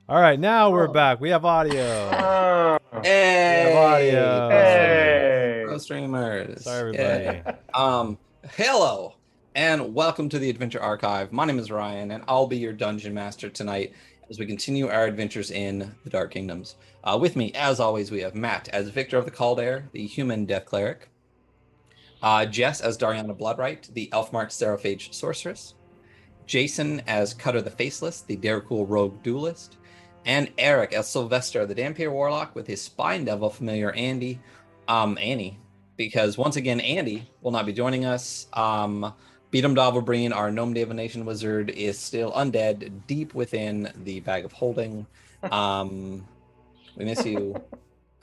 All right, now we're back. We have audio. Oh, We have audio. hey. Pro streamers. Sorry, everybody. Hello, and welcome to the Adventure Archive. My name is Ryan, and I'll be your dungeon master tonight as we continue our adventures in the Dark Kingdoms. With me, as always, we have Matt as Victor of the Caldair, the human death cleric. Jess as Dariana Bloodright, the elf-marked Seraphage sorceress. Jason as Cutter the Faceless, the Daracool rogue duelist. And Eric as Sylvester, the Dampier Warlock, with his Spine Devil familiar Annie. Because once again, Andy will not be joining us. Beatum Davalbreen, our Gnome Divination wizard, is still undead, deep within the Bag of Holding. We miss you,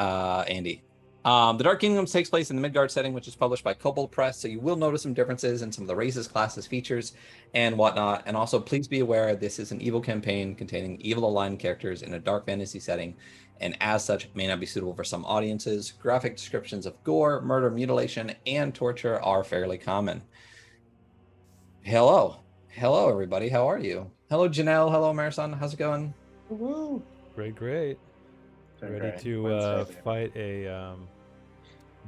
Andy. The Dark Kingdoms takes place in the Midgard setting, which is published by Kobold Press, so you will notice some differences in some of the races, classes, features, and whatnot. And also, please be aware this is an evil campaign containing evil-aligned characters in a dark fantasy setting, and as such, may not be suitable for some audiences. Graphic descriptions of gore, murder, mutilation, and torture are fairly common. Hello. Hello, everybody. How are you? Hello, Janelle. Hello, Marison. How's it going? Woo. Great, great. Ready to fight a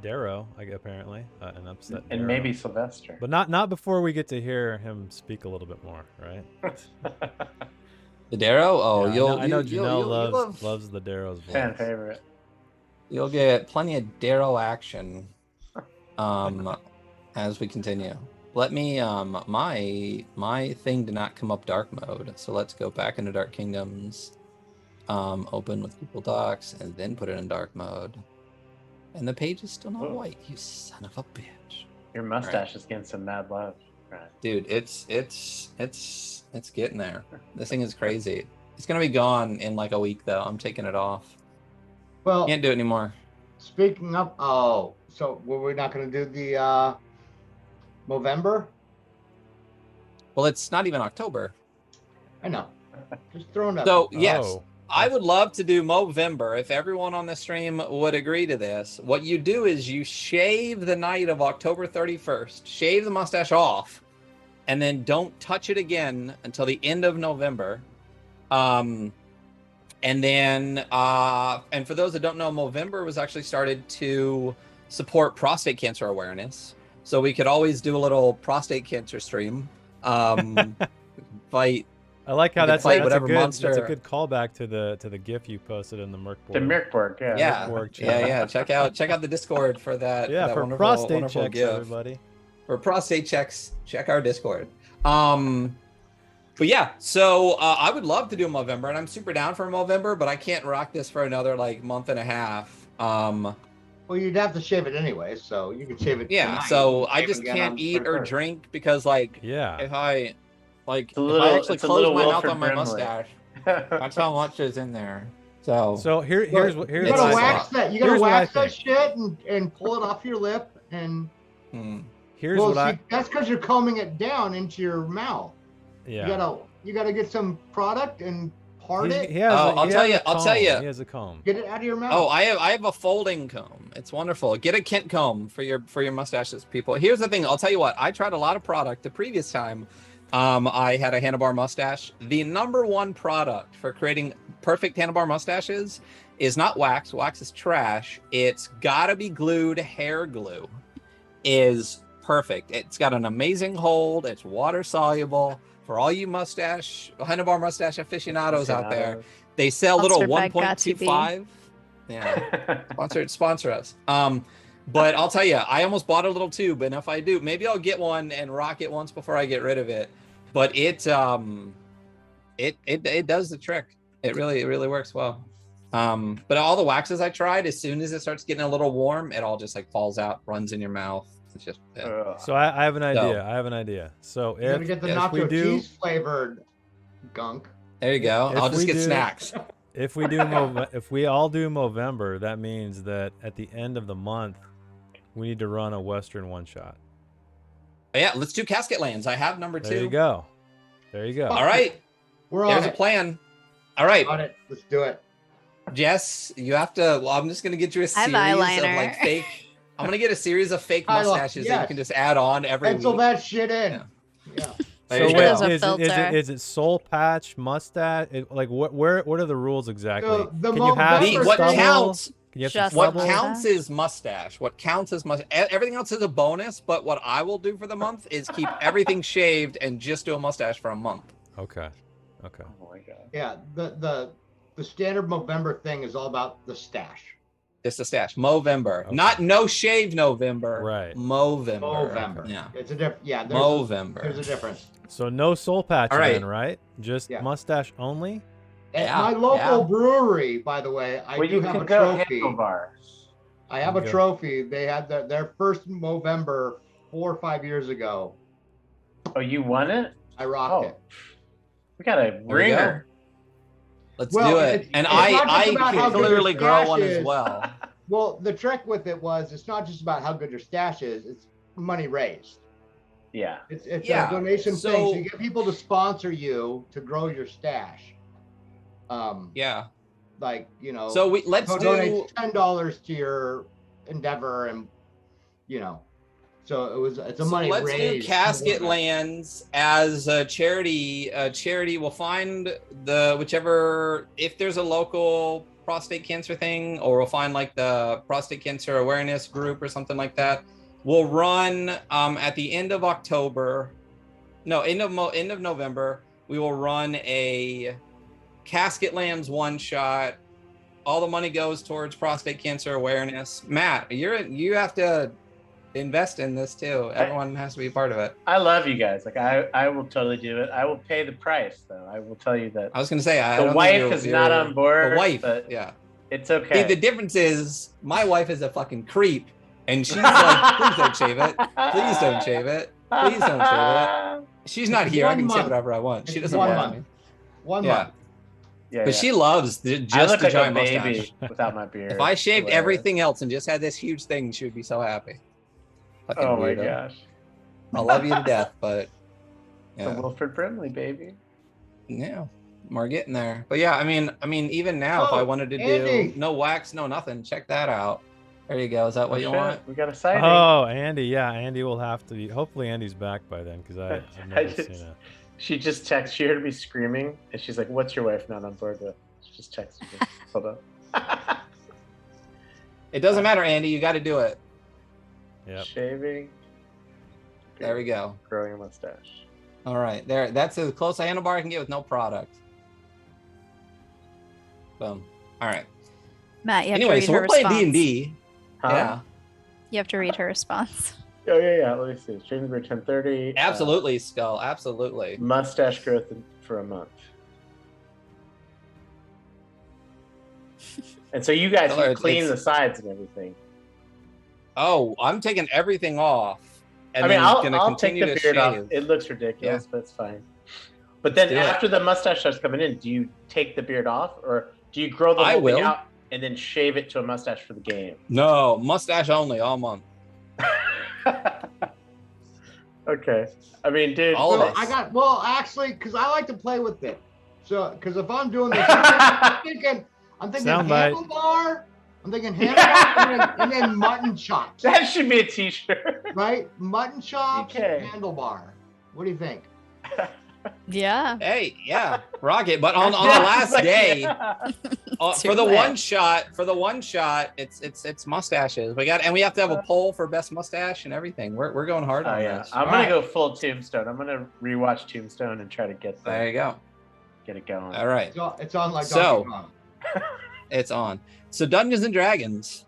Darrow, apparently, an upset and Darrow. maybe Sylvester. But not before we get to hear him speak a little bit more, right? The Darrow? Oh, Yeah, I know Janelle loves the Darrow's voice. Fan favorite. You'll get plenty of Darrow action as we continue. Let me my thing did not come up dark mode, so let's go back into Dark Kingdoms. Open with Google Docs and then put it in dark mode. And the page is still not white, you son of a bitch. Your mustache is getting some mad love. Right. Dude, it's getting there. This thing is crazy. It's gonna be gone in like a week though. I'm taking it off. Well, Can't do it anymore. Speaking of, so were we not going to do the Movember? Well, it's not even October. I know. Just throwing up. So yes, I would love to do Movember if everyone on the stream would agree to this. What you do is you shave the night of October 31st, shave the mustache off, and then don't touch it again until the end of November. And then, and for those that don't know, Movember was actually started to support prostate cancer awareness. So we could always do a little prostate cancer stream. Fight. I like how that's a good callback to the GIF you posted in the Merc board. The Merc board, yeah. Yeah. Check out the Discord for that. Yeah, that for wonderful, prostate wonderful checks, GIF. everybody. For prostate checks, check our Discord. But yeah, so I would love to do Movember, and I'm super down for Movember, but I can't rock this for another like month and a half. Well, you'd have to shave it anyway, so you could shave it. Yeah, tonight. so I just can't eat or drink because like if I actually close my mouth on my mustache, that's how much is in there. So here's you gotta wax that. You gotta wax that shit and pull it off your lip and. That's because you're combing it down into your mouth. Yeah. You gotta get some product and part it. I'll tell you. He has a comb. Get it out of your mouth. Oh, I have a folding comb. It's wonderful. Get a Kent comb for your mustaches, people. Here's the thing. I'll tell you what. I tried a lot of product the previous time. I had a handlebar mustache. The number one product for creating perfect handlebar mustaches is not wax. Wax is trash. It's gotta be glued. Hair glue is perfect. It's got an amazing hold. It's water soluble. For all you handlebar mustache aficionados out there, they sell little 1.25. Yeah, sponsor us. But I'll tell you, I almost bought a little tube, and if I do, maybe I'll get one and rock it once before I get rid of it. But it does the trick. It really works well. But all the waxes I tried, as soon as it starts getting a little warm, it all just like falls out, runs in your mouth. It's just So I have an idea. So you're gonna get the nacho cheese flavored gunk. There you go. I'll just get snacks. If we all do Movember, that means that at the end of the month, we need to run a Western one shot. Yeah, let's do Casket Lands. I have number 2. There you go. All right. There's a plan. All right. On it. Let's do it. Jess, you have to. Well, I'm just gonna get you a series of like fake. I'm gonna get a series of fake mustaches that you can just add on every pencil week. that shit in. Yeah. So is it soul patch, mustache? Like what are the rules exactly? So Can you have what stubble? counts? Can you have Just what counts is mustache. What counts is mustache. Everything else is a bonus. But what I will do for the month is keep everything shaved and just do a mustache for a month. Okay. Okay. Oh my god. Yeah. The standard Movember thing is all about the stash. It's the stash. Movember, Okay. not no shave November. Right. Movember. Movember. Yeah. It's a different. Yeah. Movember. There's a difference. So no soul patch All right. then, right? Just mustache only. At my local brewery, by the way, I do have a trophy. I have a trophy. They had their first Movember 4 or 5 years ago. Oh, you won it? I rocked it. We got a ringer. Let's do it. And I can clearly grow one as well. Well, the trick with it was it's not just about how good your stash is, it's money raised. Yeah. It's a donation thing. So you get people to sponsor you to grow your stash. Yeah. Like, you know, so let's donate $10 to your endeavor, and you know, so it's a money raised. Let's do Casket Lands as a charity. Charity will find whichever, if there's a local prostate cancer thing, or we'll find like the prostate cancer awareness group or something like that. We'll run at the end of October. No, end of November. We will run a Casket Lambs one shot. All the money goes towards prostate cancer awareness. Matt, you have to invest in this too. Everyone has to be a part of it. I love you guys. Like I will totally do it. I will pay the price though. I will tell you that. I was going to say the wife is not on board. The wife, but yeah, it's okay. See, the difference is my wife is a fucking creep, and she's like, "Please don't shave it. Please don't shave it. Please don't shave it." She's not here. I can say whatever I want. She doesn't want me. 1 month. But she loves just the giant mustache. Without my beard. If I shaved everything else and just had this huge thing, she would be so happy. Fucking oh weirdo. my gosh. I love you to death, but the Wilfred Brimley, baby. Yeah, we're getting there. But yeah, I mean, even now, if I wanted to do no wax, no nothing, check that out. There you go. Is that what you want? We got a sighting. Oh, Andy. Yeah, Andy will have to be. Hopefully, Andy's back by then because I've never seen it. She just texted. She heard me screaming, and she's like, "What's your wife not on board with?" She just texted me. Hold on. It doesn't matter, Andy. You got to do it. Yeah. Shaving. There we go. Growing a mustache. All right, there. That's as close a handlebar I can get with no product. Boom. All right. Matt, you have anyway, to read so her we're playing response. D&D. Huh? Yeah. You have to read her response. Oh yeah. Let me see. Streaming for 10:30. Absolutely, Skull. Absolutely. Mustache growth for a month. And so you guys can clean the sides and everything. Oh, I'm taking everything off. And I'll take the beard off. It looks ridiculous, but it's fine. But then after the mustache starts coming in, do you take the beard off, or do you grow the whole thing out and then shave it to a mustache for the game? No, mustache only all month. Okay. I mean, dude. Actually, because I like to play with it. So, because if I'm doing this, I'm thinking handlebar. I'm thinking handlebar and then mutton chops. That should be a t-shirt. Right? Mutton chops, handlebar. What do you think? Yeah. Hey, yeah, rocket. But on the last day, for the one shot, it's mustaches. We have to have a poll for best mustache and everything. We're going hard on this. I'm gonna go full Tombstone. I'm gonna rewatch Tombstone and try to get there you go. Get it going. All right. It's on like it's on. So Dungeons and Dragons.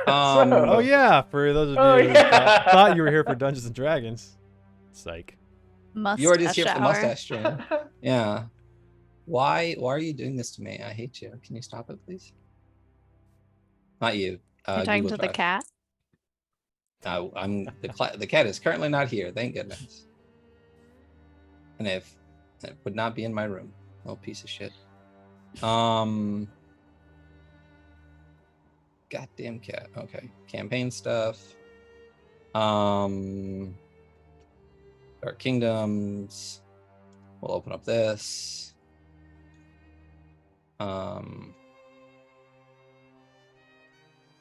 Oh yeah, for those of you who thought you were here for Dungeons and Dragons. Psych. Mustache you were just here for the hour. mustache stream. Yeah. Why are you doing this to me? I hate you. Can you stop it, please? Not you. You're talking to the cat? I'm the cat is currently not here. Thank goodness. And if it would not be in my room. Oh, piece of shit. Goddamn cat. Okay. Campaign stuff. Dark Kingdoms. We'll open up this. And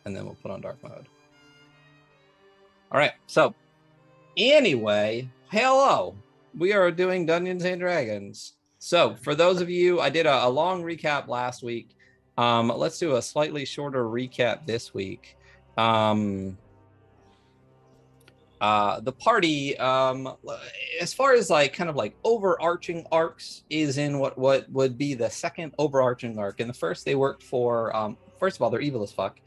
then we'll put on dark mode. All right. So anyway, hello we are doing Dungeons and Dragons. So for those of you, I did a long recap last week. Let's do a slightly shorter recap this week. The party, as far as like kind of like overarching arcs, is in what would be the second overarching arc. In the first, they worked for, first of all, they're evil as fuck.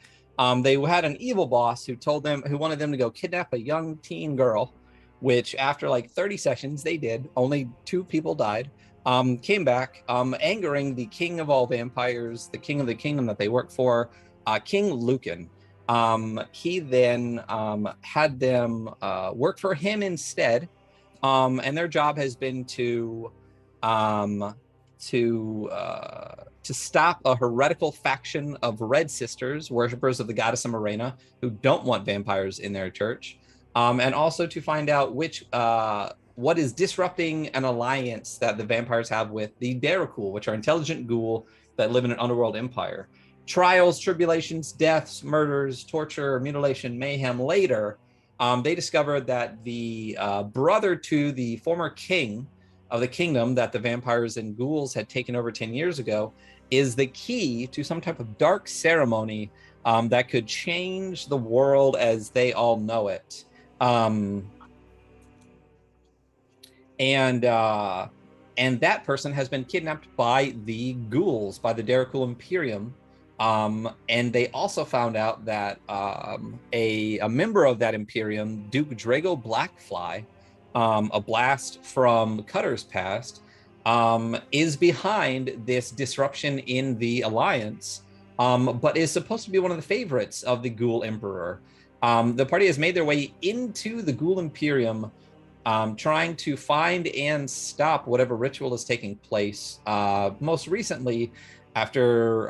They had an evil boss who wanted them to go kidnap a young teen girl, which after like 30 sessions, they did. Only 2 people died. Came back, angering the king of all vampires, the king of the kingdom that they worked for, King Lucan. He then had them work for him instead, and their job has been to stop a heretical faction of Red Sisters, worshippers of the goddess Amarena, who don't want vampires in their church, and also to find out what is disrupting an alliance that the vampires have with the Daracool, which are intelligent ghoul that live in an underworld empire. Trials, tribulations, deaths, murders, torture, mutilation, mayhem. Later, they discovered that the brother to the former king of the kingdom that the vampires and ghouls had taken over 10 years ago is the key to some type of dark ceremony that could change the world as they all know it. And that person has been kidnapped by the ghouls, by the Daracool Imperium. And they also found out that a member of that Imperium, Duke Drago Blackfly, a blast from Cutter's past, is behind this disruption in the Alliance, but is supposed to be one of the favorites of the Ghoul Emperor. The party has made their way into the Ghoul Imperium, trying to find and stop whatever ritual is taking place. Most recently, after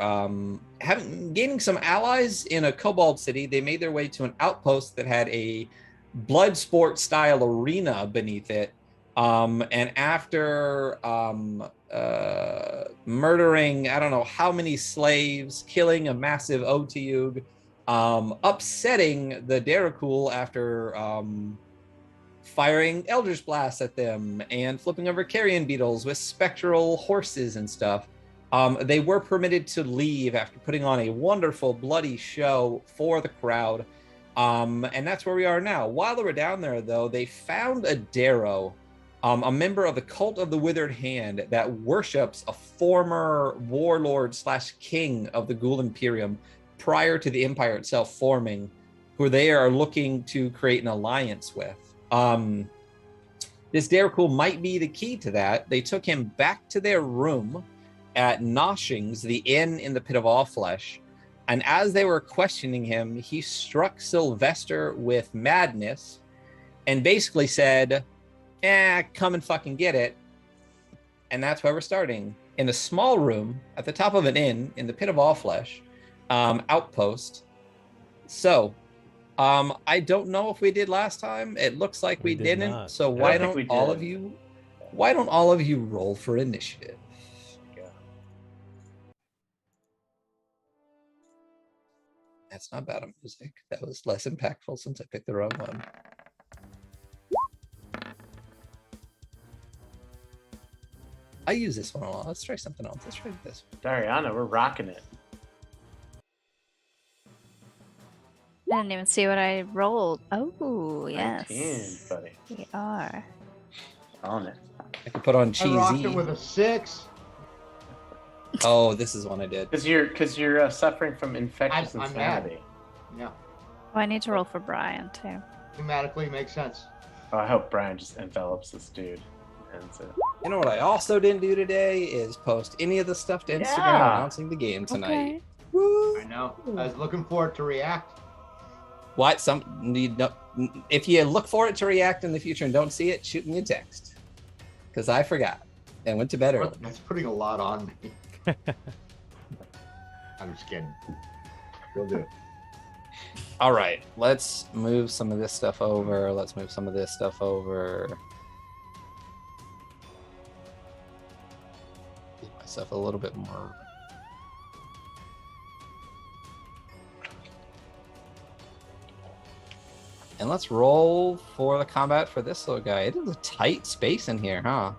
gaining some allies in a kobold city, they made their way to an outpost that had a blood sport style arena beneath it. And after murdering, I don't know how many slaves, killing a massive Otiug, upsetting the Daracool after firing Eldritch Blasts at them and flipping over carrion beetles with spectral horses and stuff, they were permitted to leave after putting on a wonderful bloody show for the crowd. And that's where we are now. While they were down there, though, they found a Darrow, a member of the Cult of the Withered Hand that worships a former warlord / king of the Ghoul Imperium prior to the Empire itself forming, who they are looking to create an alliance with. This Daracool might be the key to that. They took him back to their room at Noshing's, the inn in the Pit of All Flesh. And as they were questioning him, he struck Sylvester with madness and basically said, come and fucking get it. And that's where we're starting. In a small room at the top of an inn in the Pit of All Flesh, outpost. So, I don't know if we did last time. It looks like we didn't. Not. So why don't all of you roll for initiative? That's not bad on music. That was less impactful since I picked the wrong one. I use this one a lot. Let's try something else. Let's try this. Dariana, we're rocking it. I didn't even see what I rolled. Oh, yes. 19, buddy. We are. On it. I could put on cheesy. I rocked it with a 6. Oh, this is one I did. Because you're suffering from infectious insanity. Yeah. Oh, I need to roll for Brian too. Thematically makes sense. Oh, I hope Brian just envelops this dude. You know what I also didn't do today is post any of the stuff to Instagram announcing the game tonight. Okay. Woo! I know. I was looking for it to react. What? If you look for it to react in the future and don't see it, shoot me a text. Because I forgot and went to bed early. That's putting a lot on me. I'm just kidding. We'll do it. All right, let's move some of this stuff over. Give myself a little bit more. And let's roll for the combat for this little guy. It is a tight space in here, huh?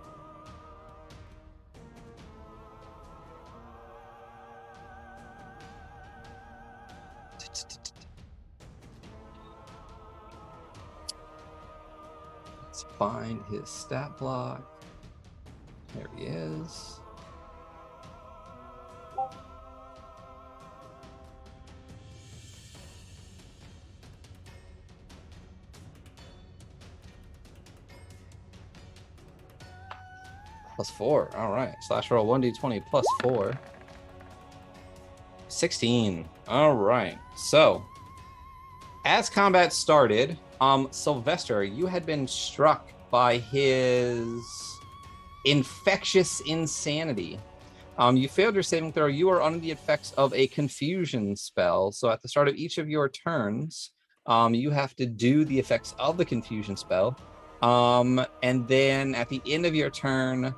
Let's find his stat block. There he is. +4. All right. Slash roll 1d20 +4. 16. All right. So, as combat started, Sylvester, you had been struck by his infectious insanity. You failed your saving throw. You are under the effects of a confusion spell. So at the start of each of your turns, you have to do the effects of the confusion spell. And then at the end of your turn,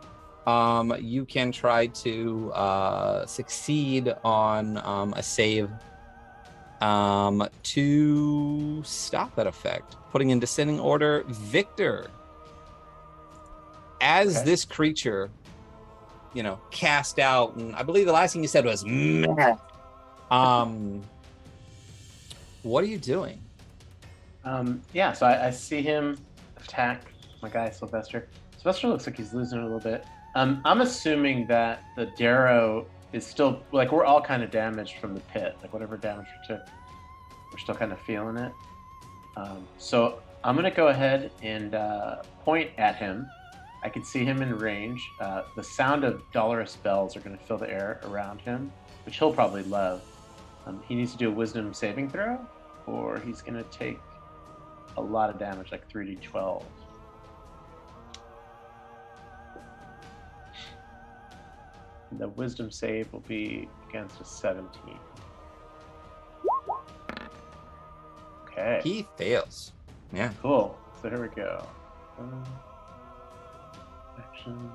you can try to succeed on a save to stop that effect. Putting in descending order, Victor. As this creature, cast out, and I believe the last thing you said was meh. What are you doing? So I see him attack my guy Sylvester. Sylvester looks like he's losing a little bit. I'm assuming that the Darrow is still, like, we're all kind of damaged from the pit, like whatever damage we took, we're still kind of feeling it. So I'm gonna go ahead and point at him. I can see him in range. The sound of dolorous bells are going to fill the air around him, which he'll probably love. He needs to do a wisdom saving throw, or he's going to take a lot of damage, like 3d12. The wisdom save will be against a 17. Okay. He fails. Yeah. Cool. So here we go. Actions.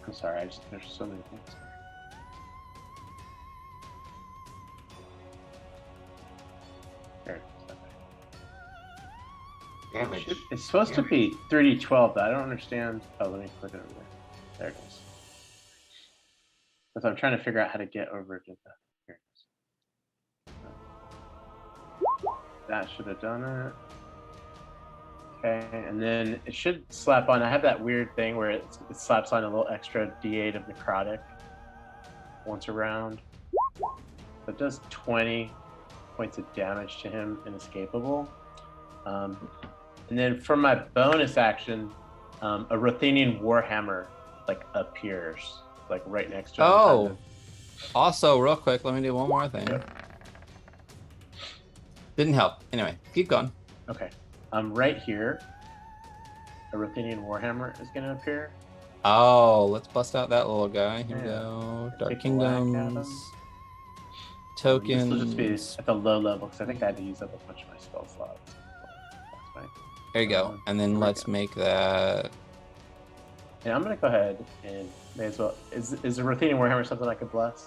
I'm sorry, there's so many things. There. Damage. It's supposed to be 3d12, but I don't understand. Oh, let me click it over there. There it is. So I'm trying to figure out how to get over to that. Here it is. That should have done it. Okay, and then it should slap on. I have that weird thing where it slaps on a little extra d8 of necrotic once around. So it does 20 points of damage to him, inescapable. And then for my bonus action, a Ruthenian Warhammer appears right next to him. Oh, also real quick, let me do one more thing. Yep. Didn't help. Anyway, keep going. Okay. Right here, a Ruthenian Warhammer is going to appear. Oh, let's bust out that little guy. Here we go. Dark Kingdoms. Tokens. This will just be at the low level because I think I had to use up a bunch of my spell slots. That's fine. There you go. And then let's make that. And I'm going to go ahead and may as well. Is the Ruthenian Warhammer something I could bless?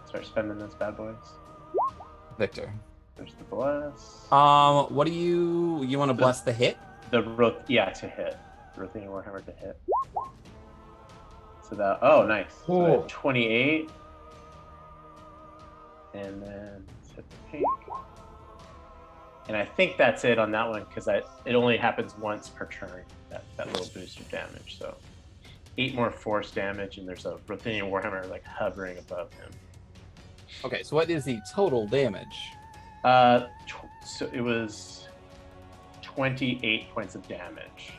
Start spending those bad boys. Victor. There's the bless. What do you want to bless the hit? To hit. The Ruthenian Warhammer to hit. So that, oh, nice. So 28. And then let's hit the pink. And I think that's it on that one because it only happens once per turn, that little boost of damage. So 8 more force damage, and there's a Ruthenian Warhammer hovering above him. Okay, so what is the total damage? So it was 28 points of damage.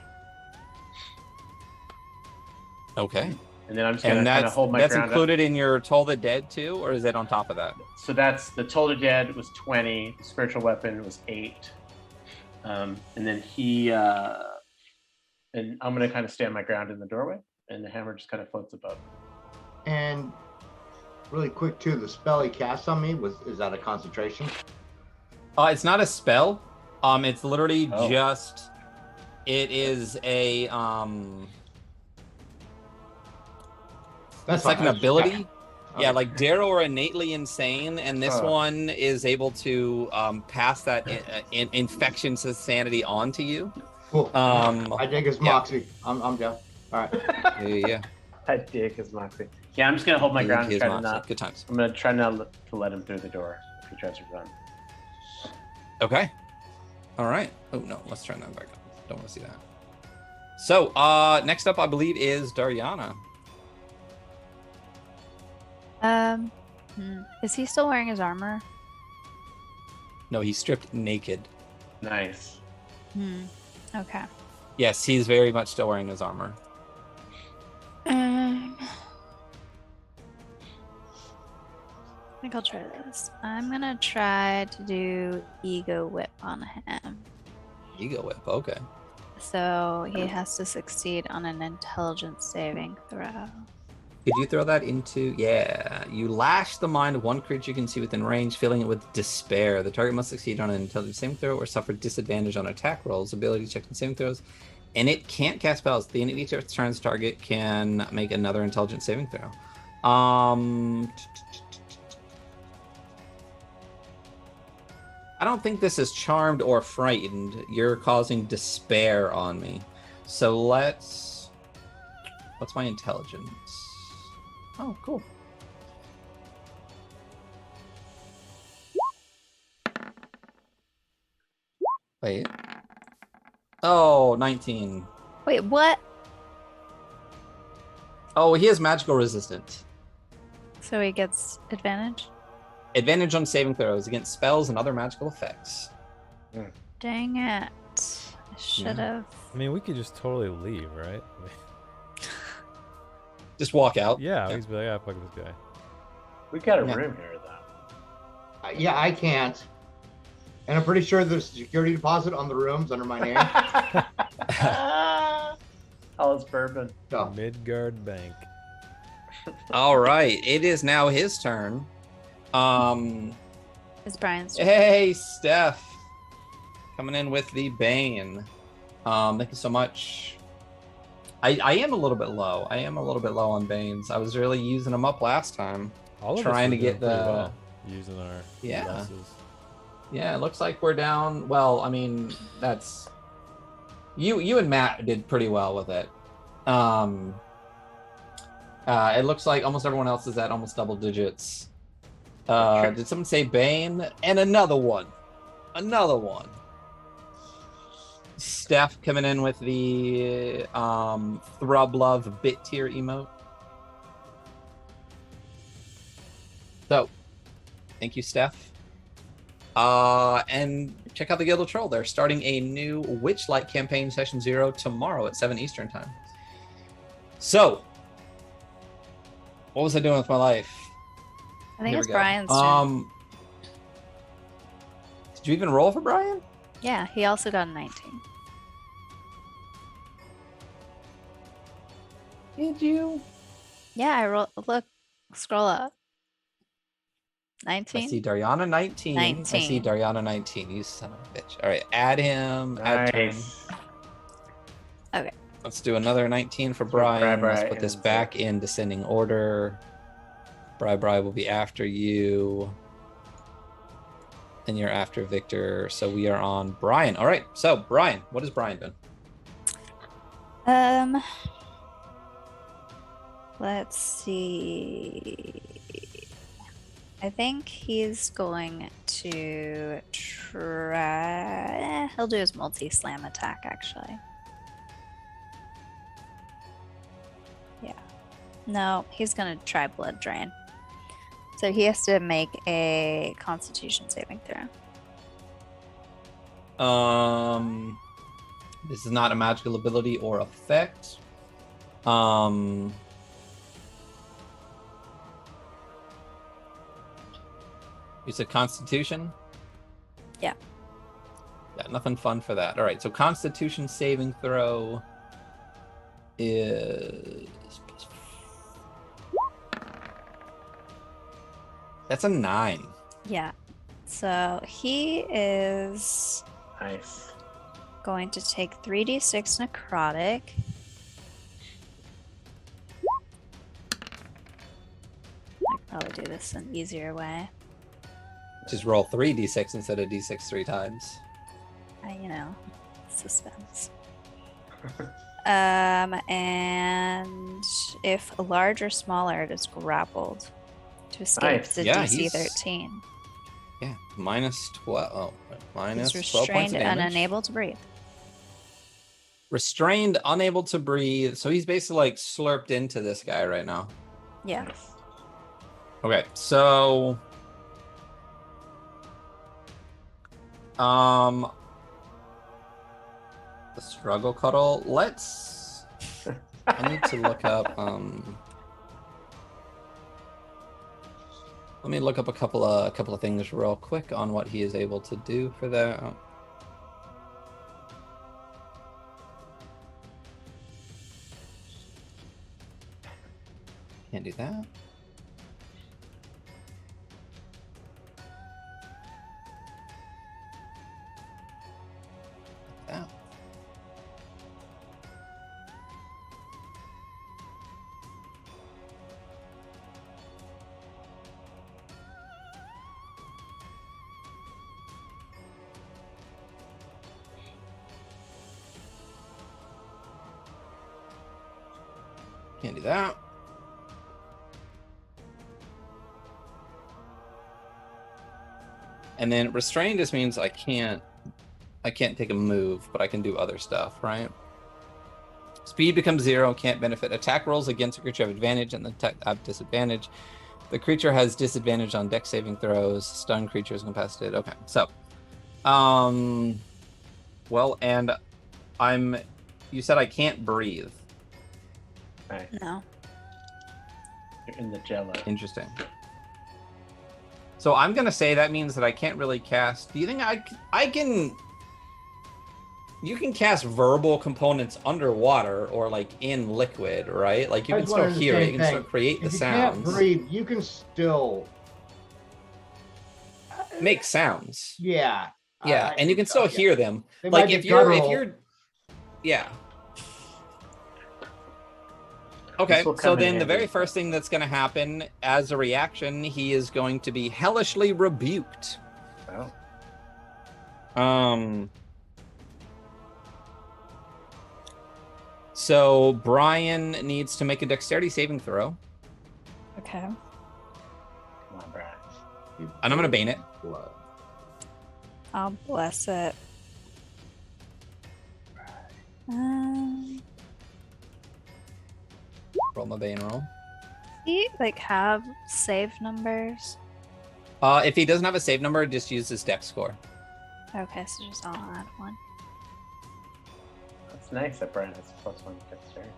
Okay. And then I'm just gonna kind of hold my ground. That's included in your Toll the Dead too, or is it on top of that? So that's the Toll the Dead was 20, the spiritual weapon was 8. And then and I'm gonna kind of stand my ground in the doorway, and the hammer just kind of floats above. And really quick too, the spell he cast on me is that a concentration? It's not a spell. It's literally just It is a That's it's like fine. an ability. Yeah, Okay. like Darrow are innately insane, and this one is able to pass that infection to sanity onto you. Cool. I dig his yeah. moxie. I'm down. All right. Yeah. I dig his moxie. Yeah, I'm just gonna hold my ground and His try to moxie. not. Good times. I'm gonna try not to let him through the door if he tries to run. Okay. All right. Oh no, let's turn that back up. Don't want to see that. So, next up, I believe, is Dariana. Is he still wearing his armor? No, he's stripped naked. Nice. Okay. Yes, he's very much still wearing his armor. I think I'll try this. I'm gonna try to do Ego Whip on him. Ego whip. Okay. So he has to succeed on an intelligence saving throw. Could you throw that into... Yeah. You lash the mind of one creature you can see within range, filling it with despair. The target must succeed on an intelligence saving throw or suffer disadvantage on attack rolls, ability checks, and saving throws. And it can't cast spells. At the end of each turn's target can make another intelligence saving throw. I don't think this is charmed or frightened. You're causing despair on me. So let's... What's my intelligence? Oh, cool. Wait. Oh, 19. Wait, what? Oh, he has magical resistance. So he gets advantage? Advantage on saving throws against spells and other magical effects. Dang it. I should have. I mean, we could just totally leave, right? Just walk out. Yeah, we just be like, ah, fuck this guy. We've got a Yeah. room here, though. Yeah, I can't. And I'm pretty sure there's a security deposit on the rooms under my name. All his bourbon. So, Midgard Bank. All right. It is now his turn. It's Brian's turn. Hey, Steph. Coming in with the Bane. Thank you so much. I am a little bit low. I am a little bit low on Banes. I was really using them up last time. All of Trying us to are get doing pretty the- well using our Yeah. losses. Yeah, it looks like we're down. Well, I mean, that's you and Matt did pretty well with it. It looks like almost everyone else is at almost double digits. Did someone say Bane? And another one. Another one. Steph coming in with the Thrub Love bit tier emote. So, thank you, Steph. And check out the Guild of Troll. They're starting a new Witchlight campaign session 0 tomorrow at 7 Eastern time. So, what was I doing with my life? I think Here it's we go. Brian's turn. Did you even roll for Brian? Yeah, he also got a 19. Did you? Yeah, I roll. Look, scroll up. I see 19. Dariana 19. I see 19. Dariana 19. You son of a bitch. All right, add him. Add turn. Nice. Okay. Let's do another 19 for put Brian. Bri Let's put this in back in descending order. Bri will be after you. And you're after Victor. So we are on Brian. All right. So Brian, what has Brian done? Let's see. I think he's going to try. He'll do his multi-slam attack, actually. Yeah. No, he's going to try Blood Drain. So he has to make a Constitution saving throw. This is not a magical ability or effect. You said Constitution? Yeah. Yeah, nothing fun for that. All right, so Constitution saving throw is... That's a 9. Yeah. So he is Nice. going to take 3d6 necrotic. I could probably do this an easier way. Just roll 3d6 instead of d6 3 times. You know, suspense. And if large or smaller, it is grappled to escape. Nice. It's a Yeah, DC he's- 13. Yeah, minus 12. Oh, minus He's 12 points restrained of and damage. unable to breathe. Restrained, unable to breathe. So he's basically like slurped into this guy right now. Yeah. Okay, so the struggle cuddle. Let's. I need to look up. Let me look up a couple of things real quick on what he is able to do for that. Oh. Can't do that. That. Can't do that. And then restrained just means I can't take a move, but I can do other stuff, right? Speed becomes 0, can't benefit. Attack rolls against a creature have advantage and the attack have disadvantage. The creature has disadvantage on dex saving throws. Stun creature is incapacitated. Okay, so, well, and you said I can't breathe. Nice. No. You're in the jello. Interesting. So I'm gonna say that means that I can't really cast. Do you think I can? You can cast verbal components underwater or like in liquid, right? Like you I can was still wondering the hear it, same you can still thing. create the If you sounds. can't breathe, you can still Make sounds. Yeah. Yeah, and you can still hear them. They Like might be if guttural. you're yeah. Okay, This will so come in then the handy. very first thing that's going to happen as a reaction, he is going to be hellishly rebuked. Oh. So Brian needs to make a dexterity saving throw, Okay. Come on, Brian. and I'm going to bane it. Blood. I'll bless it. Um, Roll my bane roll. do you like have save numbers? If he doesn't have a save number, just use his dex score. Okay, so just I'll add one. That's nice that Brian has +1 dexterity.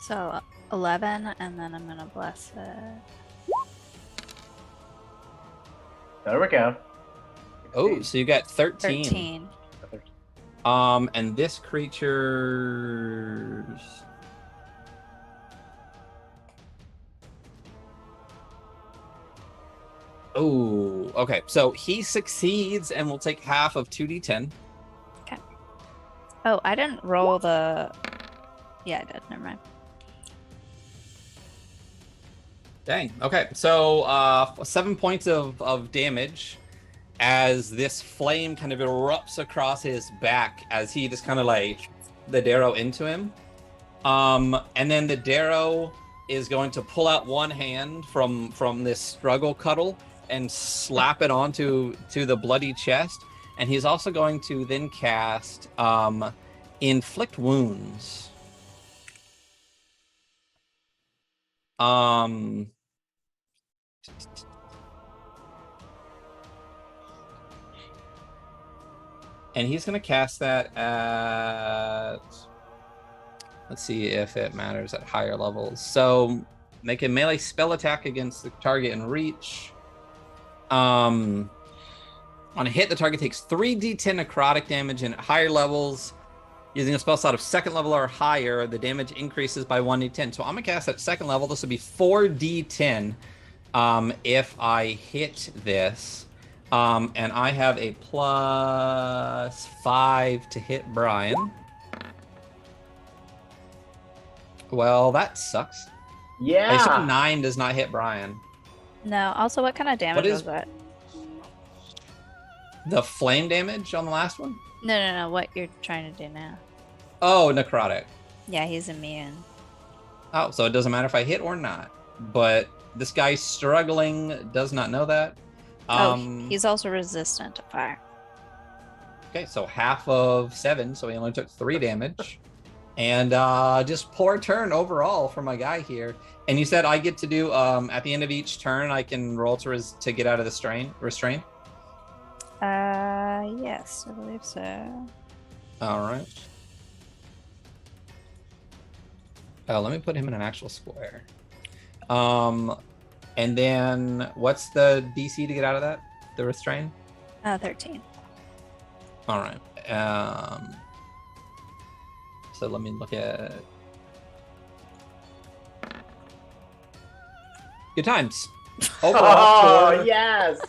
So 11, and then I'm gonna bless it. There we go. Oh, so you got 13. 13. And this creature's... Oh, okay. So he succeeds and will take half of 2d10. Oh, I didn't roll the. Yeah, I did. Never mind. Dang. Okay. So 7 points of damage as this flame kind of erupts across his back as he just kind of like the Darrow into him. And then the Darrow is going to pull out one hand from this struggle cuddle and slap it onto the bloody chest. And he's also going to then cast Inflict Wounds. And he's going to cast that at... Let's see if it matters at higher levels. So make a melee spell attack against the target in reach. On a hit, the target takes 3d10 necrotic damage, and at higher levels, using a spell slot of second level or higher, the damage increases by 1d10. So I'm going to cast at second level. This would be 4d10 if I hit this. And I have a +5 to hit Brian. Well, that sucks. I Yeah. assume 9 does not hit Brian. No. Also, what kind of damage is- was that? The flame damage on the last one? No. What you're trying to do now? Oh, necrotic. Yeah, he's immune. Oh, so it doesn't matter if I hit or not. But this guy struggling does not know that. He's also resistant to fire. Okay, so half of 7, so he only took 3 damage. And just poor turn overall for my guy here. And you said I get to do, at the end of each turn, I can roll to get out of the restraint? Yes, I believe so. All right. Let me put him in an actual square. And then what's the DC to get out of that? The restrain? 13. All right. So let me look at. Good times. Oh, yes.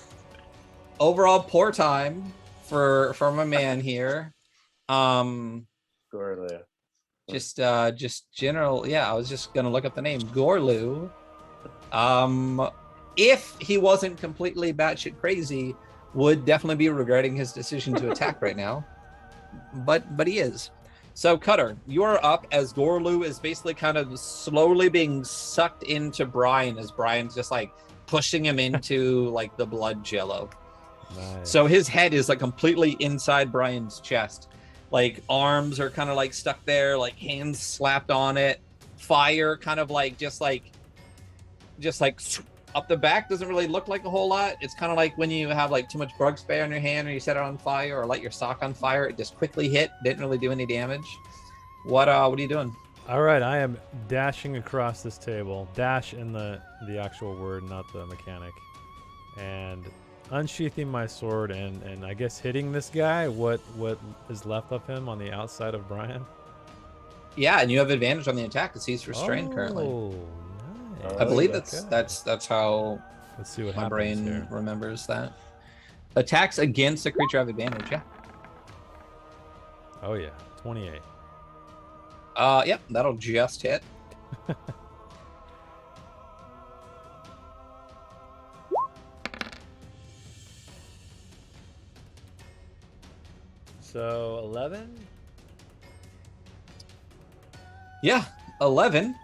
Overall poor time for my man here. Gorlia. Just general. Yeah, I was just gonna look up the name Gorlu. If he wasn't completely batshit crazy, would definitely be regretting his decision to attack right now. But he is. So Cutter, you're up as Gorlu is basically kind of slowly being sucked into Brian as Brian's just like pushing him into like the blood jello. Nice. So his head is like completely inside Brian's chest. Like arms are kind of like stuck there, like hands slapped on it. Fire kind of like just like up the back doesn't really look like a whole lot. It's kind of like when you have like too much bug spray on your hand or you set it on fire or light your sock on fire. It just quickly hit, didn't really do any damage. What are you doing? All right, I am dashing across this table. Dash in the actual word, not the mechanic. And unsheathing my sword and I guess hitting this guy. What is left of him on the outside of Brian? Yeah, and you have advantage on the attack because he's restrained currently. Oh, nice. I believe Okay. that's how Let's see what my happens brain here. remembers that. Attacks against a creature have advantage, yeah. Oh yeah, 28. Yep, that'll just hit. So 11. Yeah, 11.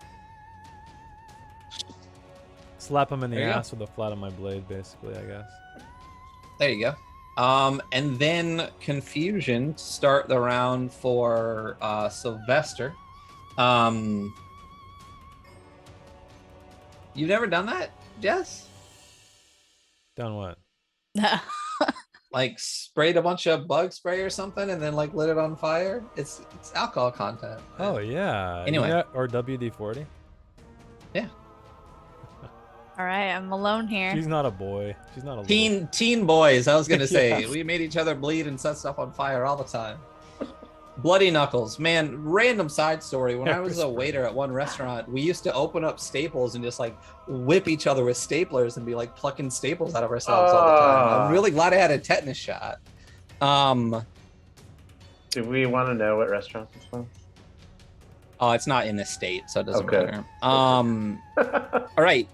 Slap him in the There you go. ass with the flat of my blade, basically, I guess. There you go. And then confusion to start the round for Sylvester. You've never done that, Jess? Done what? Like sprayed a bunch of bug spray or something and then like lit it on fire? It's alcohol content. Oh yeah. Anyway. Yeah, or WD-40. Yeah. All right, I'm alone here. She's not a boy. She's not a little... Teen boys, I was gonna say. Yeah. We made each other bleed and set stuff on fire all the time. Bloody knuckles, man. Random side story. When I was a waiter at one restaurant, we used to open up staples and just like whip each other with staplers and be like plucking staples out of ourselves all the time. I'm really glad I had a tetanus shot. Do we want to know what restaurant this was? Oh, it's not in this state, so it doesn't Okay. matter. All right.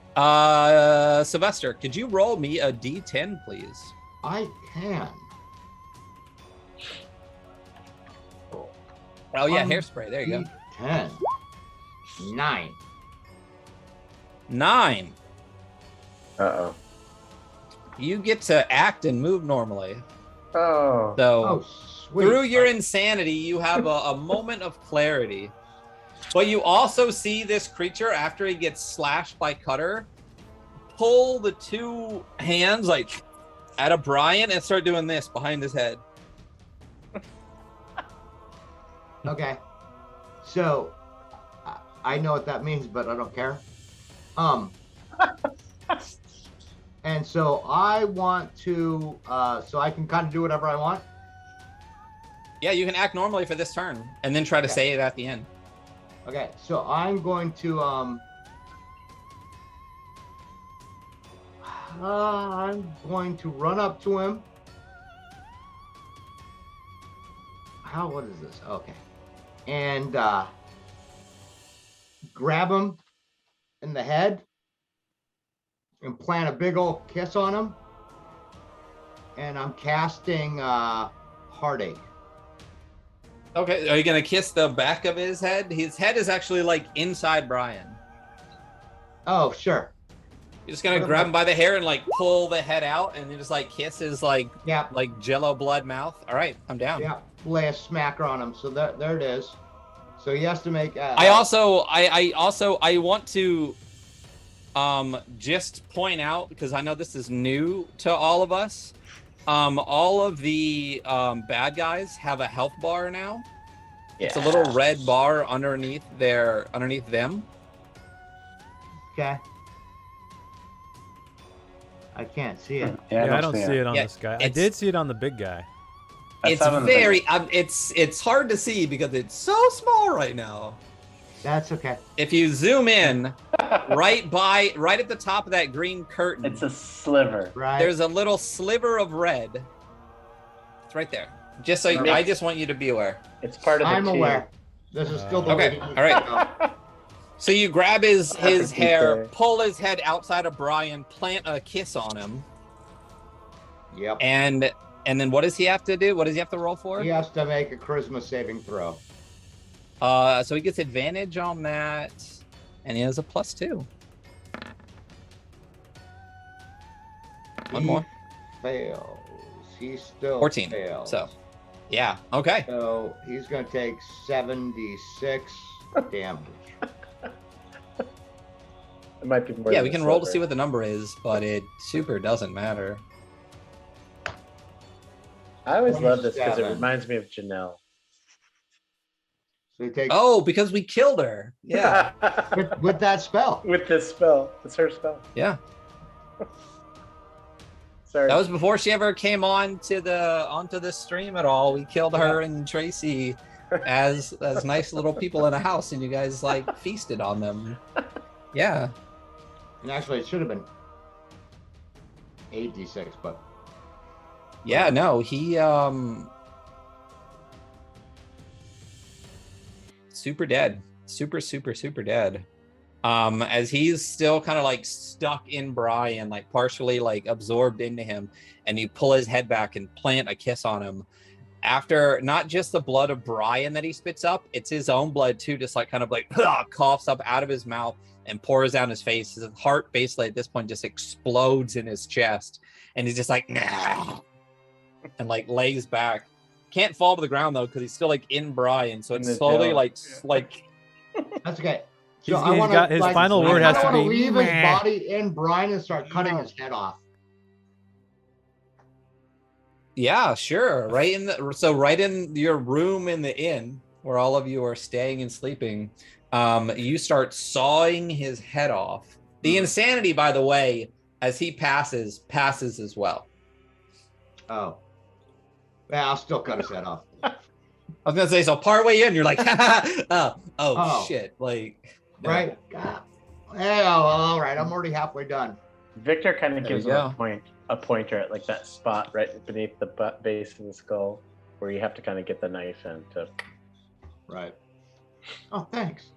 Sylvester, could you roll me a D10, please? I can. Oh yeah, hairspray. There you go. 10. 9. 9. Uh-oh. You get to act and move normally. Oh. So Oh, sweet. through your insanity, you have a moment of clarity. But you also see this creature after he gets slashed by Cutter pull the two hands like at a Brian and start doing this behind his head. Okay. So, I know what that means, but I don't care. And so I want to, so I can kind of do whatever I want. Yeah, you can act normally for this turn and then try to Okay. say it at the end. Okay, so I'm going to, I'm going to run up to him. What is this? Okay. And grab him in the head and plant a big old kiss on him. And I'm casting Heartache. Okay, are you gonna kiss the back of his head? His head is actually like inside Brian. Oh, sure. You're just gonna grab him by the hair and like pull the head out, and you just like kiss his like Jello blood mouth. All right, I'm down. Yeah, lay a smacker on him. So there it is. So he has to make. I want to just point out, because I know this is new to all of us. All of the bad guys have a health bar now. Yeah. It's a little red bar underneath them. Okay. I can't see it. Yeah, I don't see it on this guy. I did see it on the big guy. It's very it's hard to see because it's so small right now. That's okay. If you zoom in right at the top of that green curtain, it's a sliver. Right. There's a little sliver of red. It's right there. Just so I just want you to be aware. It's part of the I'm aware. This is still the okay. All right. So you grab his hair, pull his head outside of Brian, plant a kiss on him. Yep. And then what does he have to do? What does he have to roll for? He has to make a charisma saving throw. So he gets advantage on that, and he has a +2. One more. Fails. He still 14. fails. So, yeah. Okay. So he's going to take 76 damage. It might be more. Yeah, we can roll to see what the number is, but it super doesn't matter. I always love this because it reminds me of Janelle. So he takes. Oh, because we killed her. Yeah. with that spell. With this spell. It's her spell. Yeah. Sorry. That was before she ever came onto the stream at all. We killed her and Tracy as nice little people in a house, and you guys like feasted on them. Yeah. And actually, it should have been 8d6, but. Yeah, no, he super dead. Super dead. As he's still kind of like stuck in Brian, like partially like absorbed into him, and you pull his head back and plant a kiss on him. After not just the blood of Brian that he spits up, it's his own blood too, just like kind of like coughs up out of his mouth and pours down his face. His heart basically at this point just explodes in his chest, and he's just like nah, and like lays back. Can't fall to the ground though because he's still like in Brian, so it's slowly like. That's okay. So I want to. His final word has to be. Leave his body in Brian and start cutting his head off. Yeah, sure. Right in your room in the inn where all of you are staying and sleeping, you start sawing his head off. The insanity, by the way, as he passes as well. Oh. Yeah, I'll still cut his head off. I was gonna say, so partway in, you're like, oh shit, like. Right. Yeah, all right. I'm already halfway done. Victor kind of gives him a pointer at like that spot right beneath the base of the skull, where you have to kind of get the knife in to. Right. Oh, thanks.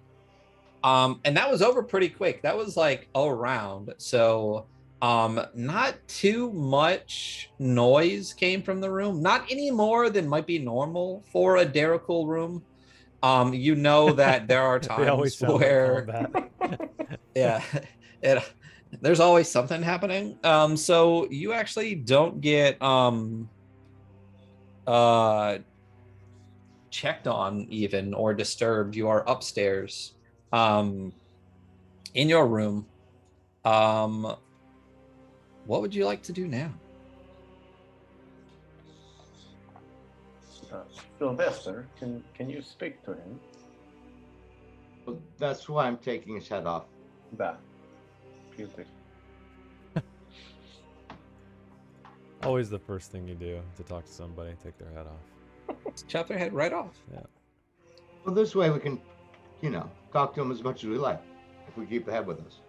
And that was over pretty quick. That was like all around. So, not too much noise came from the room. Not any more than might be normal for a Derrickle room. You know that there are times where, there's always something happening. So you actually don't get checked on even or disturbed. You are upstairs, in your room. What would you like to do now? Sylvester, can you speak to him? Well, that's why I'm taking his head off. Bah. Beautiful. Always the first thing you do to talk to somebody, take their head off. Chop their head right off. Yeah. Well, this way we can, talk to him as much as we like if we keep the head with us.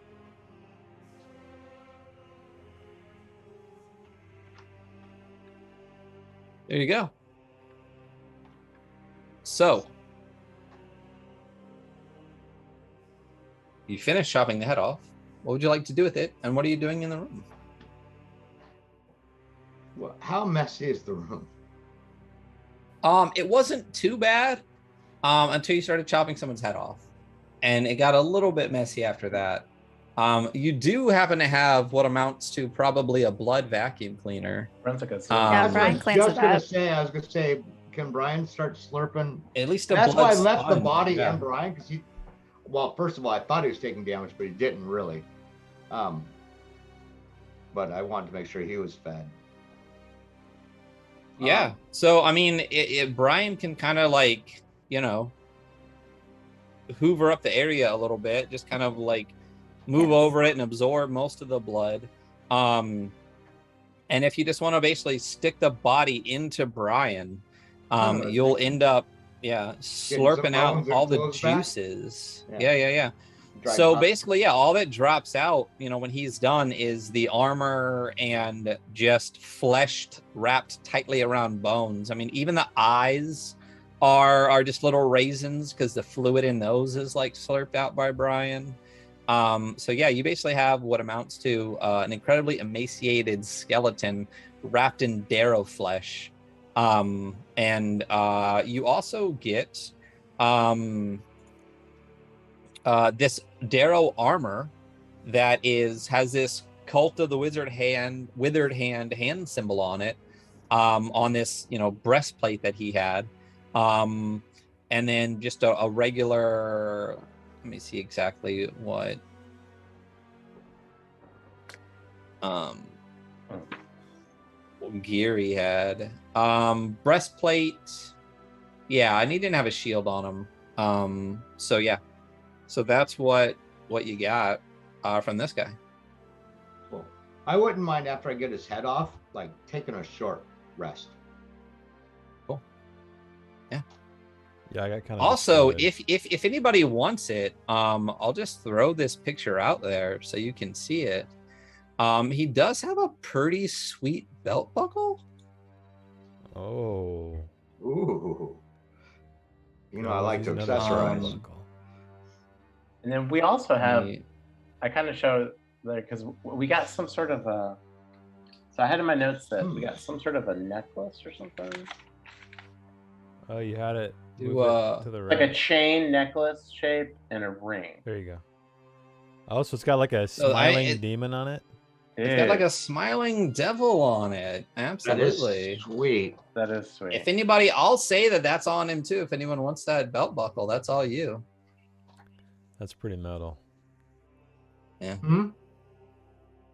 There you go. So, you finish chopping the head off. What would you like to do with it? And what are you doing in the room? Well, how messy is the room? It wasn't too bad until you started chopping someone's head off. And it got a little bit messy after that. You do happen to have what amounts to probably a blood vacuum cleaner. Runs like a Yeah, That's Brian what cleans I it was gonna up. say. I was gonna say, can Brian start slurping? At least a That's why I blood left the sponge, body yeah. in Brian, because he. Well, first of all, I thought he was taking damage, but he didn't really. But I wanted to make sure he was fed. Yeah. So, I mean, Brian can kind of like, hoover up the area a little bit, just kind of like move over it and absorb most of the blood. And if you just want to basically stick the body into Brian, you'll end up, slurping out all the juices. Yeah. So basically, all that drops out, when he's done is the armor and just flesh wrapped tightly around bones. I mean, even the eyes are just little raisins because the fluid in those is like slurped out by Brian. So yeah, you basically have what amounts to an incredibly emaciated skeleton wrapped in darrow flesh. And you also get this darrow armor that has this Cult of the Withered Hand symbol on it, on this breastplate that he had, and then just a regular. Let me see exactly what gear he had. Breastplate. Yeah, and he didn't have a shield on him. So yeah. So that's what you got from this guy. Cool. I wouldn't mind after I get his head off, like taking a short rest. Cool. Yeah. Yeah, I got kind of. Also, if anybody wants it, I'll just throw this picture out there so you can see it. He does have a pretty sweet belt buckle. Oh. Ooh. I like to accessorize. And then we also have, I kind of showed there because we got some sort of a, so I had in my notes that we got some sort of a necklace or something. Oh, you had it. To the right. Like a chain necklace shape and a ring. There you go. Oh, so it's got like a smiling demon on it? It's got like a smiling devil on it. Absolutely. That is sweet. That is sweet. If anybody, I'll say that's on him too. If anyone wants that belt buckle, that's all you. That's pretty metal. Yeah. Hmm?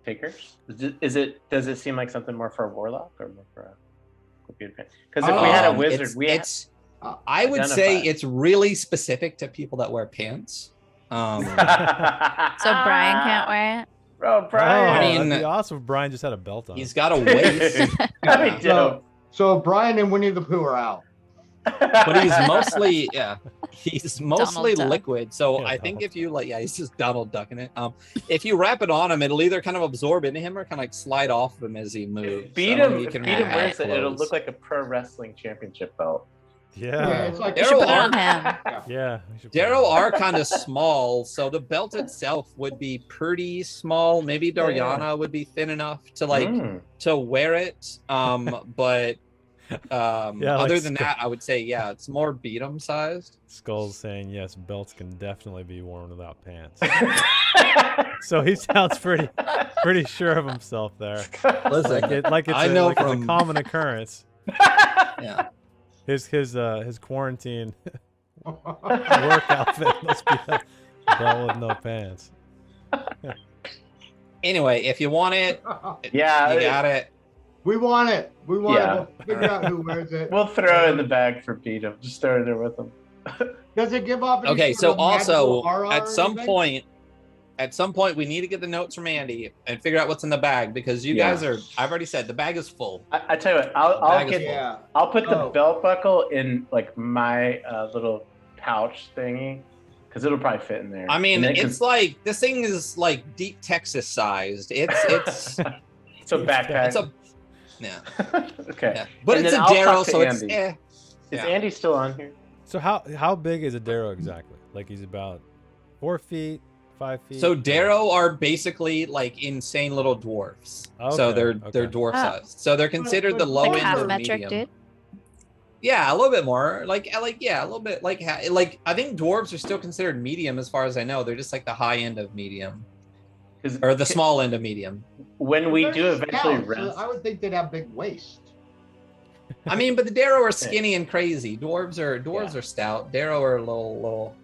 Takers? Does it seem like something more for a warlock or more for a computer fan? Because if we had a wizard, I would say it's really specific to people that wear pants. So Brian can't wear it? Bro, Brian. Oh, I mean, that'd be awesome if Brian just had a belt on. He's got a waist. That'd be dope. So Brian and Winnie the Pooh are out. But he's mostly Donald liquid. So Yeah, I think Donald if you he's just Donald ducking it. If you wrap it on him, it'll either kind of absorb into him or kind of like slide off him as he moves. If Beat him wears it, it'll look like a pro wrestling championship belt. Yeah. It's like You should put it on him. Yeah. Darrow are kind of small, so the belt itself would be pretty small. Maybe Doriana would be thin enough to to wear it. But other than that, I would say it's more beat-em sized. Skull's saying yes, belts can definitely be worn without pants. So he sounds pretty sure of himself there. Listen, It's a common occurrence. Yeah. His quarantine work outfit must be a belt with no pants. Anyway, if you want it, you got it. We want it. We want it. We'll figure out who wears it. We'll throw it in the bag for Beat him. Just throw it there with him. Does it give off any Okay, sort so of magical also aura at or some point we need to get the notes from Andy and figure out what's in the bag because you guys are. I've already said the bag is full. I tell you what, I'll put the belt buckle in like my little pouch thingy because it'll probably fit in there. I mean, it's like this thing is like deep Texas sized. It's it's a backpack. Yeah. Okay. Yeah. But And it's a then I'll Darrow, talk to so it's Andy. eh. Is Yeah. Andy still on here? So how big is a Darrow exactly? Like he's about 4 feet, 5 feet. So Darrow are basically like insane little dwarfs. So Okay, they're dwarf Ah. sized. So they're considered the low Like end half of metric, medium. dude. Yeah, a little bit more. Like yeah, a little bit like I think dwarves are still considered medium as far as I know. They're just like the high end of medium or the small end of medium. When we They're do eventually scouts, so rest, I would think they'd have big waist. I mean, but the Darrow are skinny and crazy. Dwarves Yeah. are stout. Darrow are a little.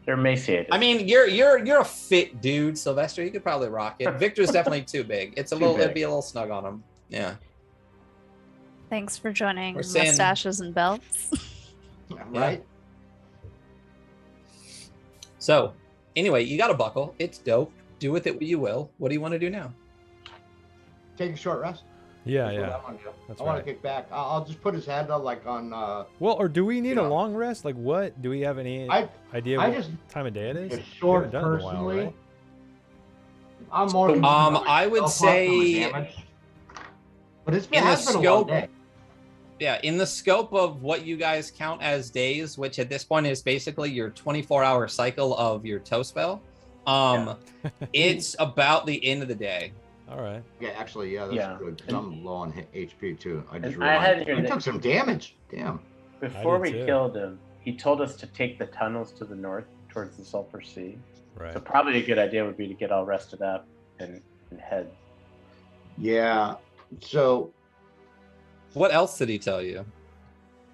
they're emaciated. I mean, you're a fit dude, Sylvester. You could probably rock it. Victor's definitely too big. It's a Too little. big. It'd be a little snug on him. Yeah. Thanks for joining We're saying- mustaches and belts. Right? So, anyway, you got a buckle. It's dope. Do with it what you will. What do you want to do now? Take a short rest. Yeah, That's what yeah. I want to do. That's I want right. to kick back. I'll just put his head up like on. Well, or do we need Yeah. a long rest? Like what? Do we have any I idea I what just time of day it is? a We short haven't done it in a while, personally. right? I'm more. concerned about I would myself, not my say damage. But it's in been, the has been a long scope- day. Yeah, in the scope of what you guys count as days, which at this point is basically your 24-hour cycle of your toe spell, it's about the end of the day. All right. Yeah, actually, yeah, that's Yeah. good. 'Cause I'm low on HP too. I just And I had realized here I that- took some damage. Damn. Before I we did too. killed him, he told us to take the tunnels to the north towards the Sulphur Sea. Right. So probably a good idea would be to get all rested up and head. Yeah. So What else did he tell you?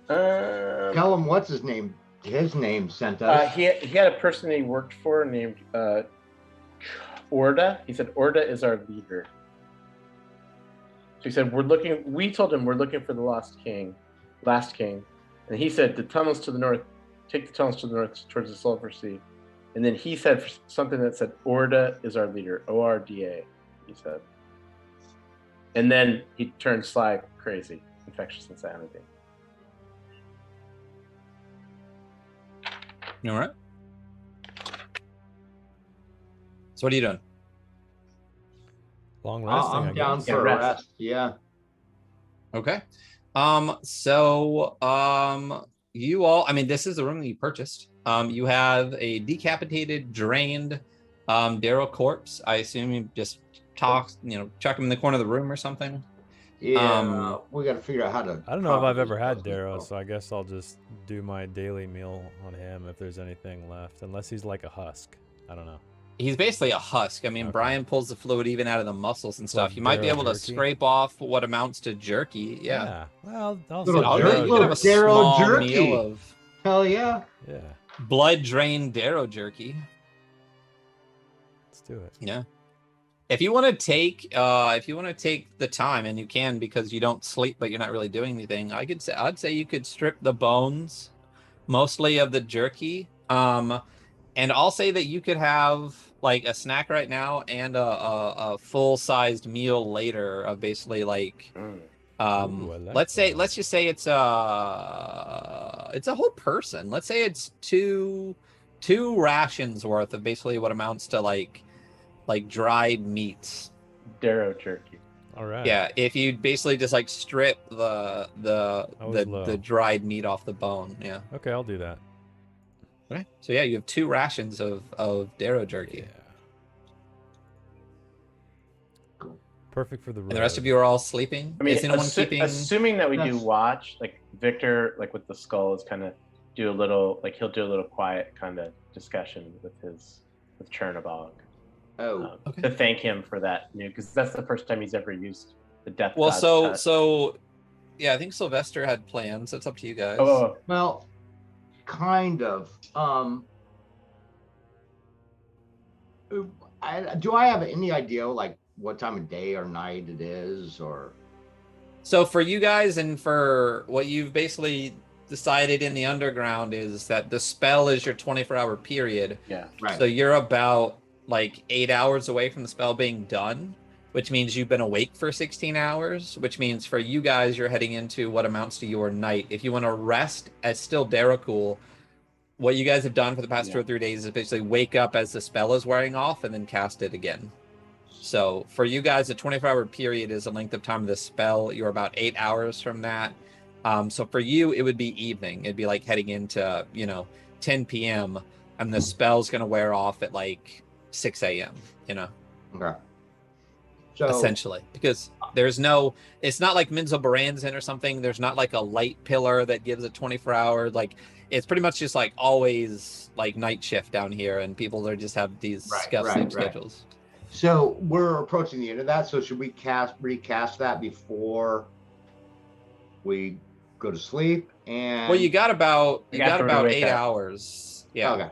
tell him what's his name. His name sent us. He had a person that he worked for named Orda. He said Orda is our leader. So he said we told him we're looking for the last king, and he said the tunnels to the north, take the tunnels to the north towards the Sulphur Sea, and then he said something that said Orda is our leader, ORDA. He said, and then he turned Sly crazy, infectious insanity. All right. So what are you doing? Long resting, I I'm down guess. Yeah, for a rest. rest. Yeah. Okay. You all, I mean, this is the room that you purchased. You have a decapitated, drained Darrow corpse. I assume you just chuck him in the corner of the room or something. Yeah. We got to figure out how to. I don't know if I've ever properly had dispose of Darrow, it. so I guess I'll just do my daily meal on him if there's anything left, unless he's like a husk. I don't know. He's basically a husk. I mean, Okay. Brian pulls the fluid even out of the muscles and stuff. Like You might be Darrow able to jerky? scrape off what amounts to jerky. Yeah. Well, I'll Little say I'll jerky, bet you could have a Darrow small jerky. meal of Hell yeah. Yeah, blood drained Darrow jerky. let's do it. Yeah. If you want to take the time, and you can because you don't sleep but you're not really doing anything, I'd say you could strip the bones mostly of the jerky. And I'll say that you could have like a snack right now and a full-sized meal later of basically like Ooh, I like let's that. just say it's a whole person. Let's say it's two rations worth of basically what amounts to like dried meats. Darrow jerky. All right. Yeah, if you basically just like strip was low. the dried meat off the bone. Yeah. Okay, I'll do that. Okay. So yeah, you have 2 rations of Darrow jerky. Yeah. Perfect for the road. And the rest of you are all sleeping. I mean, is anyone keeping? assuming that we do Yes. watch, like Victor, like with the skull, is kind of he'll do a little quiet kind of discussion with Chernabog Oh. Okay. to thank him for that new, because that's the first time he's ever used the death. Well, God's touch. yeah, I think Sylvester had plans. It's up to you guys. Oh, Well, kind of. Do I have any idea like what time of day or night it is, or? So for you guys and for what you've basically decided in the underground is that the spell is your 24-hour period. yeah. Right. So you're about like 8 hours away from the spell being done, which means you've been awake for 16 hours, which means for you guys, you're heading into what amounts to your night. If you want to rest as still Darrakul, what you guys have done for the past 2 or 3 days is basically wake up as the spell is wearing off and then cast it again. So for you guys, a 24-hour period is the length of time of the spell. You're about 8 hours from that. So for you, it would be evening. It'd be like heading into, 10 p.m. and the spell's going to wear off at like 6 a.m., Okay. So essentially. Because it's not like Minzo Baranzan or something. There's not like a light pillar that gives a 24-hour. Like, it's pretty much just like always like night shift down here, and people are just have these sleep schedules. So we're approaching the end of that. So should we recast that before we go to sleep? And Well, you got about 8 up. hours. Yeah. Okay.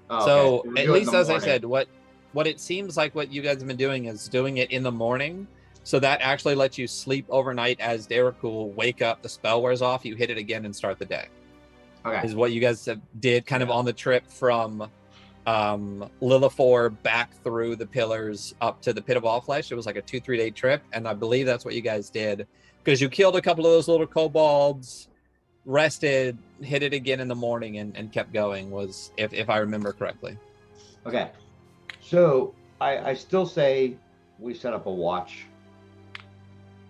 So we'll at do it in least, the as I morning. said, what it seems like what you guys have been doing is doing it in the morning. So that actually lets you sleep overnight as Derakul, wake up, the spell wears off, you hit it again and start the day. Okay. Is what you guys did kind of on the trip from Lilifor back through the pillars up to the Pit of All Flesh. It was like a 2-3 day trip, and I believe that's what you guys did, because you killed a couple of those little kobolds, rested, hit it again in the morning, and kept going, was if I remember correctly. Okay. So I still say we set up a watch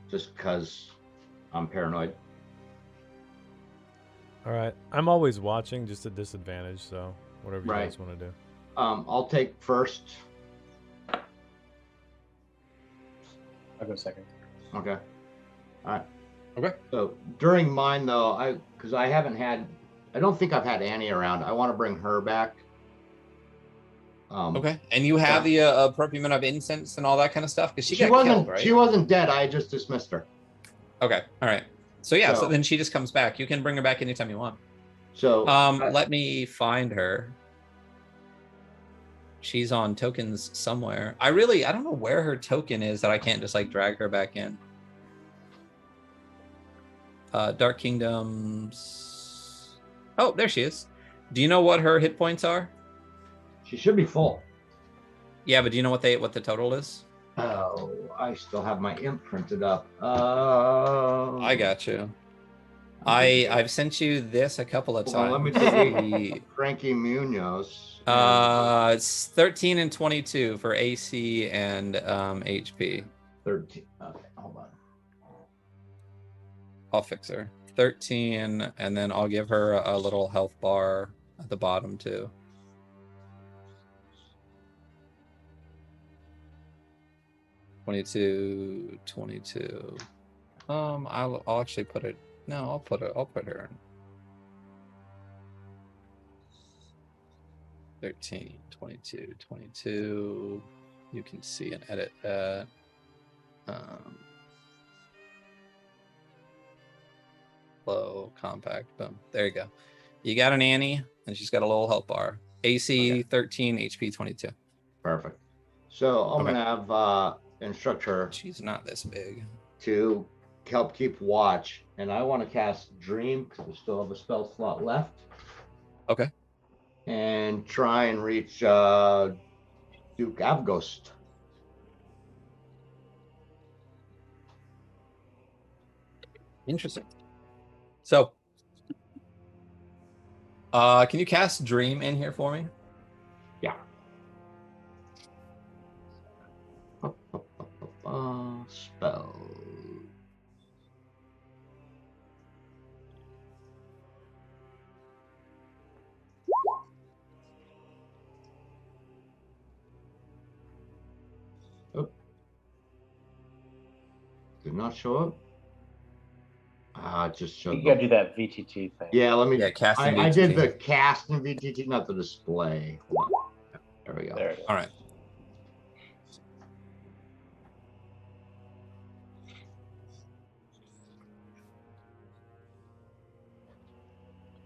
just because I'm paranoid. All right. I'm always watching, just a disadvantage, so whatever you Right. guys want to do. I'll take first. I'll go second. Okay. All right. Okay. So during mine though, because I don't think I've had Annie around. I want to bring her back. Okay. And you have the appropriate amount of incense and all that kind of stuff, because she wasn't killed, right? She wasn't dead. I just dismissed her. Okay. All right. So yeah, so So- then she just comes back. You can bring her back anytime you want. So Let me find her. She's on tokens somewhere. I don't know where her token is that I can't just like drag her back in. Dark Kingdoms. Oh, there she is. Do you know what her hit points are? she should be full. Yeah, but do you know what the total is? Oh, I still have my imp printed up. I got you. I've sent you this a couple of Hold on, times. let me delete Frankie Munoz. It's 13 and 22 for AC and HP. 13. Okay, hold on. I'll fix her. 13, and then I'll give her a little health bar at the bottom too. $22, $22. I'll actually put it. No, I'll put her in. 13, 22, 22. You can see and edit that. Low, compact, boom. There you go. You got an Annie, and she's got a little health bar. AC 13, HP 22. Perfect. So I'm Okay. gonna have instruct her She's not this big. to help keep watch, and I want to cast Dream because we still have a spell slot left, Okay. and try and reach Duke Avghost. Interesting. So, can you cast Dream in here for me? Yeah. Spell. Oh. Did not show up. It just showed. You gotta do that VTT thing. Yeah, let me. Yeah, cast in I did VTT. the cast in VTT, not the display. Hold on. There we go. There it is. All right.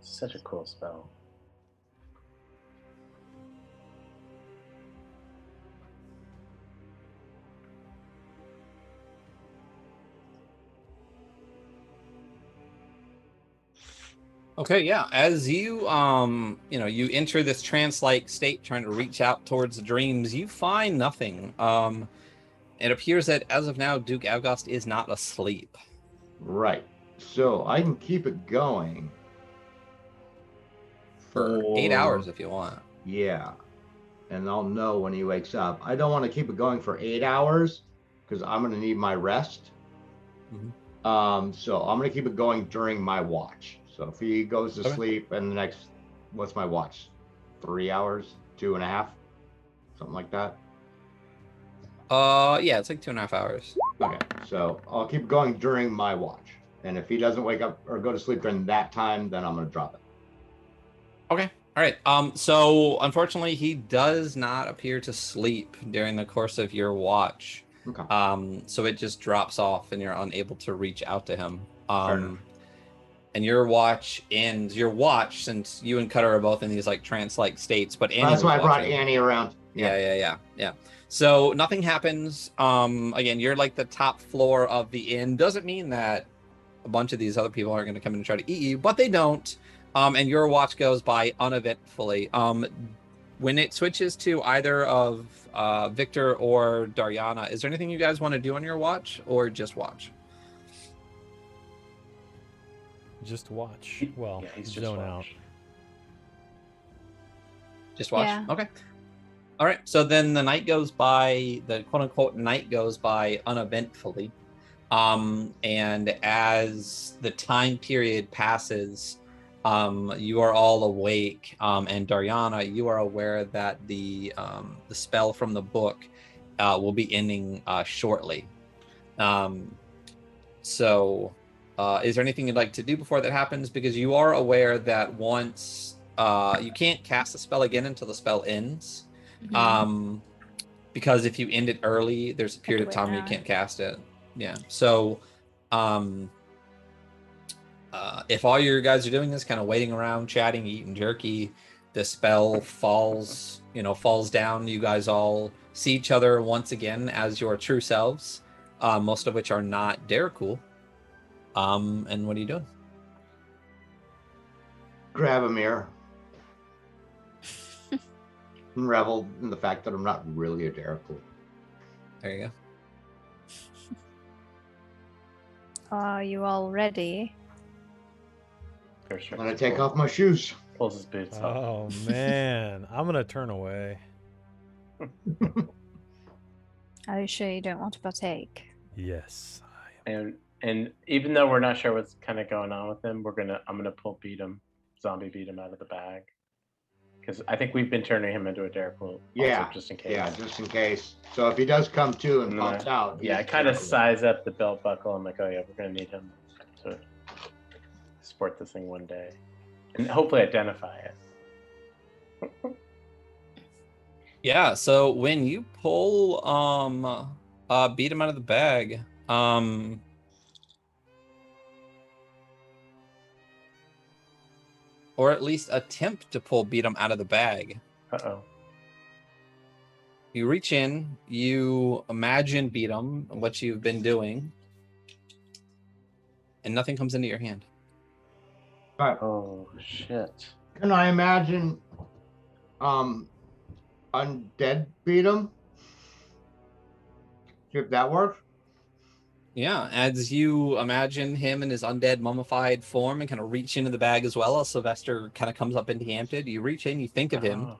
Such a cool spell. Okay, yeah. As you you enter this trance-like state, trying to reach out towards the dreams, you find nothing. It appears that as of now, Duke Avghost is not asleep. Right. So I can keep it going For 8 hours if you want. Yeah. and I'll know when he wakes up. I don't want to keep it going for 8 hours because I'm going to need my rest. So I'm going to keep it going during my watch. So if he goes to sleep and the next, what's my watch? 3 hours, 2.5, something like that. Yeah, it's like 2.5 hours. Okay, so I'll keep going during my watch. And if he doesn't wake up or go to sleep during that time, then I'm going to drop it. Okay. All right. So unfortunately, he does not appear to sleep during the course of your watch. Okay. So it just drops off, and you're unable to reach out to him. Fair enough. And your watch ends. Your watch, since you and Cutter are both in these like trance-like states, but Annie That's was why I brought watching. Annie around. Yeah. So nothing happens. Again, you're like the top floor of the inn. Doesn't mean that a bunch of these other people aren't going to come in and try to eat you, but they don't. And your watch goes by uneventfully. When it switches to either of Victor or Dariana, is there anything you guys want to do on your watch, or just watch? Just watch. Well, yeah, he's just zone watch. out. Just watch? Yeah. Okay. All right. So then the night goes by, the quote unquote night goes by uneventfully. And as the time period passes, you are all awake. And Dariana, you are aware that the spell from the book will be ending shortly. So is there anything you'd like to do before that happens? Because you are aware that once you can't cast the spell again until the spell ends. Because if you end it early, there's a period of time you can't cast it. Yeah. So if all your guys are doing this, kind of waiting around, chatting, eating jerky, the spell falls down. You guys all see each other once again as your true selves, most of which are not Daracool. And what are you doing? Grab a mirror. And revel in the fact that I'm not really a Daracool. There you go. Are you all ready? I'm going to take off my shoes. Pulls his boots off. Oh man, I'm gonna turn away. Are you sure you don't want to partake? Yes, I am. And even though we're not sure what's kind of going on with him, I'm gonna zombie beat him out of the bag, because I think we've been turning him into a Daracool. Yeah, just in case. Yeah, just in case. So if he does come to and pops out. Yeah, I kind of size up the belt buckle. I'm like, oh yeah, we're gonna need him to sport this thing one day, and hopefully identify it. Yeah, so when you pull beat him out of the bag, or at least attempt to pull beat him out of the bag. Uh-oh. You reach in, you imagine beat him, what you've been doing, and nothing comes into your hand. All right. Oh shit. Can I imagine undead beat him? See if that works. Yeah, as you imagine him in his undead mummified form and kind of reach into the bag as well, as Sylvester kind of comes up empty-handed, you reach in, you think of him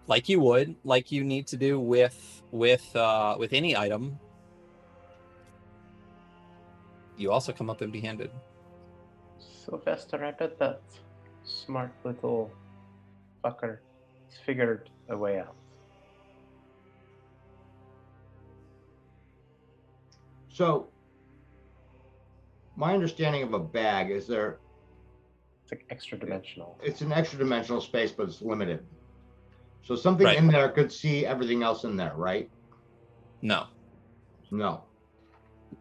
like you would, like you need to do with any item. You also come up empty-handed. Sylvester, I bet that smart little fucker has figured a way out. So, my understanding of a bag is It's like extra dimensional. it's an extra dimensional space, but it's limited. So something in there could see everything else in there, right? No.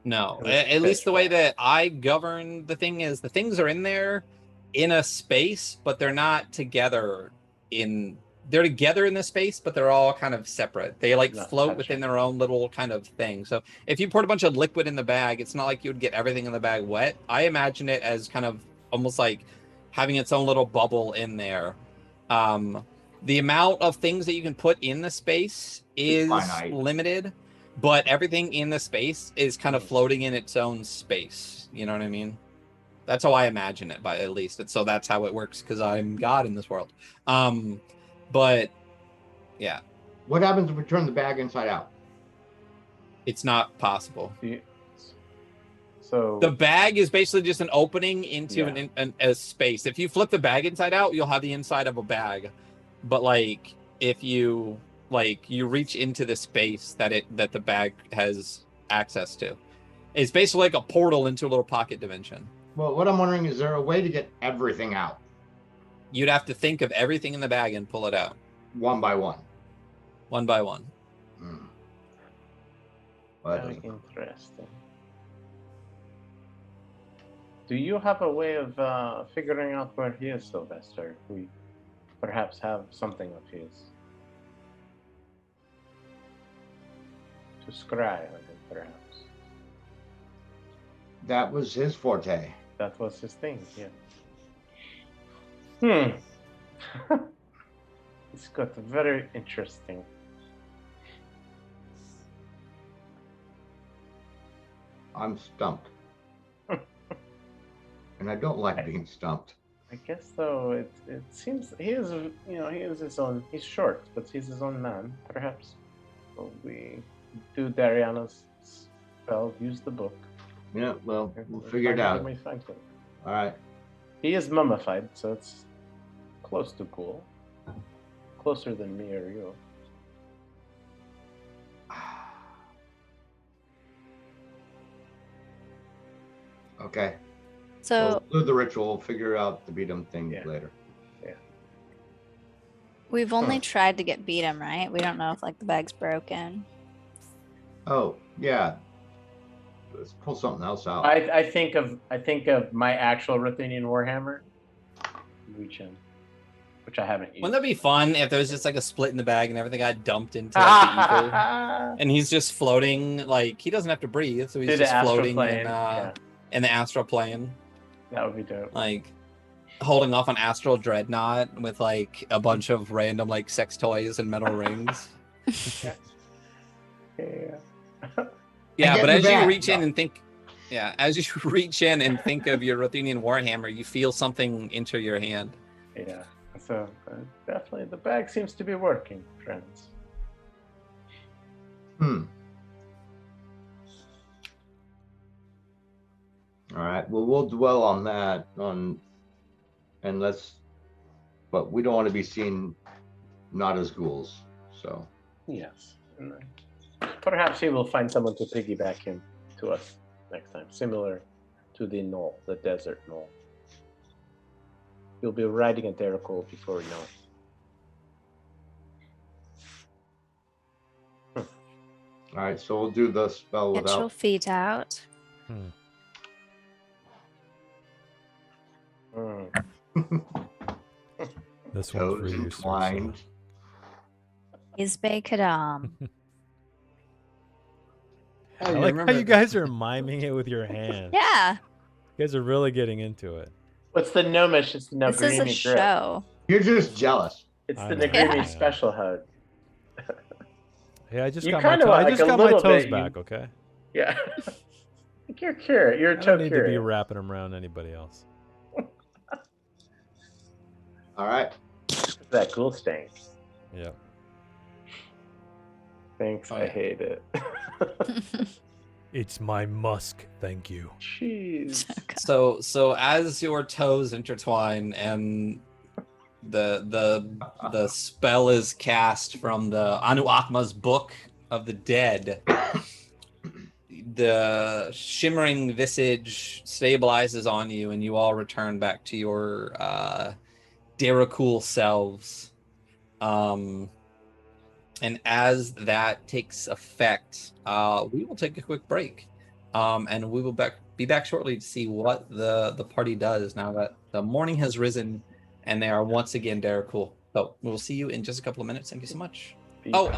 At least the way that I govern the thing is the things are in there in a space, but they're not together they're together in the space, but they're all kind of separate. They like float within their own little kind of thing. So if you poured a bunch of liquid in the bag, it's not like you would get everything in the bag wet. I imagine it as kind of almost like having its own little bubble in there. The amount of things that you can put in the space is limited, but everything in the space is kind of floating in its own space. You know what I mean? That's how I imagine it, at least. So that's how it works, because I'm God in this world. But Yeah, What happens if we turn the bag inside out? it's not possible. So The bag is basically just an opening into Yeah. a space. If you flip the bag inside out, you'll have the inside of a bag. But like if you reach into the space that the bag has access to. It's basically like a portal into a little pocket dimension. Well, what I'm wondering is there a way to get everything out You'd have to think of everything in the bag and pull it out one by one? one by one. Hmm. Well, that very doesn't- interesting. Do you have a way of figuring out where he is, Sylvester? We perhaps have something of his to scry on him, perhaps. That was his forte. That was his thing, yeah. It's got very interesting. I'm stumped. And I don't like being stumped. I guess though it seems he is his own. He's short, but he's his own man. Perhaps we do Dariana's spell. Use the book. Yeah, well, and we'll figure it out. We find him. All right. He is mummified, so it's close to cool. Closer than me or you. Okay. So We'll do the ritual. We'll figure out the beat 'em thing Yeah. later. we've only tried to get beat him, right? We don't know if like the bag's broken. Oh, yeah. Let's pull something else out. I think of my actual Ruthenian Warhammer. Reach in, which I haven't used. Wouldn't that be fun if there was just like a split in the bag and everything got dumped into like, the ether? And he's just floating, like he doesn't have to breathe, so he's Through the just astral floating plane, in the astral plane, that would be dope. like holding off on astral dreadnought with like a bunch of random like sex toys and metal rings. Yeah. Yeah, get but in as the you bag. reach in and think, as you reach in and think of your Ruthenian Warhammer, you feel something enter your hand. Yeah. So definitely the bag seems to be working, friends. All right. Well, we'll dwell on that. But we don't want to be seen not as ghouls. So. Yes. And perhaps he will find someone to piggyback him to us next time, similar to the knoll, the desert knoll. You'll be riding a Derrickle before we know it. All right. So we'll do the spell Get your without. feet out. This one's Toes for you, entwined. Is Kadam. I like how you guys are miming it with your hands. Yeah, You guys are really getting into it. What's the gnomish? It's the this is a Nagrimi grip. show. You're just jealous. It's I the know. Nagrimi Yeah. special hug. Hey, I just You got my kinda I like just a got my little toes bit, you- back. Okay. Yeah. You're curious. You're a I toe don't need to be curious. wrapping them around anybody else. All right. That ghoul stain. Yep. Thanks. Oh, I yeah. hate it. It's my musk, thank you. Jeez. So as your toes intertwine and the spell is cast from the Anu Akma's Book of the Dead, the shimmering visage stabilizes on you, and you all return back to your Derrickle selves. And as that takes effect, we will take a quick break, and we will be back shortly to see what the party does now that the morning has risen and they are once again Derrickle. So we will see you in just a couple of minutes. Thank you so much. Oh,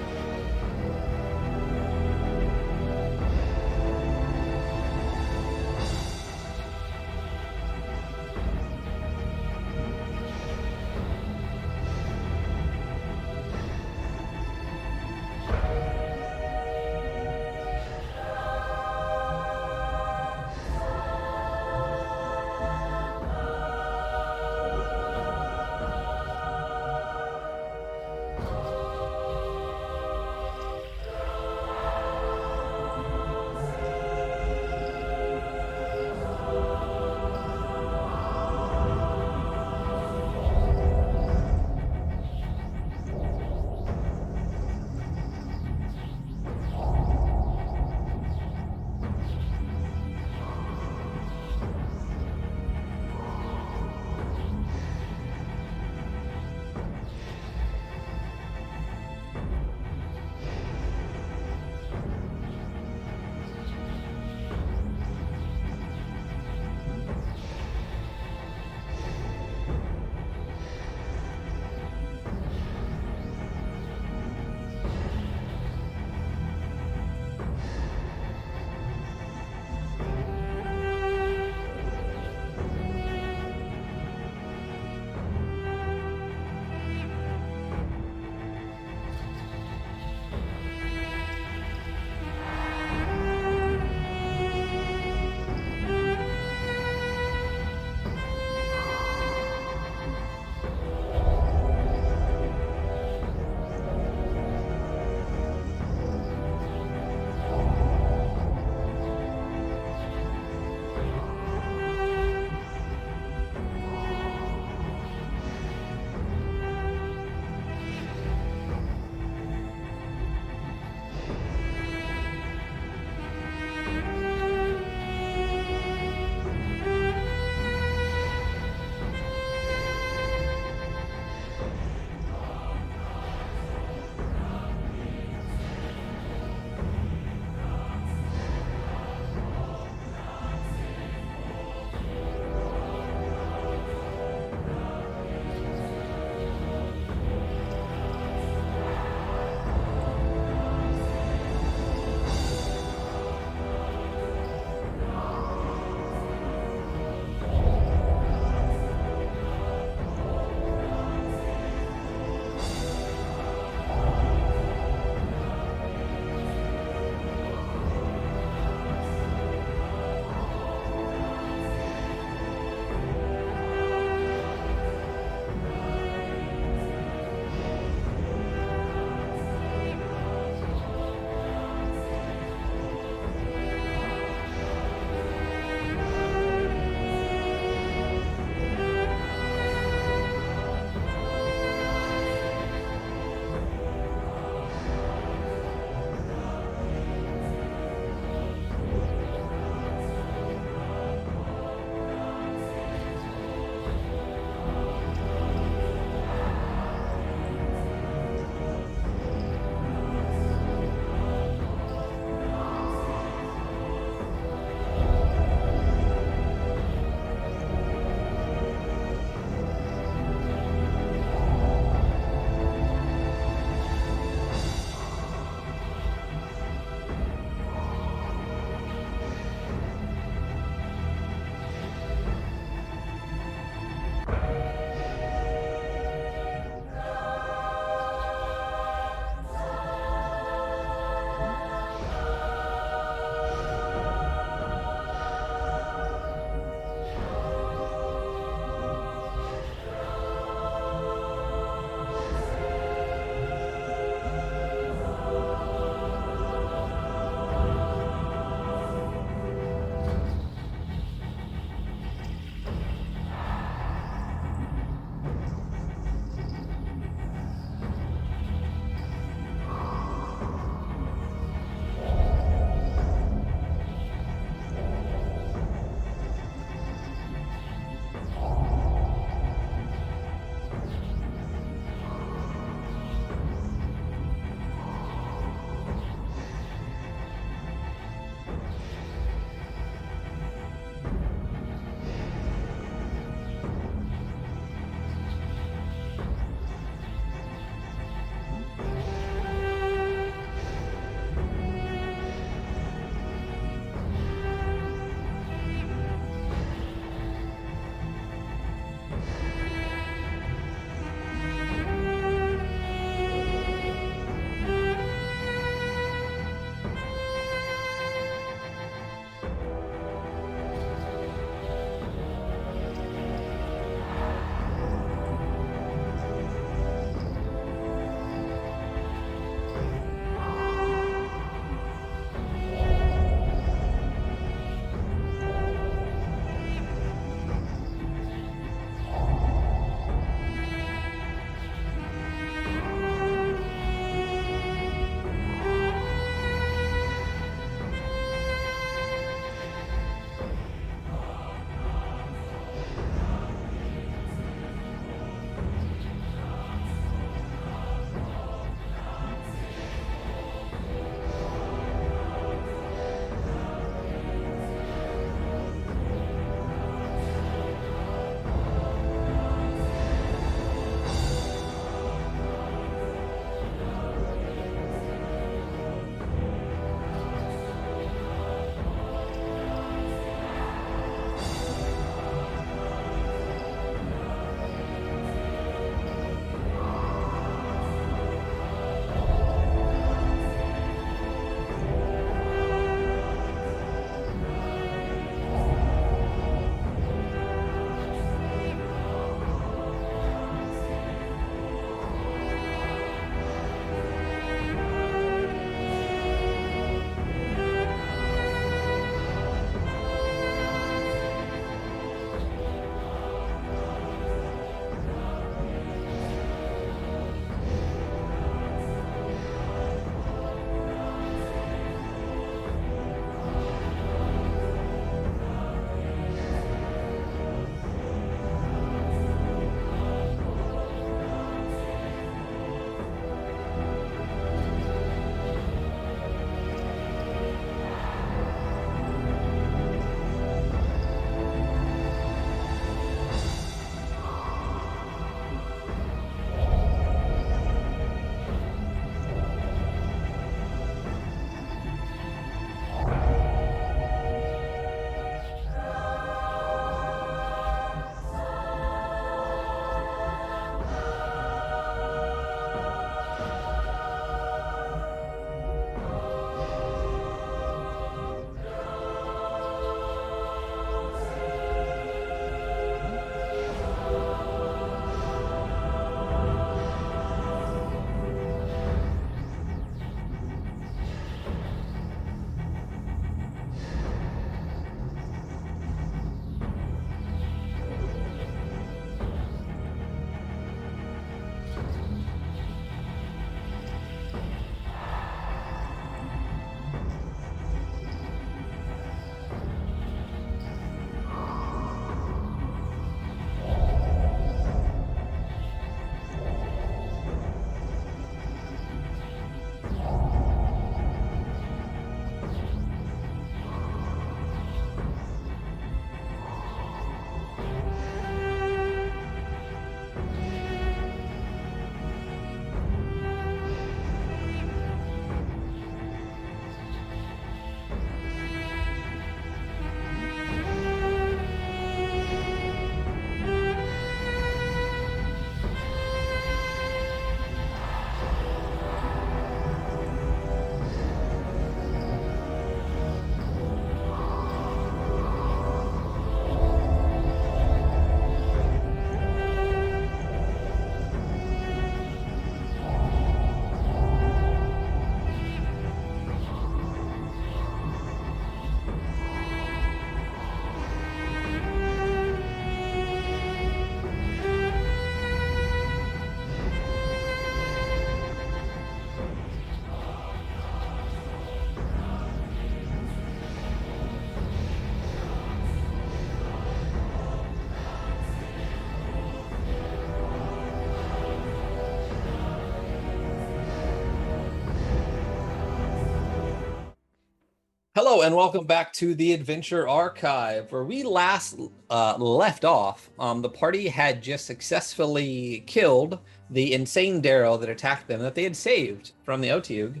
Hello and welcome back to the Adventure Archive, where we last left off. The party had just successfully killed the insane Darrow that attacked them, that they had saved from the Otiug.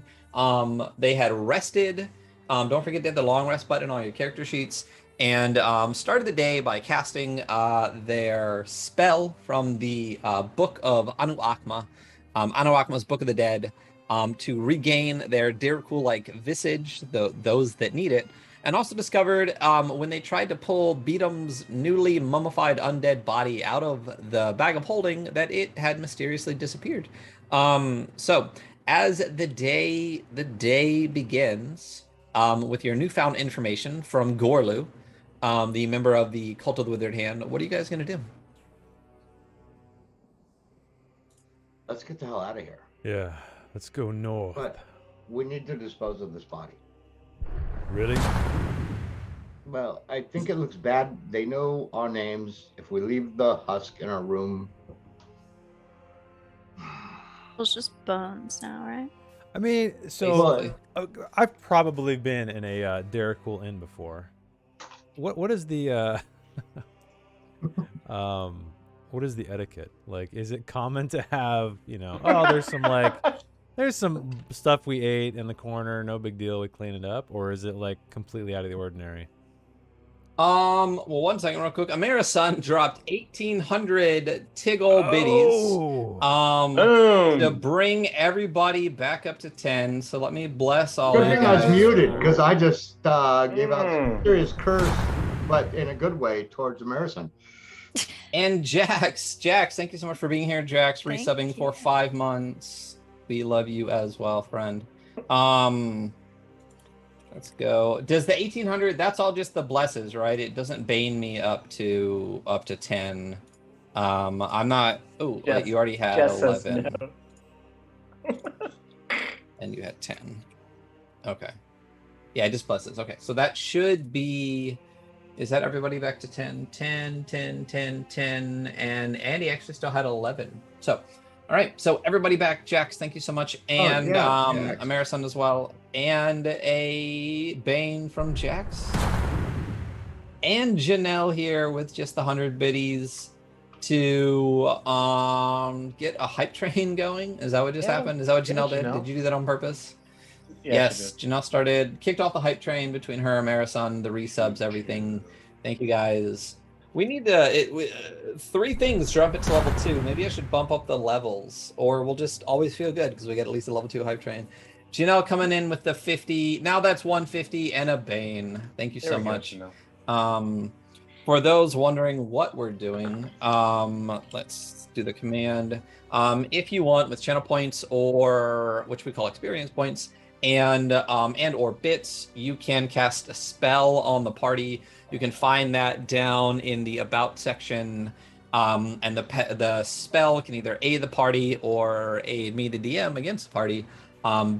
They had rested. Don't forget to hit the long rest button on your character sheets. And started the day by casting their spell from the Book of Anu Akma, Anu Akma's Book of the Dead, to regain their Diracool-like visage, those that need it, and also discovered when they tried to pull Beatum's newly mummified undead body out of the bag of holding that it had mysteriously disappeared. So as the day begins with your newfound information from Gorlu, the member of the Cult of the Withered Hand, what are you guys going to do? Let's get the hell out of here. Yeah, let's go north. But we need to dispose of this body. Really? Well, I think it looks bad. They know our names. If we leave the husk in our room. It's just bones now, right? I mean, so Basically. I've probably been in a Diracool Inn before. What is the what is the etiquette? Like, is it common to have, there's some stuff we ate in the corner, no big deal, we clean it up, or is it like completely out of the ordinary? Well, one second, real quick. Amira-san dropped 1,800 Tiggle biddies. Boom. To bring everybody back up to 10. So let me bless all Good you thing I was guys. muted because I just gave out some serious curse, but in a good way towards American. And Jax, thank you so much for being here. Jax, Thank resubbing for you. 5 months. We love you as well, friend. Let's go. Does the 1,800? That's all just the blesses, right? It doesn't bane me up to 10. I'm not. Oh, wait, you already had Jess says 11, no. and you had 10. Okay. Yeah, just blesses. Okay, so that should be. Is that everybody back to 10? 10, 10, 10, 10, and Andy actually still had 11. So, all right, so everybody back. Jax, thank you so much. And Jax. Amerison as well. And a Bane from Jax. And Janelle here with just the 100 biddies to get a hype train going. Is that what just happened? Is that what Janelle did? Janelle. Did you do that on purpose? Yeah, Yes, Janelle kicked off the hype train between her, Amarason, the resubs, everything. Thank you guys. We need to, 3 things jump it to level 2. Maybe I should bump up the levels, or we'll just always feel good because we get at least a level 2 hype train. Janelle coming in with the 50. Now that's 150 and a Bane. Thank you so much. For those wondering what we're doing, let's do the command. If you want, with channel points, or which we call experience points, and or bits, you can cast a spell on the party. You can find that down in the about section, and the spell can either aid the party or aid me, the DM, against the party.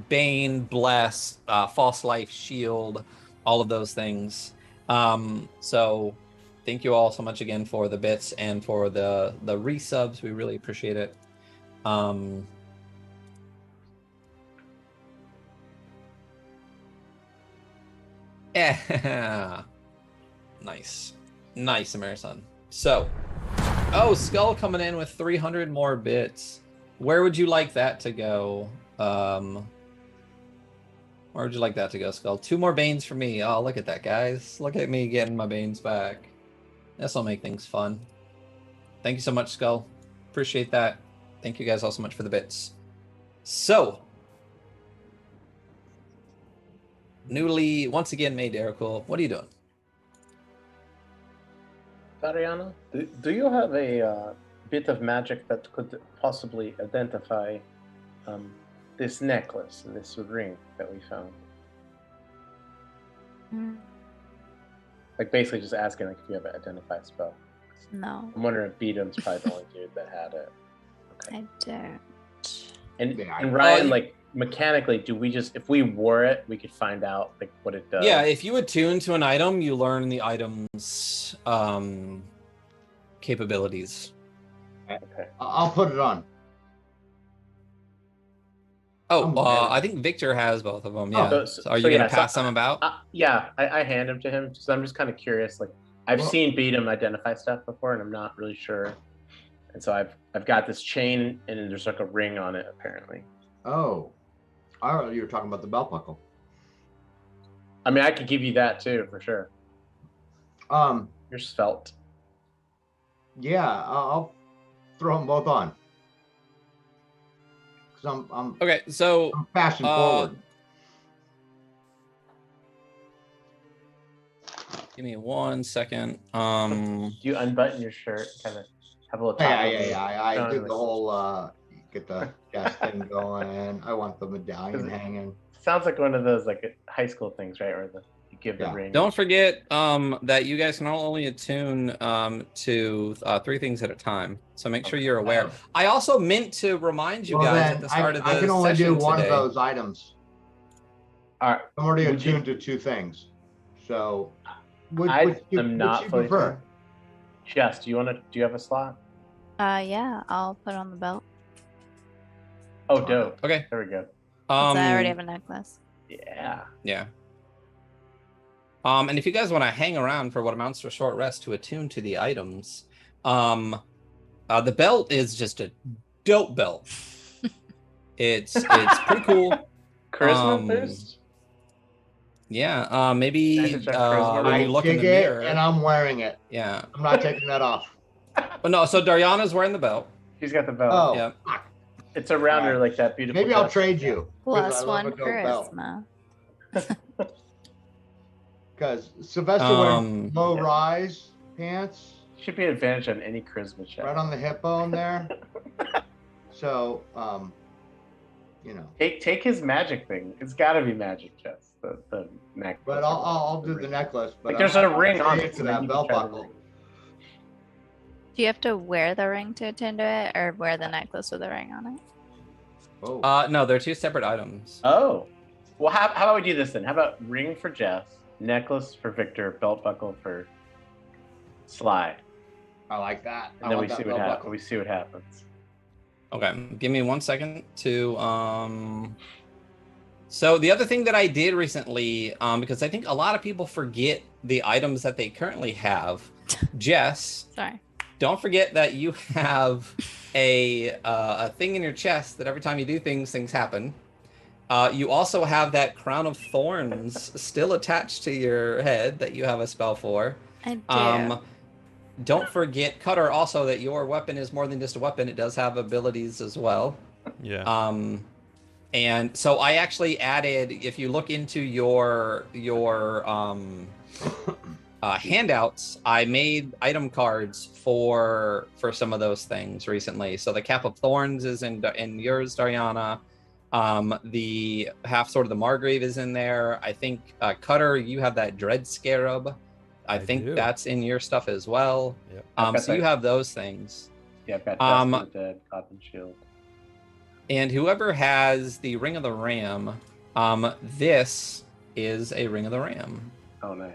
Bane, bless, false life, shield, all of those things. So thank you all so much again for the bits and for the resubs. We really appreciate it. Yeah. Nice, Amerison. So, Skull coming in with 300 more bits. Where would you like that to go? Where would you like that to go, Skull? 2 more Banes for me. Oh, look at that, guys. Look at me getting my Banes back. This'll make things fun. Thank you so much, Skull. Appreciate that. Thank you guys all so much for the bits. So, newly, once again, made Diracool. What are you doing? Tariana, do you have a bit of magic that could possibly identify this necklace, this ring that we found? Like, basically just asking like if you have an identify spell. No, I'm wondering if Beatum's probably the only dude that had it. Okay. I don't. And Ryan, like, mechanically, do we just, if we wore it, we could find out like what it does? Yeah, if you attune to an item, you learn the item's capabilities. Okay. I'll put it on. Oh, I'm wearing I it. think Victor has both of them. Oh, Yeah. so- So are so you gonna yeah, so pass them about? Yeah, I hand him to him because I'm just kind of curious. Like I've Well- seen Beatum identify stuff before, and I'm not really sure. And so I've got this chain, and then there's like a ring on it apparently. Oh, you were talking about the belt buckle. I mean, I could give you that too for sure. You're svelte. Yeah, I'll throw them both on. Cause I'm Okay, so I'm fashion forward. give me 1 second. Do you unbutton your shirt, kind of have a little top? Yeah. I No, did like- the whole get the chest thing going. I want the medallion hanging. Sounds like one of those like high school things, right? Where you give the Yeah. ring. Don't forget that you guys can only attune to 3 things at a time. So make sure you're aware. I also meant to remind you guys at the start of the I can only do session one today. of those items. All right. I'm already Would you- attuned to 2 things. So, which I'm not you fully prefer? attuned. Jess, do you have a slot? Yeah, I'll put on the belt. Oh, dope. Okay. There we go. 'Cause I already have a necklace. Yeah. Yeah. And if you guys want to hang around for what amounts to a short rest to attune to the items, the belt is just a dope belt. It's pretty cool. Charisma boost. Yeah. Maybe Nice to check charisma. when I you look in dig the it, mirror. and I'm wearing it. Yeah. I'm not taking that off. But no. So Dariana's wearing the belt. She's got the belt. Oh, Yeah. fuck. It's around her like that beautiful. Maybe I'll dress. trade you. 'cause I Plus love one a dope belt. charisma. Because Sylvester wearing low rise pants Should be an advantage on any charisma check. right on the hip bone there. So, Take his magic thing. It's got to be magic, Jess. The necklace. but I'll do the ring. necklace. But Like there's I'm a ring on trade it, for so then that you belt can try the buckle. ring. Do you have to wear the ring to attend to it, or wear the necklace with the ring on it? Oh, No, they're 2 separate items. Oh, well, how about we do this then? How about ring for Jess, necklace for Victor, belt buckle for Sly, I like that. and then we see what happens. We see what happens. Okay, give me 1 second to So the other thing that I did recently, because I think a lot of people forget the items that they currently have. Jess, Sorry. don't forget that you have a thing in your chest that every time you do things, things happen. You also have that crown of thorns still attached to your head that you have a spell for. I do. Don't forget, Cutter, also that your weapon is more than just a weapon. It does have abilities as well. Yeah. And so I actually added, if you look into your handouts, I made item cards for some of those things recently. So the Cap of Thorns is in yours, Dariana. The half sword of the Margrave is in there. I think Cutter, you have that Dread Scarab. I think do. that's in your stuff as well. Yep. So you have those things. Yeah, I've got Dust of the Dead, Coffin Shield. And whoever has the Ring of the Ram, this is a Ring of the Ram. Oh, nice.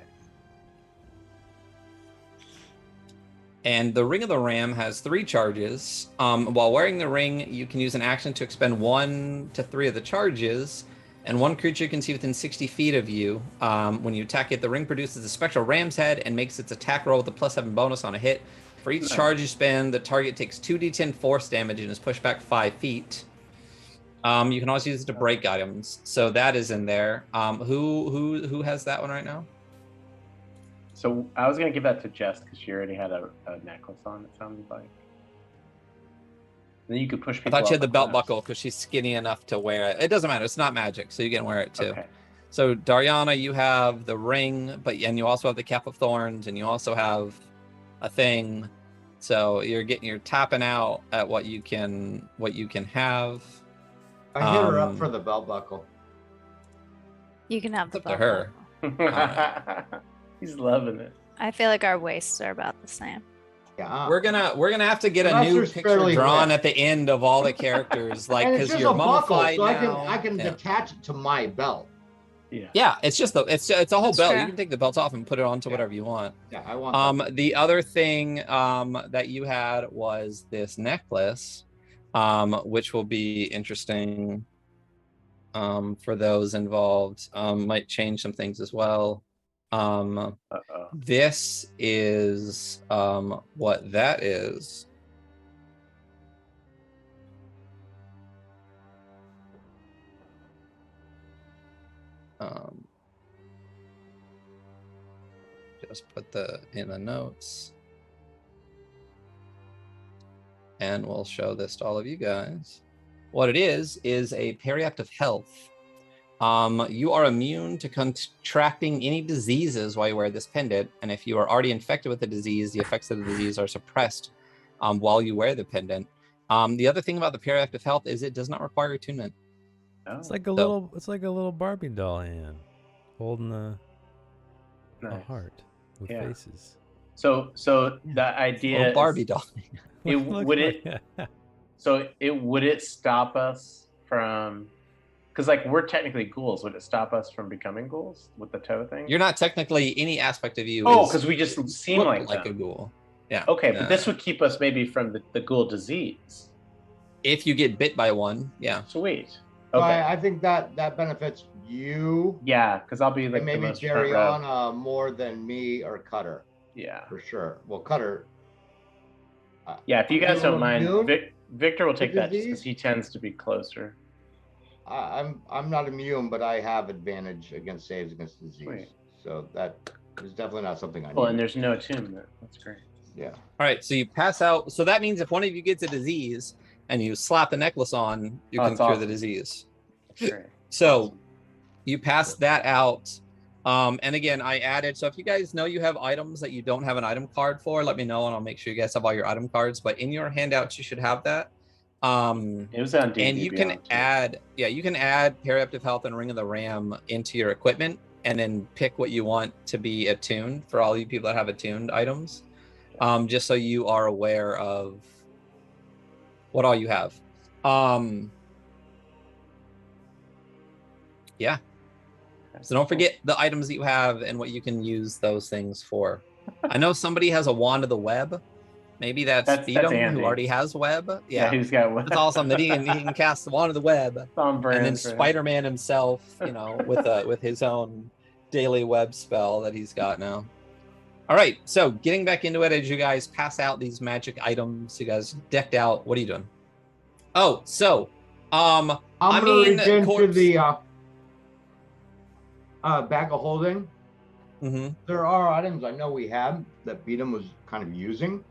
And the Ring of the Ram has 3 charges. While wearing the ring, you can use an action to expend 1 to 3 of the charges, and 1 creature you can see within 60 feet of you. When you attack it, the ring produces a spectral ram's head and makes its attack roll with a +7 bonus on a hit. For each charge you spend, the target takes 2d10 force damage and is pushed back 5 feet. You can also use it to break items, so that is in there. Who has that one right now? So I was gonna give that to Jess because she already had a necklace on. It sounded like. Then you could push I people. thought she had up the belt close. buckle because she's skinny enough to wear it. It doesn't matter. It's not magic, so you can wear it too. Okay. So Dariana, you have the ring, and you also have the Cap of Thorns, and you also have a thing. So you're tapping out at what you can have. I hit her up for the belt buckle. You can have It's the up to belt her. buckle. He's loving it. I feel like our waists are about the same. Yeah. We're gonna have to get a new Sylvester's picture fairly drawn lit. at the end of all the characters, like and it's because just you're a buckle, mummified so now. I can Yeah. detach it to my belt. Yeah. Yeah, it's just it's a whole That's belt. true. You can take the belt off and put it onto Yeah. whatever you want. Yeah, I want. that. The other thing that you had was this necklace, which will be interesting. for those involved. Might change some things as well. This is what that is. Just put the in the notes. And we'll show this to all of you guys. What it is a periactive health. You are immune to contracting any diseases while you wear this pendant, and if you are already infected with the disease, the effects of the disease are suppressed while you wear the pendant. The other thing about the periactive health is it does not require attunement. It's like a little Barbie doll hand holding a heart with faces. So the idea Barbie doll. Would it stop us from? Because like we're technically ghouls. Would it stop us from becoming ghouls with the toe thing? You're not technically any aspect of you. Oh, because we just seem like a ghoul. Yeah. Okay, but this would keep us maybe from the ghoul disease. If you get bit by one, yeah. Sweet. Okay. Okay. I think that benefits you. Yeah, because I'll be like and maybe the most Jeriana more than me or Cutter. Yeah. For sure. Well, Cutter. Yeah, if you guys don't mind, Victor will take that disease? because he tends to be closer. I'm not immune, but I have advantage against saves against disease. Sweet. So that is definitely not something I need. Well, and there's no attunement. That's great. Yeah. All right, so you pass out. So that means if one of you gets a disease and you slap the necklace on, you can cure the disease. That's great. So you pass that out. And again, I added, so if you guys know you have items that you don't have an item card for, let me know and I'll make sure you guys have all your item cards. But in your handouts, you should have that. It was on D&D and you can add, you can add Periaptive Health and Ring of the Ram into your equipment and then pick what you want to be attuned for all you people that have attuned items. Just so you are aware of what all you have. Yeah. So don't forget the items that you have and what you can use those things for. I know somebody has a Wand of the Web. Maybe that's Feedom, who already has web. Yeah, he's got web. It's awesome that he can cast the Wand of the Web. And then Spider-Man himself, with his own daily web spell that he's got now. All right, so getting back into it as you guys pass out these magic items, you guys decked out. What are you doing? Oh, so I'm gonna reach into the bag of holding. Mm-hmm. There are items I know we have that Beatum was kind of using,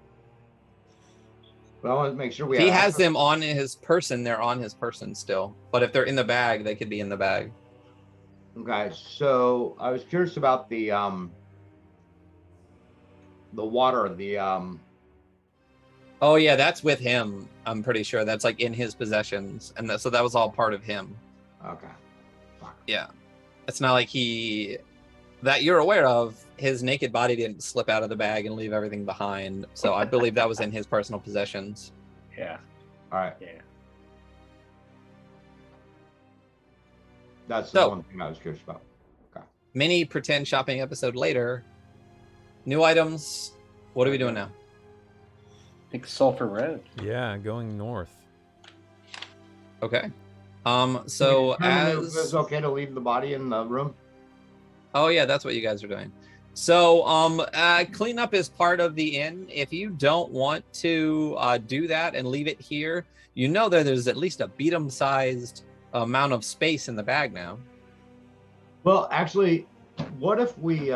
but I want to make sure we. He has them on his person. They're on his person still, but if they're in the bag, they could be in the bag. Okay, so I was curious about the water, Oh yeah, that's with him. I'm pretty sure that's like in his possessions, and so that was all part of him. Okay. Fuck. Yeah, it's not like that you're aware of. His naked body didn't slip out of the bag and leave everything behind, so I believe that was in his personal possessions. Yeah. All right. Yeah. That's the one thing I was curious about. Okay. Mini pretend shopping episode later. New items. What are we doing now? I think Sulphur Road. Yeah, going north. Okay. So as it's okay to leave the body in the room. Oh yeah, that's what you guys are doing. So cleanup is part of the inn. If you don't want to do that and leave it here, you know that there's at least a Beatum-sized amount of space in the bag now. Well, actually, what if we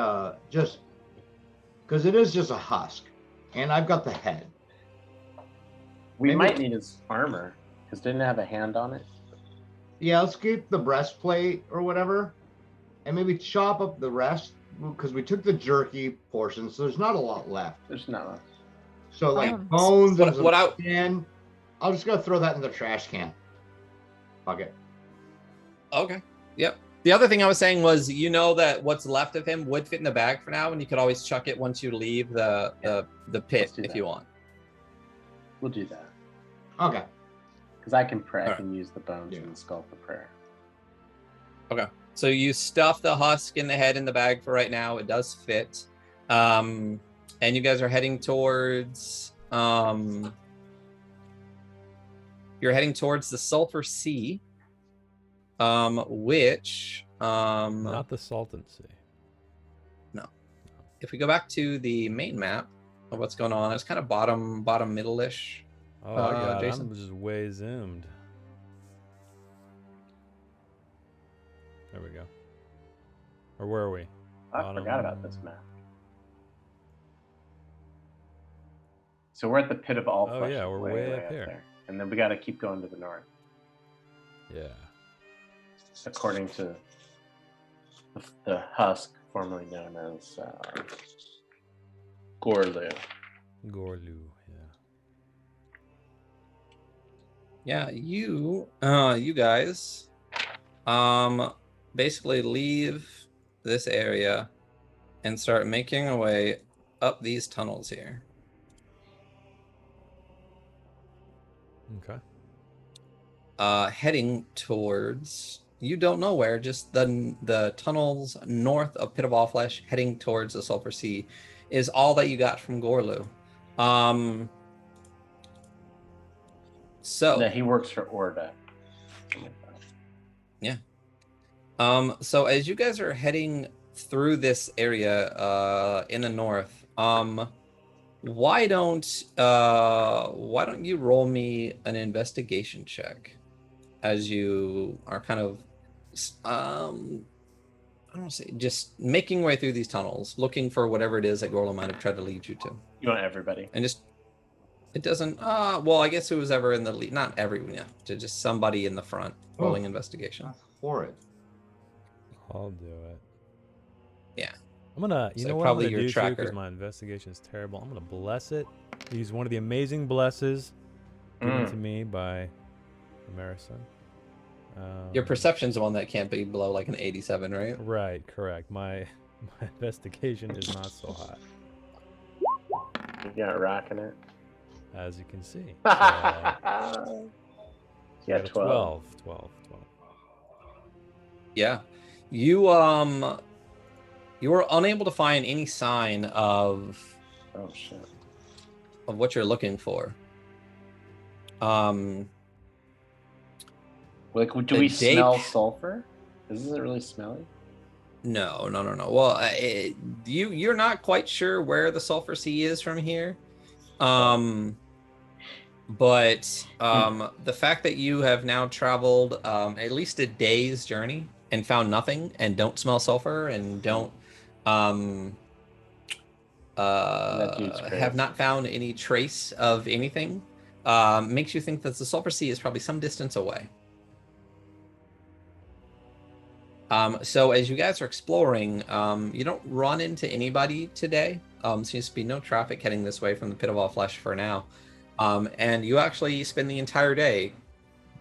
just, because it is just a husk, and I've got the head. We might need his armor, because didn't it have a hand on it? Yeah, let's keep the breastplate or whatever, and maybe chop up the rest, because we took the jerky portion, so there's not a lot left. There's not left. So like bones and what skin, I'll just go throw that in the trash can. Fuck it. Okay. Yep. The other thing I was saying was, that what's left of him would fit in the bag for now, and you could always chuck it once you leave the pit if you want. We'll do that. Okay. Because I can pray. I can use the bones and the skull for prayer. Okay. So you stuff the husk in the head in the bag for right now. It does fit. And you guys are heading towards you're heading towards the Sulphur Sea. which Not the Salton Sea. no. If we go back to the main map of what's going on, it's kind of bottom middle-ish. Oh, I got it. Jason? I'm just way zoomed. There we go. Or where are we? I forgot about this map. So we're at the pit of all Oh, flesh. yeah, we're way up here. there. And then we got to keep going to the north, Yeah. according to the husk, formerly known as Gorlu. Gorlu, Yeah, yeah. you guys basically leave this area and start making our way up these tunnels here. Okay. Heading towards, you don't know where, just the tunnels north of Pit of All Flesh, heading towards the Sulphur Sea, is all that you got from Gorlu. So Yeah, he works for Orda. yeah. So as you guys are heading through this area in the north, why don't you roll me an investigation check as you are kind of I don't want to say, just making your way through these tunnels, looking for whatever it is that Gorlo might have tried to lead you to. You want everybody? And just, it doesn't, well, I guess who was ever in the lead, not everyone, yeah, to just somebody in the front rolling investigation. That's horrid. I'll do it. Yeah. I'm gonna, you So know what I'm probably gonna your do too, tracker. because my investigation is terrible. I'm gonna bless it. Use one of the amazing blesses given to me by Emerson. Your perception's the one that can't be below like an 87, right? Right, correct. My investigation is not so hot, You got rocking it. as you can see. Yeah, got a 12. 12. Yeah. You were unable to find any sign of Oh shit. what you're looking for. Like, do we smell sulfur? Isn't it really smelly? No. Well, you're not quite sure where the Sulphur Sea is from here. But the fact that you have now traveled at least a day's journey and found nothing and don't smell sulfur and don't have not found any trace of anything makes you think that the Sulphur Sea is probably some distance away. So as you guys are exploring, you don't run into anybody today. Seems to be no traffic heading this way from the Pit of All Flesh for now. And you actually spend the entire day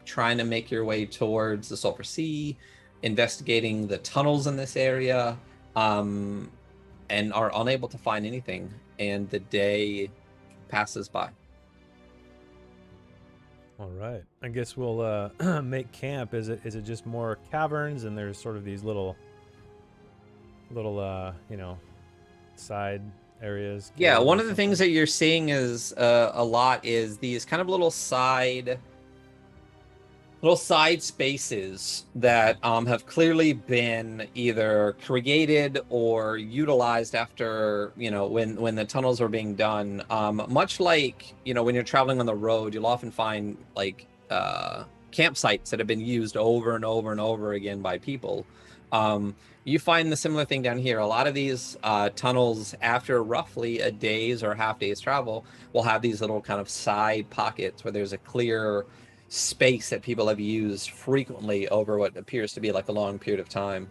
trying to make your way towards the Sulphur Sea, investigating the tunnels in this area, and are unable to find anything. And the day passes by. All right. I guess we'll make camp. Is it just more caverns and there's sort of these little side areas? Yeah, one of the things that you're seeing is a lot is these kind of little side spaces that have clearly been either created or utilized after, when the tunnels were being done. Much like, when you're traveling on the road, you'll often find like campsites that have been used over and over and over again by people. You find the similar thing down here. A lot of these tunnels, after roughly a day's or half day's travel, will have these little kind of side pockets where there's a clear space that people have used frequently over what appears to be like a long period of time.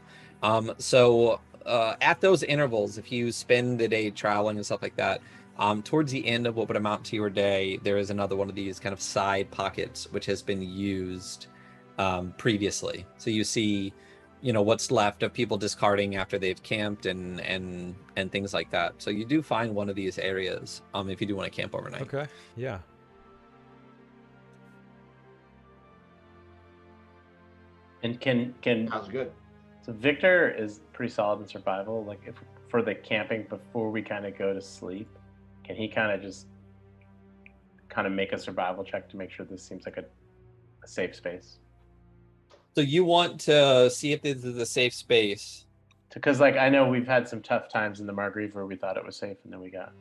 So at those intervals, if you spend the day traveling and stuff like that, towards the end of what would amount to your day, there is another one of these kind of side pockets which has been used previously. So you see, what's left of people discarding after they've camped and things like that. So you do find one of these areas if you do want to camp overnight. Okay. Yeah. And can Sounds good. so Victor is pretty solid in survival. Like, if for the camping before we kind of go to sleep, can he kind of just make a survival check to make sure this seems like a safe space? So you want to see if this is a safe space. Because, like, I know we've had some tough times in the Margrave where we thought it was safe and then we got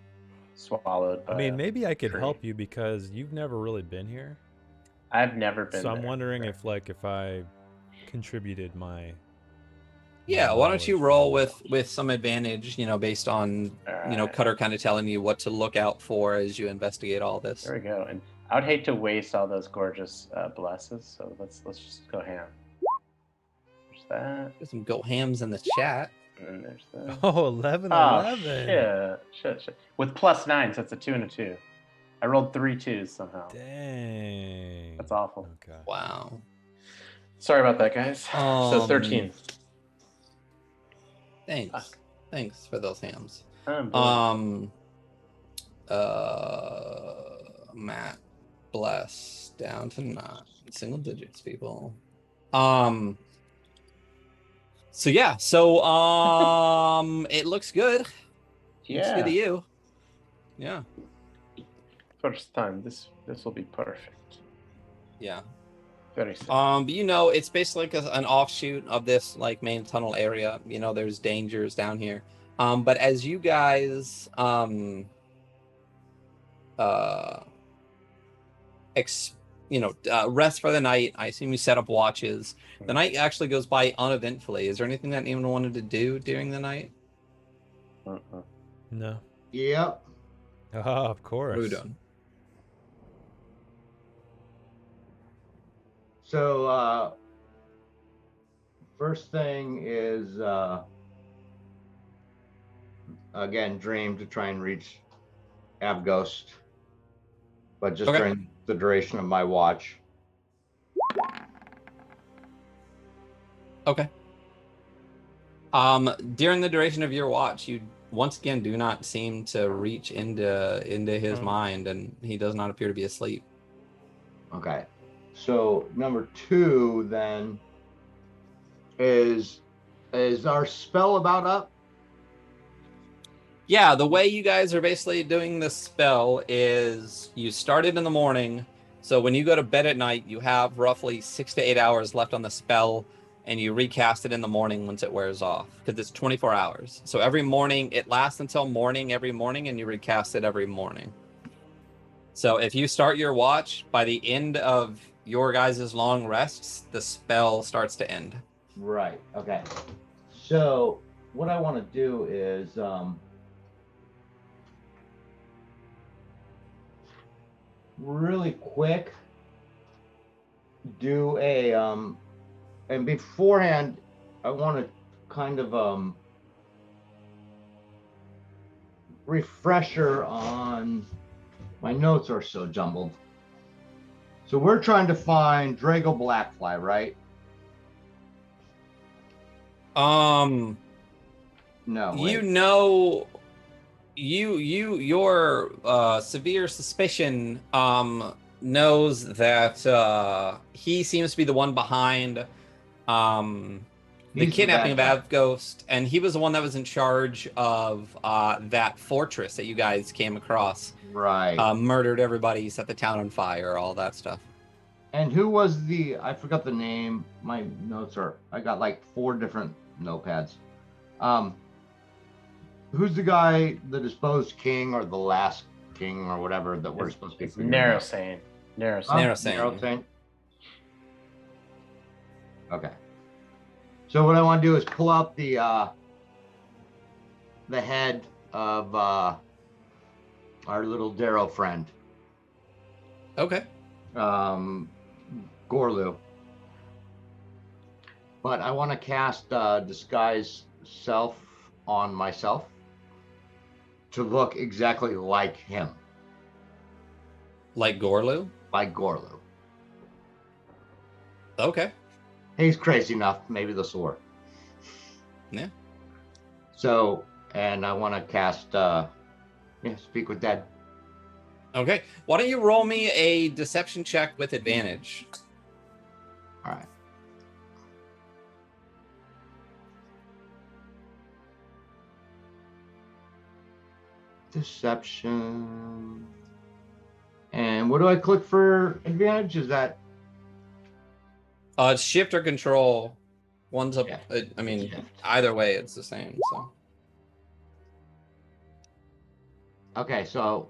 swallowed by I mean, a maybe I could tree. help you because you've never really been here. I've never been So I'm there. wondering if I contributed my. Yeah, why don't you knowledge roll to with some advantage, based on, Alright. Cutter kind of telling you what to look out for as you investigate all this. There we go. And I would hate to waste all those gorgeous blesses, so let's just go ham. There's that, There's some go hams in the chat. and then there's that. Oh, 11, Oh 11. shit. With +9, so it's a 2 and a 2. I rolled 3 2s somehow. Dang. That's awful. Okay. Wow. Sorry about that, guys. So 13. Thanks. Fuck. Thanks for those hams. Boy. Matt, bless down to 9 single digits, people. So yeah, it looks good. Looks good to you. Yeah. First time. This will be perfect. Yeah. Very safe. But it's basically like an offshoot of this like main tunnel area. There's dangers down here. But as you guys rest for the night, I assume you set up watches. The night actually goes by uneventfully. Is there anything that anyone wanted to do during the night? No. Yep. Oh, of course. What are we doing? So, first thing is, again, dream to try and reach Avghost, but just Okay. during the duration of my watch. Okay. During the duration of your watch, you once again do not seem to reach into his mind, and he does not appear to be asleep. Okay. So number 2 then is our spell about up? Yeah, the way you guys are basically doing this spell is you started in the morning. So when you go to bed at night, you have roughly 6 to 8 hours left on the spell, and you recast it in the morning once it wears off, because it's 24 hours. So every morning, it lasts until morning every morning, and you recast it every morning. So if you start your watch, by the end of your guys' long rests, the spell starts to end. Right. Okay. So what I want to do is really quick do a and beforehand I want to kind of refresher on my notes are so jumbled. So we're trying to find Drago Blackfly, right? No. Your severe suspicion knows that he seems to be the one behind the kidnapping of Avghost, and he was the one that was in charge of that fortress that you guys came across. Right. Murdered everybody, set the town on fire, all that stuff. And who was I forgot the name. My notes I got like 4 different notepads. Who's the guy, the disposed king or the last king or whatever that we're supposed to be figuring out? Narrowsane. Okay. So what I want to do is pull out the head of our little Darrow friend. Okay. Gorlu. But I want to cast disguise self on myself to look exactly like him. Like Gorlu? Like Gorlu. Okay. He's crazy enough. Maybe this will work. Yeah. So, and I want to cast Speak with Dead. Okay. Why don't you roll me a deception check with advantage? All right. Deception. And what do I click for advantage? Is that? It's shift or control. One's up. Shift. I mean, Shift. either way, it's the same. So. Okay, so.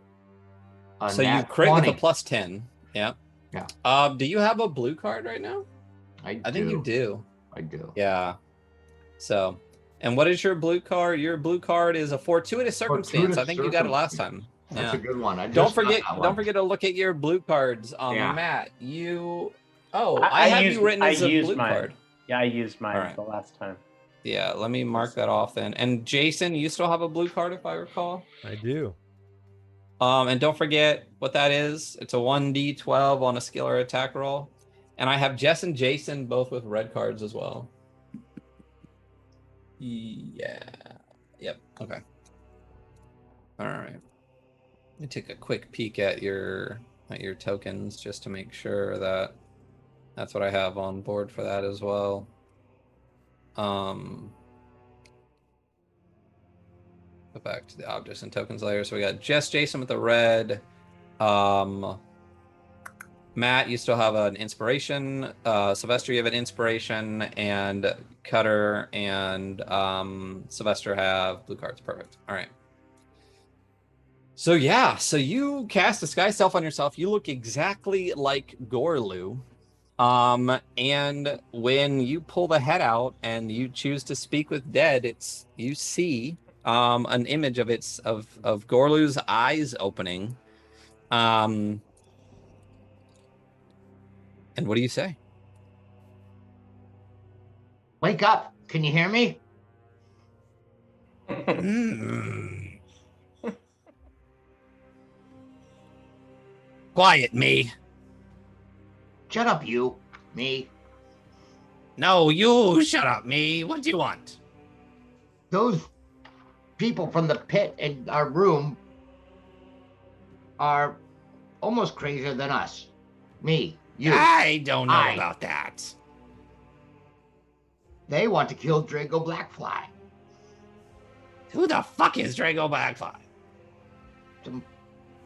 So you nat crit with 20. a +10. Yeah. Yeah. Do you have a blue card right now? I think you do. I do. Yeah. So, and what is your blue card? Your blue card is a fortuitous circumstance. Fortuitous I think you got it last time. That's a good one. I Don't just got forget. that one. Don't forget to look at your blue cards. Yeah. Matt, you. Oh, I have you written as a blue card. Yeah, I used mine Alright. the last time. Yeah, let me mark that off then. And Jason, you still have a blue card if I recall. I do. And don't forget what that is. It's a 1d12 on a skill or attack roll. And I have Jess and Jason both with red cards as well. Yeah. Yep. Okay. All right. Let me take a quick peek at your tokens just to make sure that that's what I have on board for that as well. Go back to the objects and tokens layer. So we got Jess, Jason with the red. Matt, you still have an inspiration. Sylvester, you have an inspiration, and Cutter and Sylvester have blue cards. Perfect. All right. So yeah, so you cast Disguise Self on yourself. You look exactly like Gorlu. And when you pull the head out and you choose to speak with Dead, you see an image of Gorlu's eyes opening. And what do you say? Wake up. Can you hear me? Quiet, me. Shut up, you. Me. No, you shut up, me. What do you want? Those people from the pit in our room are almost crazier than us. Me. You. I don't know about that. They want to kill Drago Blackfly. Who the fuck is Drago Blackfly? Some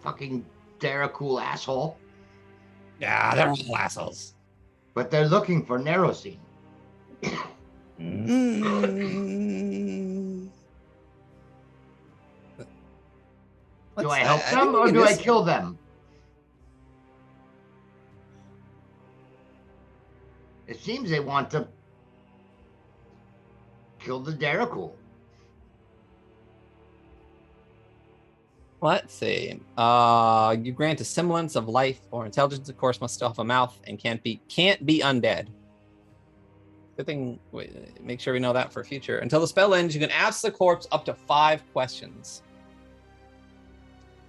fucking Daracool asshole. Yeah, they're all assholes. But they're looking for Narrowseen. Do I help them or do I kill them? It seems they want to kill the Daracool. Let's see. You grant a semblance of life or intelligence, of course, must still have a mouth and can't be undead. Good thing. Make sure we know that for future. Until the spell ends, you can ask the corpse up to 5 questions.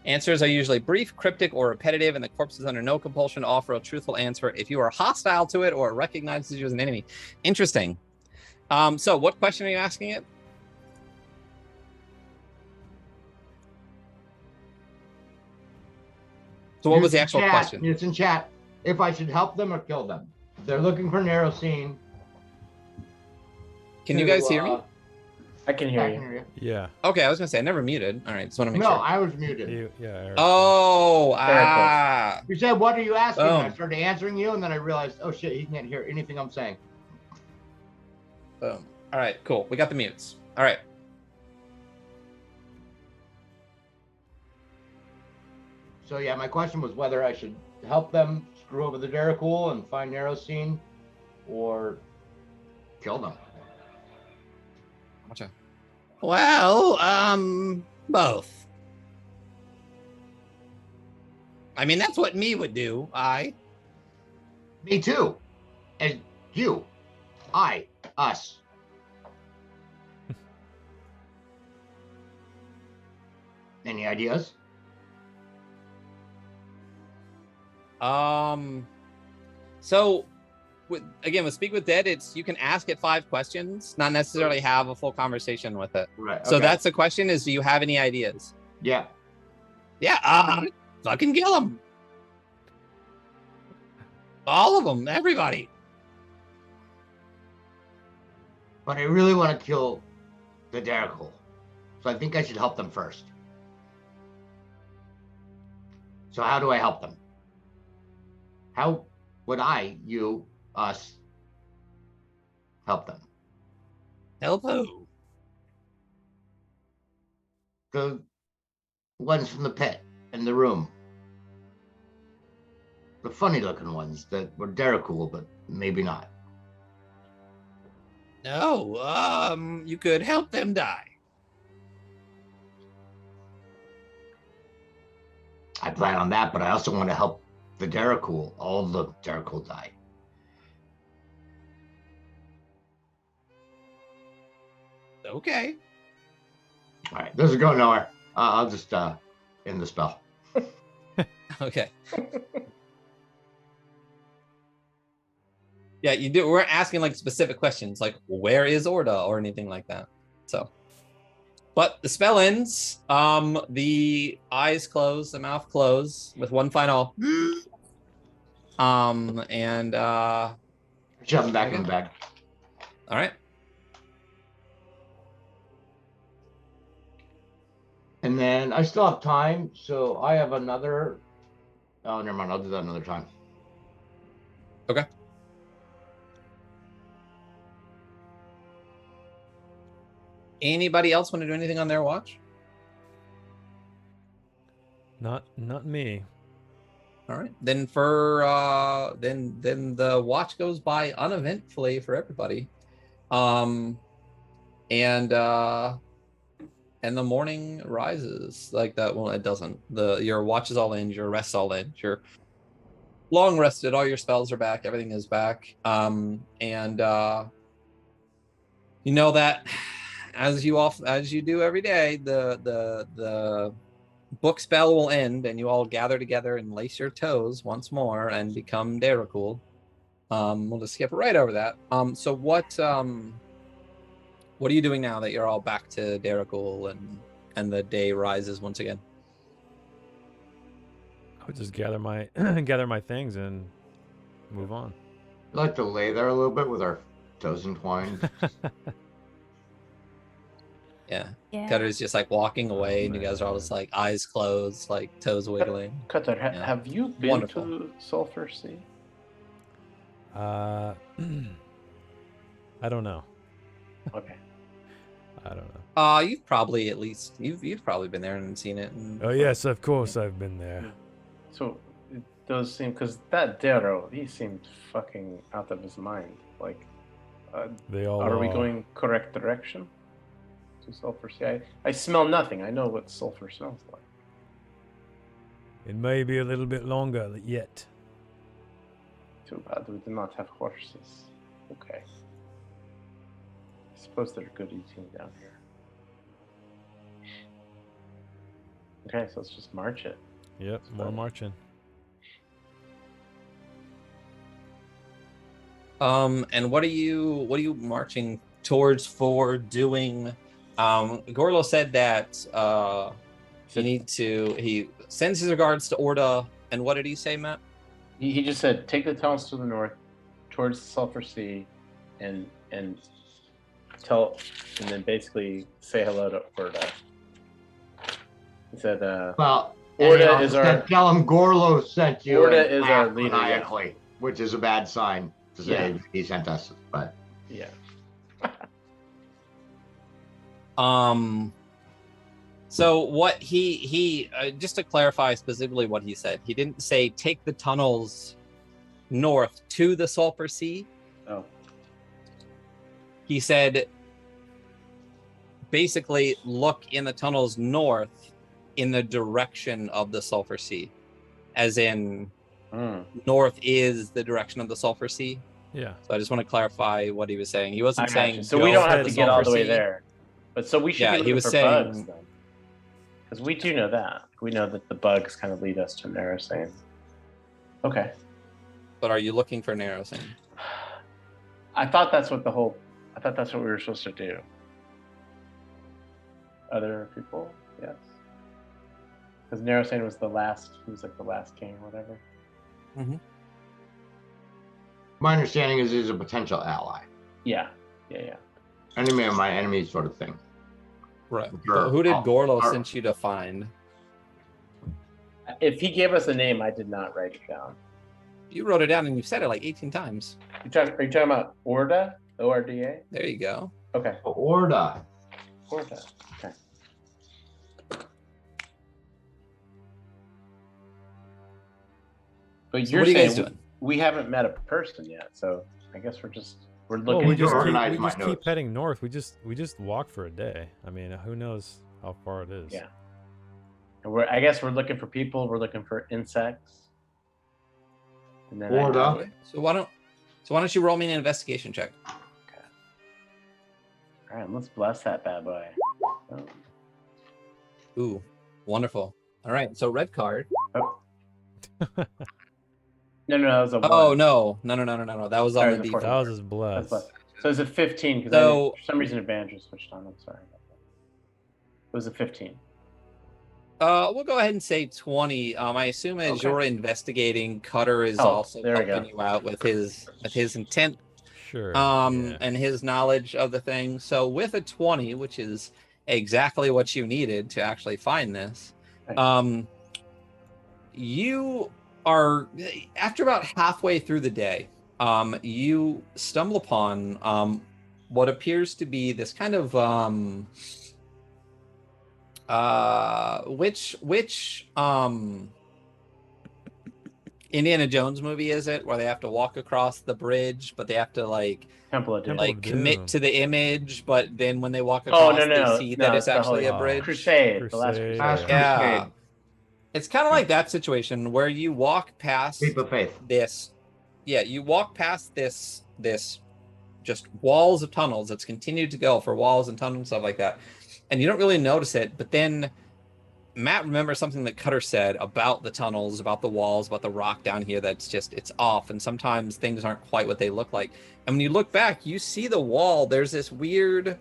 Answers are usually brief, cryptic, or repetitive, and the corpse is under no compulsion to offer a truthful answer if you are hostile to it or it recognizes you as an enemy. Interesting. So what question are you asking it? So what was the actual question? It's in chat. If I should help them or kill them. They're looking for Narrowseen. Can you guys hear me? I can hear you. Yeah. Okay, I was gonna say I never muted. All right, just want to make No, sure. I was muted. Eric. Oh, You said, what are you asking? Boom. I started answering you, and then I realized, oh shit, he can't hear anything I'm saying. Boom. All right, cool. We got the mutes. All right. So yeah, my question was whether I should help them screw over the Daracool and find Narrowseen, or kill them. Gotcha. Well, both. I mean, that's what me would do. Me too. And you. Us. Any ideas? So with Speak with Dead, you can ask it 5 questions, not necessarily have a full conversation with it. Right. So that's the question: is do you have any ideas? Yeah. Yeah. Fucking kill them. All of them. Everybody. But I really want to kill the Daracool. So I think I should help them first. So how do I help them? How would I, you, us, help them. Help who? The ones from the pit in the room. The funny-looking ones that were Deracool, but maybe not. No, you could help them die. I plan on that, but I also want to help the Deracool. All the Deracool die. Okay. All right, this is going nowhere. I'll just end the spell. Okay. Yeah, you do. We're asking like specific questions, like where is Orda or anything like that. So, but the spell ends. The eyes close, the mouth close with one final. And Shove them back in the bag. all right. And then I still have time, so I have another. Oh, never mind. I'll do that another time. Okay. Anybody else want to do anything on their watch? Not me. All right. Then for then the watch goes by uneventfully for everybody. And the morning rises like that. Well, it doesn't. Your watch is all in, your rest all in, you're long rested, all your spells are back, everything is back. And you know that as you do every day, the book spell will end and you all gather together and lace your toes once more and become Deracool. We'll just skip right over that. So what are you doing now that you're all back to Deracool and the day rises once again? I would just gather my gather my things and move on. I'd like to lay there a little bit with our toes entwined. Yeah. Yeah. Cutter's just like walking away, and you guys are all just like eyes closed, like toes wiggling. Cutter, Yeah. have you been Wonderful. to Sulphur Sea? I don't know. Okay. I don't know. You've probably at least you've probably been there and seen it. And, Oh yes, of course I've been there. So it does seem, because that Darrow, he seemed fucking out of his mind. Like, They all are we going correct direction to Sulphur Sea? I smell nothing. I know what sulfur smells like. It may be a little bit longer yet. Too bad we do not have horses. Okay. I suppose they're good eating down here. Okay, so let's just march it. Yep, more marching. And what are you marching towards for doing? Gorlo said that he sends his regards to Orda, and what did he say, Matt? He just said, take the tunnels to the north, towards the Sulphur Sea, and then basically say hello to Orda. He said, Well, Orda is our. Tell him Gorlo sent you. Orda is our leader. Maniacally, which is a bad sign to say he sent us. But Yeah. So what he just to clarify specifically what he said, he didn't say take the tunnels north to the Sulphur Sea. Oh. He said basically look in the tunnels north in the direction of the Sulphur Sea, as in north is the direction of the Sulphur Sea. Yeah. So I just want to clarify what he was saying. He wasn't saying So we don't have to get all the way Sea. there, but so we should be looking for bugs then, because we do know that. We know that the bugs kind of lead us to Narrowsane. Okay. But are you looking for Narrowsane? I thought that's what we were supposed to do. Other people, yes. Because Narrowsane was the last. He was like the last king or whatever. Mm-hmm. my understanding is he's a potential ally. Yeah. Enemy of my enemy, sort of thing. Right. Sure. Who did Gorlo send you to find? If he gave us a name, I did not write it down. You wrote it down and you said it like 18 times. Are you talking about Orda? ORDA? There you go. Okay. Orda. Orda. Okay. But So you're what are you guys saying doing? we haven't met a person yet, so I guess we're Well, looking. we just organize keep, we my just keep notes. heading north. We just walk for a day. I mean, who knows how far it is? Yeah. And I guess we're looking for people. We're looking for insects. And then Orda. So why don't you roll me an investigation check? Okay. All right, let's bless that bad boy. Oh. Ooh, wonderful. All right, so red card. Oh. No, that was a one. Oh no. That was on Sorry, the the fourth. default. That was his That's bless. bless. So it's a 15 because So- for some reason advantage was switched on. I'm sorry about that. It was a 15. We'll go ahead and say 20. I assume as Okay. you're investigating, Cutter is Oh, also there we helping go. you out with his intent, Sure. Yeah. and his knowledge of the thing. So with a 20, which is exactly what you needed to actually find this, Nice. you are, after about halfway through the day, you stumble upon what appears to be this kind of which Indiana Jones movie is it where they have to walk across the bridge, but they have to Temple of Doom. Temple- like of commit Doom. to the image, but then when they walk Oh, across, no, they see that no, it's the actually a Holy bridge. Crusade. The last Crusade. Crusade. Last Yeah. Crusade. It's kind of like that situation where you walk past Leap of faith. this. Yeah, you walk past this just walls of tunnels that's continued to go for walls and tunnels and stuff like that, and you don't really notice it. But then Matt remembers something that Cutter said about the tunnels, about the walls, about the rock down here. That's just, it's off, and sometimes things aren't quite what they look like. And when you look back, you see the wall. There's this weird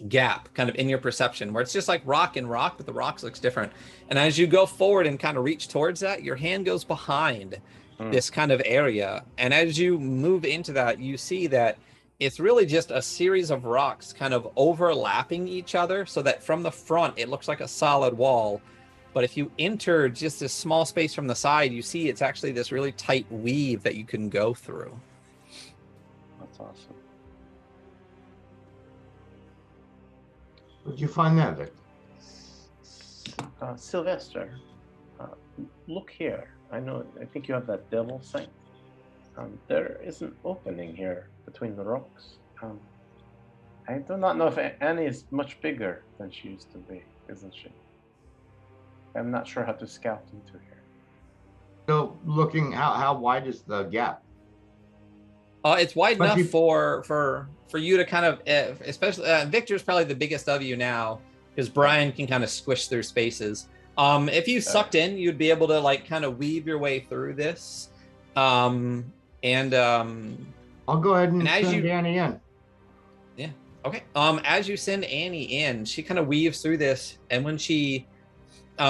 gap kind of in your perception where it's just like rock and rock, but the rocks looks different. And as you go forward and kind of reach towards that, your hand goes behind this kind of area. And as you move into that, you see that it's really just a series of rocks kind of overlapping each other so that from the front, it looks like a solid wall. But if you enter just this small space from the side, you see it's actually this really tight weave that you can go through. That's awesome. Where'd you find that, Victor? Sylvester, look here. I think you have that devil sight. There is an opening here between the rocks. I do not know if Annie is much bigger than she used to be, isn't she? I'm not sure how to scout into here. So looking, how wide is the gap? It's wide But enough you- for you to kind of, especially Victor's probably the biggest of you now because Brian can kind of squish through spaces. If you sucked in, you'd be able to like kind of weave your way through this. I'll go ahead and as send you- Danny in. Okay. As you send Annie in, she kind of weaves through this, and when she, it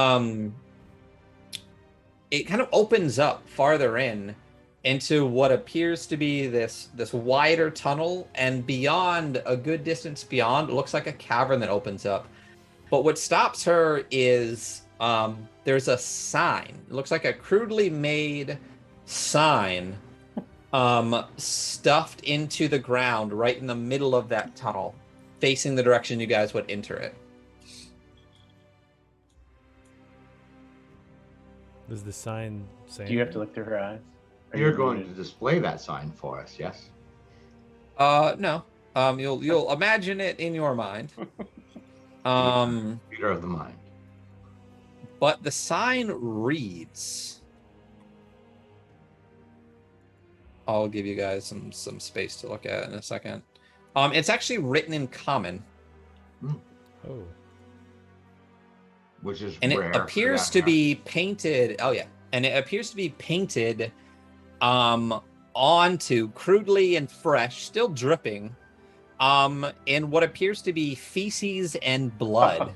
kind of opens up farther into what appears to be this wider tunnel, and beyond, a good distance beyond, it looks like a cavern that opens up. But what stops her is there's a sign. It looks like a crudely made sign stuffed into the ground right in the middle of that tunnel, facing the direction you guys would enter it. Does the sign say? Do you have to look through her eyes? Are You're you going to muted? display that sign for us, yes? No. You'll imagine it in your mind. Leader of the mind. But the sign reads. I'll give you guys some space to look at in a second. It's actually written in common, Oh. Which is and rare it for appears that to kind be painted. Oh yeah, and it appears to be painted onto crudely and fresh, still dripping, in what appears to be feces and blood.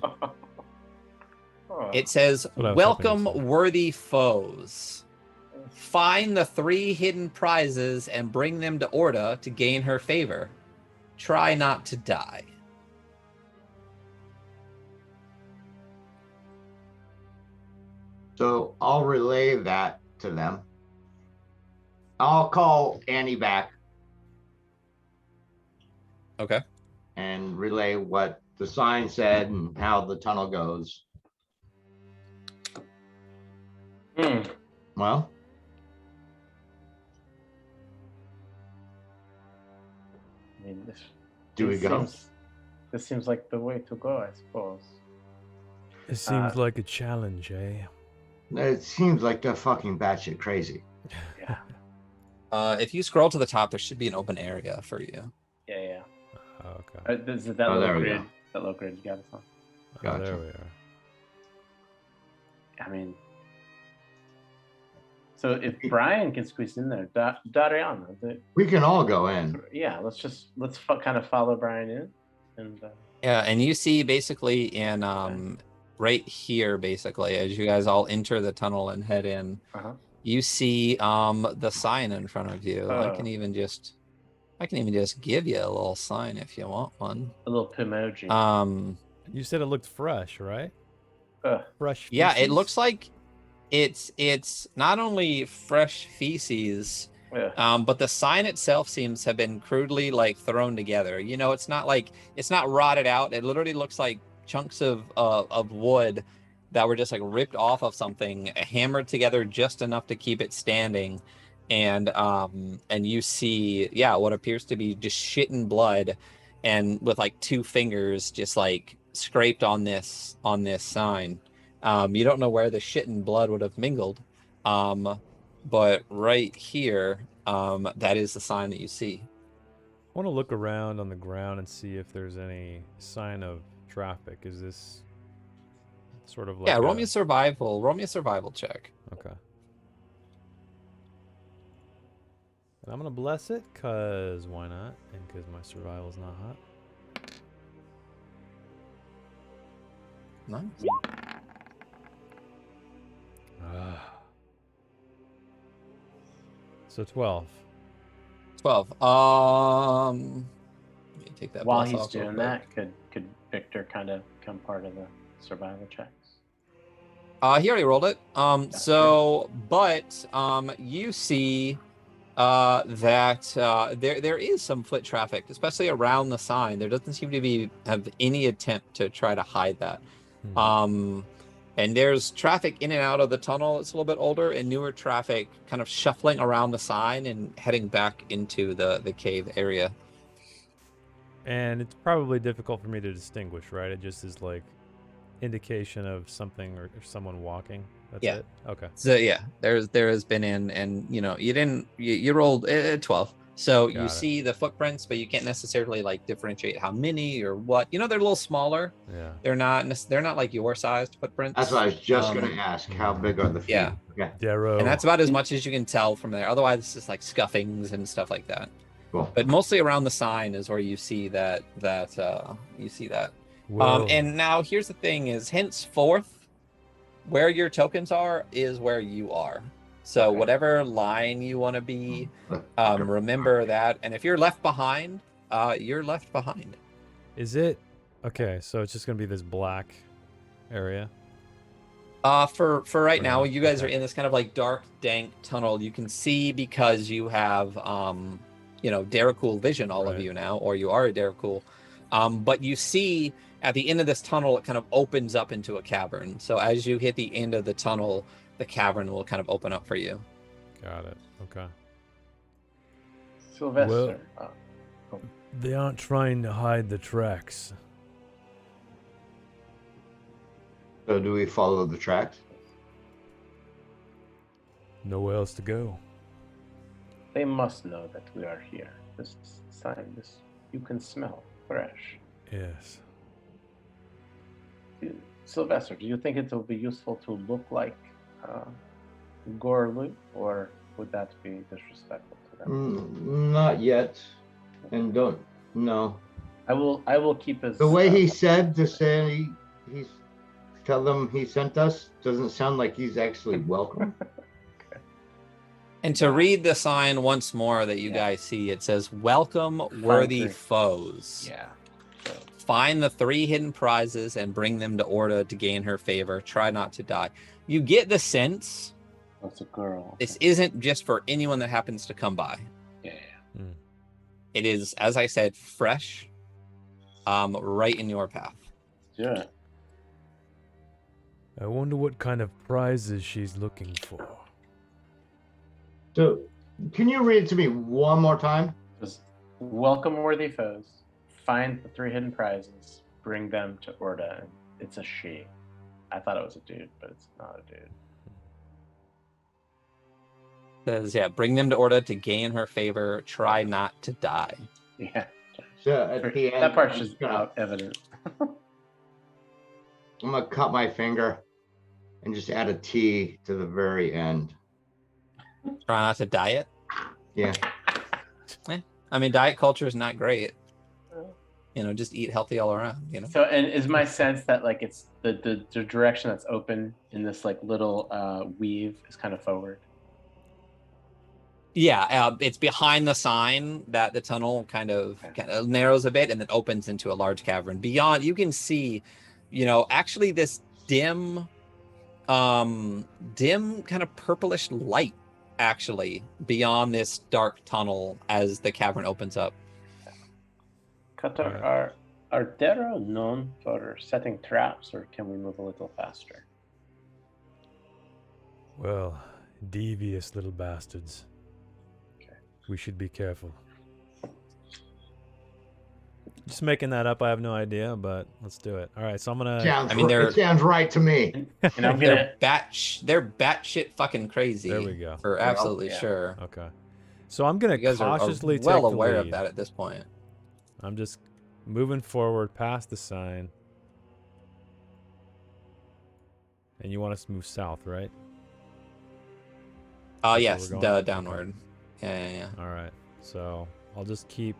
Oh. It says, what I was "Welcome, hoping to say. worthy foes. Find the 3 hidden prizes and bring them to Orda to gain her favor. Try not to die." So I'll relay that to them. I'll call Annie back Okay. and relay what the sign said and how the tunnel goes. Well, I mean, do we go? This seems like the way to go, I suppose. It seems like a challenge, eh? It seems like they're fucking batshit crazy. Yeah. If you scroll to the top, there should be an open area for you. Yeah. Okay. This is that Oh, little there we grid. go. That little grid you got us on. Oh, Gotcha. there we are. I mean, so if Brian can squeeze in there, Dariana, We can all go in. yeah, let's kind of follow Brian in, and Yeah, and you see basically in right here, basically, as you guys all enter the tunnel and head in, you see the sign in front of you. I can even just give you a little sign if you want one. a little Pimoji. You said it looked fresh, right? Fresh. Yeah, it feces? looks like it's not only fresh feces, but the sign itself seems to have been crudely like thrown together. You know, it's not rotted out. It literally looks like chunks of wood that were just like ripped off of something, hammered together just enough to keep it standing. And you see, what appears to be just shit and blood, and with like 2 fingers just like scraped on this sign. You don't know where the shit and blood would have mingled, but right here, that is the sign that you see. I want to look around on the ground and see if there's any sign of traffic. Is this sort of like roll me a survival check. Okay. And I'm gonna bless it, cause why not? And cause my survival's not hot. Nice. So 12. 12. Let me take that. While bless he's off real doing quick. that, could Victor kind of become part of the survival checks? He already rolled it. You see that there is some foot traffic, especially around the sign. There doesn't seem to have any attempt to try to hide that. And there's traffic in and out of the tunnel. It's a little bit older, and newer traffic kind of shuffling around the sign and heading back into the cave area. And it's probably difficult for me to distinguish, right? It just is like indication of something or someone walking. That's it? Okay. So there has been and you rolled 12. So you see the footprints, but you can't necessarily like differentiate how many or what. They're a little smaller. Yeah. They're not like your sized footprints. That's what I was just going to ask. How big are the feet? Yeah. Okay. Darrow. And that's about as much as you can tell from there. Otherwise, it's just like scuffings and stuff like that. Cool. But mostly around the sign is where you see that. Whoa. And now here's the thing: is henceforth, where your tokens are is where you are. So whatever line you want to be, remember that. And if you're left behind, you're left behind. Is it okay? So it's just gonna be this black area. For right now, you guys are in this kind of like dark, dank tunnel. You can see because you have Daracool vision, all of you now, or you are a Daracool. But you see at the end of this tunnel, it kind of opens up into a cavern. So as you hit the end of the tunnel, the cavern will kind of open up for you. Got it. Okay. Sylvester. They aren't trying to hide the tracks. So do we follow the tracks? Nowhere else to go. They must know that we are here. This sign, you can smell fresh. Yes. Sylvester, do you think it will be useful to look like Gorlu, or would that be disrespectful to them? Not yet. And no. I will keep his. The way he said to say he's tell them he sent us doesn't sound like he's actually welcome. And to read the sign once more that you guys see, it says, "Welcome, worthy foes. Yeah. Find the 3 hidden prizes and bring them to Orda to gain her favor. Try not to die." You get the sense That's a girl. this isn't just for anyone that happens to come by. Yeah. It is, as I said, fresh right in your path. Do it. I wonder what kind of prizes she's looking for. So, can you read it to me one more time? Just welcome worthy foes. Find the 3 hidden prizes. Bring them to Orda. And it's a she. I thought it was a dude, but it's not a dude. Says, yeah, bring them to Orda to gain her favor. Try not to die. Yeah. So at the end, That part's I'm just gonna, out evident. I'm gonna cut my finger and just add a T to the very end. Try not to diet. Yeah. I mean, diet culture is not great. Just eat healthy all around. So, and is my sense that like it's the direction that's open in this like little weave is kind of forward. Yeah, it's behind the sign that the tunnel kind of narrows a bit and then opens into a large cavern. Beyond, you can see, actually this dim kind of purplish light actually beyond this dark tunnel as the cavern opens up. Qatar, are Dero known for setting traps, or can we move a little faster? Well, devious little bastards. Okay. We should be careful. Just making that up. I have no idea, but let's do it. All right, so I'm gonna. It sounds right to me. And I'm gonna. They're batshit fucking crazy. There we go. For absolutely sure. Okay, so I'm gonna You guys cautiously are well take the aware of lead. that at this point. I'm just moving forward past the sign. And you want us to move south, right? Yes, we're going? downward. Yeah. All right, so I'll just keep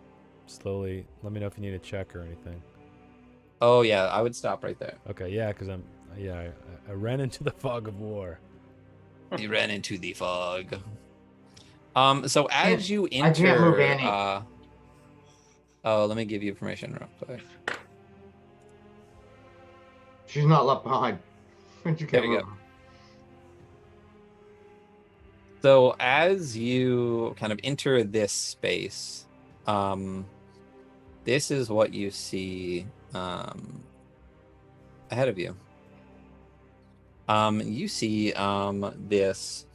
slowly. Let me know if you need a check or anything. Oh yeah, I would stop right there. Okay, yeah, because I ran into the fog of war. You ran into the fog. So as you enter, I can't move Annie. Let me give you permission real quick. She's not left behind. There we go. So as you kind of enter this space, this is what you see ahead of you. You see this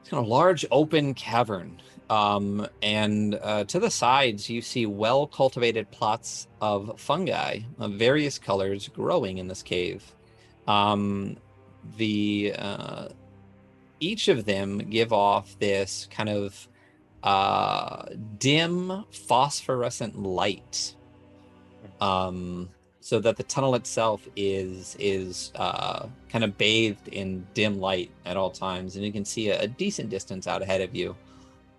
kind of large open cavern. And to the sides, you see well-cultivated plots of fungi of various colors growing in this cave. Each of them give off this kind of dim phosphorescent light, so that the tunnel itself is kind of bathed in dim light at all times, and you can see a decent distance out ahead of you,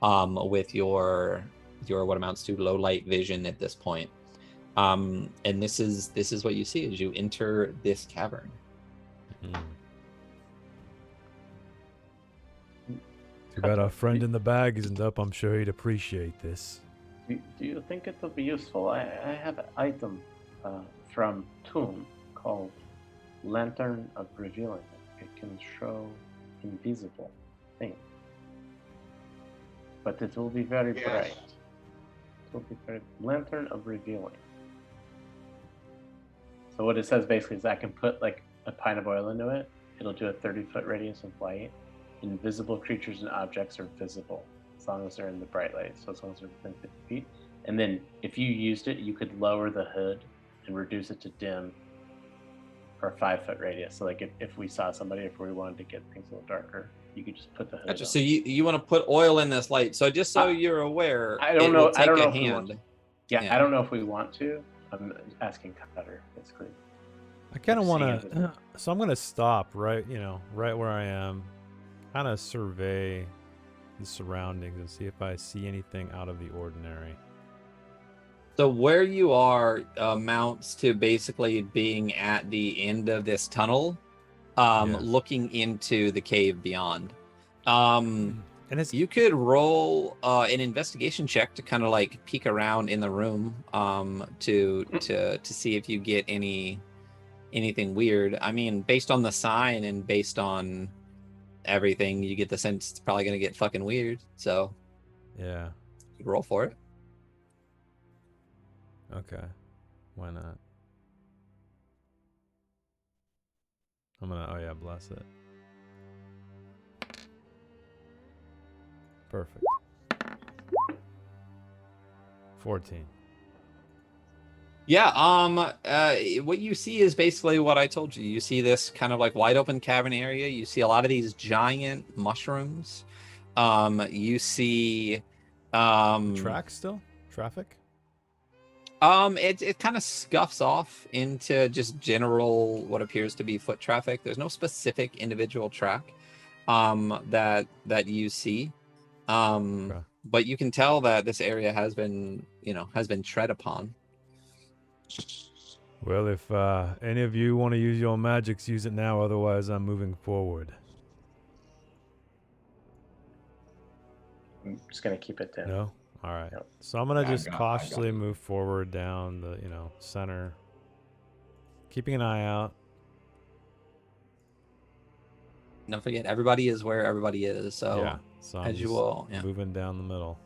with your what amounts to low light vision at this point. And this is what you see as you enter this cavern. Too bad our friend in the bag isn't up. I'm sure he'd appreciate this. Do you think it will be useful? I have an item from Tomb called Lantern of Revealing. It can show invisible things, but it will be very bright. It will be very Lantern of Revealing. So what it says basically is I can put like a pint of oil into it. It'll do a 30-foot radius of light. Invisible creatures and objects are visible as long as they're in the bright light. So as long as they're within 50 feet. And then if you used it, you could lower the hood and reduce it to dim for a 5-foot radius. So like if we saw somebody, if we wanted to get things a little darker, you could just put the hood Gotcha. on. So you want to put oil in this light. So just so you're aware, I don't know. I don't know a if we want hand. to. Yeah, I don't know if we want to. I'm asking Cutter, basically. I kind of want to, so I'm going to stop right where I am, kind of survey the surroundings and see if I see anything out of the ordinary. So where you are amounts to basically being at the end of this tunnel, looking into the cave beyond. And you could roll an investigation check to kind of like peek around in the room, to see if you get anything weird. I mean, based on the sign and based on everything, you get the sense it's probably gonna get fucking weird. So yeah, you roll for it. Okay. Why not? I'm gonna, oh yeah, bless it. Perfect. 14. Yeah, what you see is basically what I told you. You see this kind of like wide open cavern area. You see a lot of these giant mushrooms. You see Track still? Traffic? it kind of scuffs off into just general what appears to be foot traffic. There's no specific individual track that you see. Okay. But you can tell that this area has been tread upon. Well, if any of you want to use your magics, use it now. Otherwise, I'm moving forward. I'm just gonna keep it down. No? All right. Yep. So I'm going to I just got cautiously it. move forward down the, center. Keeping an eye out. Don't forget, everybody is where everybody is. So Yeah. So I'm as you just will, yeah. moving down the middle.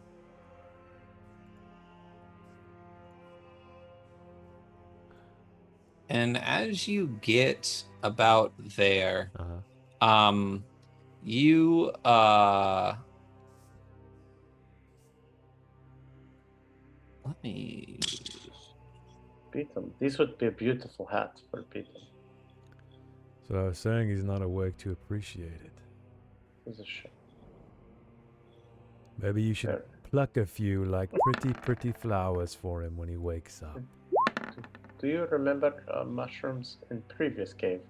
And as you get about there, Uh-huh. you let me Beetle. These would be beautiful hats for Beetle. So I was saying he's not awake to appreciate it. This is a shame. Maybe you should There. pluck a few like pretty flowers for him when he wakes up. Do you remember mushrooms in previous cave?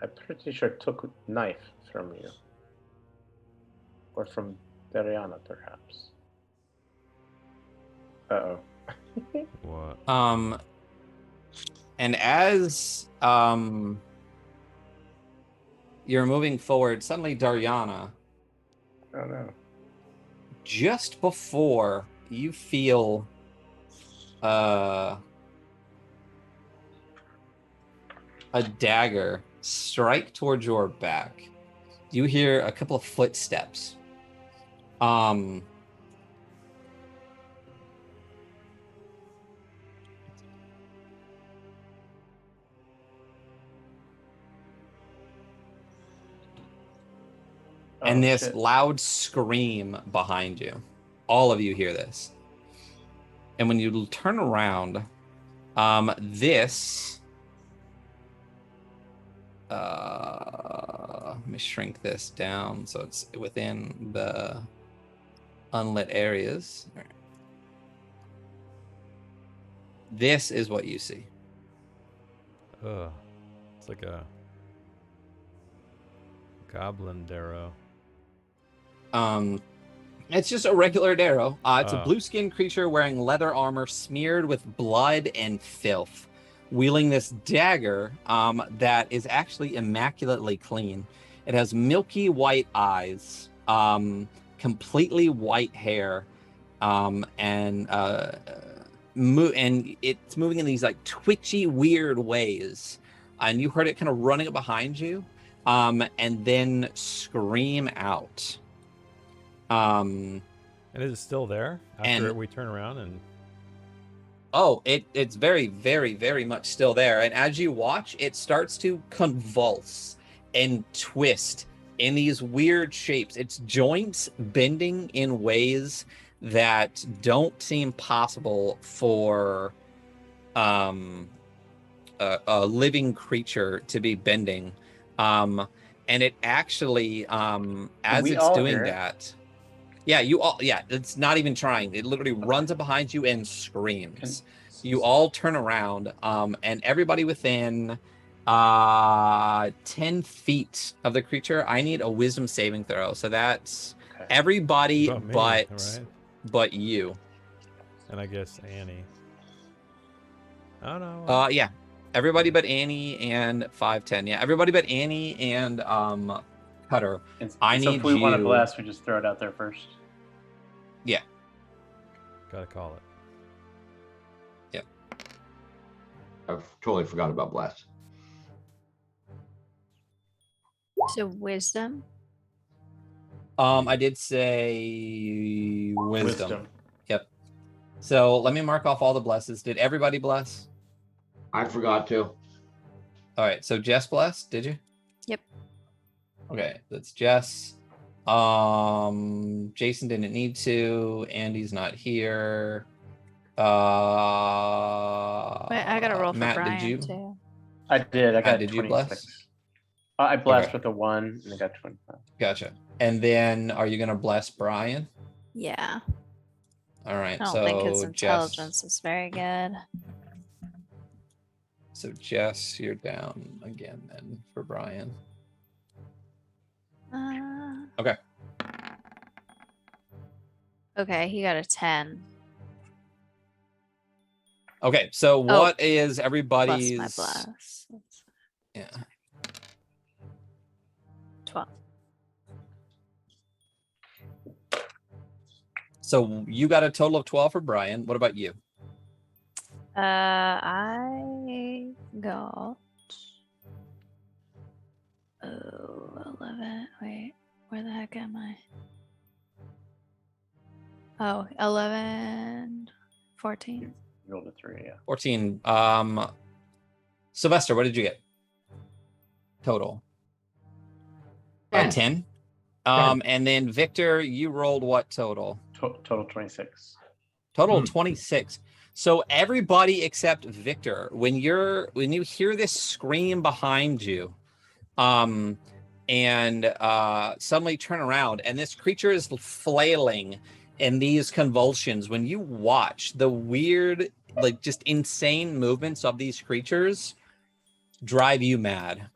I'm pretty sure took knife from you. Or from Dariana, perhaps. Uh-oh. What? and as you're moving forward, suddenly Dariana, Oh no. just before you feel a dagger strike towards your back, you hear a couple of footsteps. And this shit. loud scream behind you. All of you hear this. And when you turn around, this... let me shrink this down so it's within the unlit areas. All right. This is what you see. Ugh. It's like a goblin darrow. It's just a regular darrow. It's a Oh. blue-skinned creature wearing leather armor smeared with blood and filth, wielding this dagger that is actually immaculately clean. It has milky white eyes, completely white hair, and it's moving in these like twitchy, weird ways. And you heard it kind of running up behind you, and then scream out. And is it still there after and- we turn around and... Oh, it's very, very, very much still there. And as you watch, it starts to convulse and twist in these weird shapes. Its joints bending in ways that don't seem possible for a living creature to be bending. And it actually, as we it's all doing hear it? that... Yeah, it's not even trying. It literally runs up behind you and screams. You all turn around, and everybody within 10 feet of the creature, I need a wisdom saving throw. So that's Okay. everybody But me, but right? you. And I guess Annie. I don't know. Yeah. Everybody but Annie and 5'10". Yeah, everybody but Annie and Cutter. I so need if we want to you- blast, we just throw it out there first. Yeah. Gotta call it. I've totally forgot about blast. So wisdom. I did say wisdom. Yep. So let me mark off all the blesses. Did everybody bless? I forgot to. All right, so Jess blessed, did you? Yep. Okay, that's Jess. Jason didn't need to. Andy's not here. Wait, I gotta roll for Matt, Brian did you? too. I did. I got Did you 26. bless? I blessed Okay. with a 1 and I got 25. Gotcha. And then are you gonna bless Brian? Yeah. All right. I don't so think his Jess, intelligence is very good. so Jess, you're down again then for Brian. Okay. Okay, he got a 10. Okay. So what is everybody's? Plus my bless. Yeah. 12. So you got a total of 12 for Brian. What about you? I got 11. Wait, where the heck am I? Oh, 11, 14. You rolled a 3, yeah. 14. Sylvester, what did you get? Total. 10. 10. And then Victor, you rolled what total? Total 26. Total 26. So everybody except Victor, when you hear this scream behind you, and suddenly turn around, and this creature is flailing in these convulsions. When you watch the weird, like just insane movements of these creatures, drive you mad.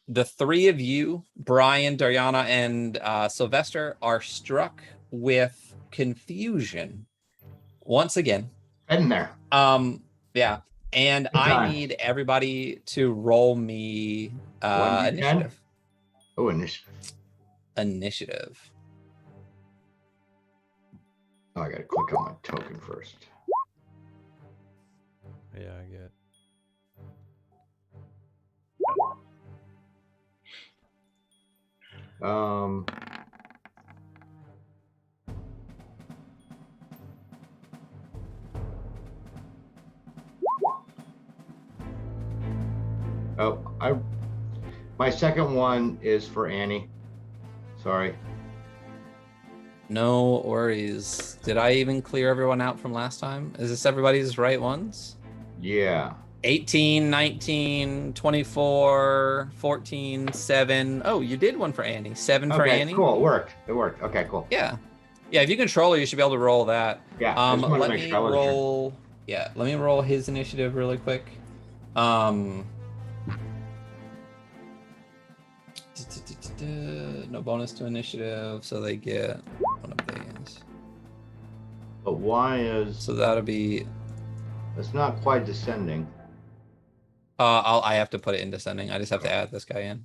The three of you, Brian, Dariana, and Sylvester, are struck with confusion once again. Heading there. Yeah. And Good I time. need everybody to roll me 1d10? initiative. Oh, initiative. Initiative. Oh, I gotta click on my token first. Yeah, I get. My second one is for Annie. Sorry. No worries. Did I even clear everyone out from last time? Is this everybody's right ones? Yeah. 18, 19, 24, 14, 7. Oh, you did one for Annie. 7 for Okay, Annie. cool. It worked. It worked. Okay, cool. Yeah. Yeah, if you control her, you should be able to roll that. Yeah. I just wanted to Let make me sure I wasn't sure. roll. Yeah, let me roll his initiative really quick. No bonus to initiative, so they get one of these. But why is So that'll be. it's not quite descending? I have to put it in descending. I just have to add this guy in.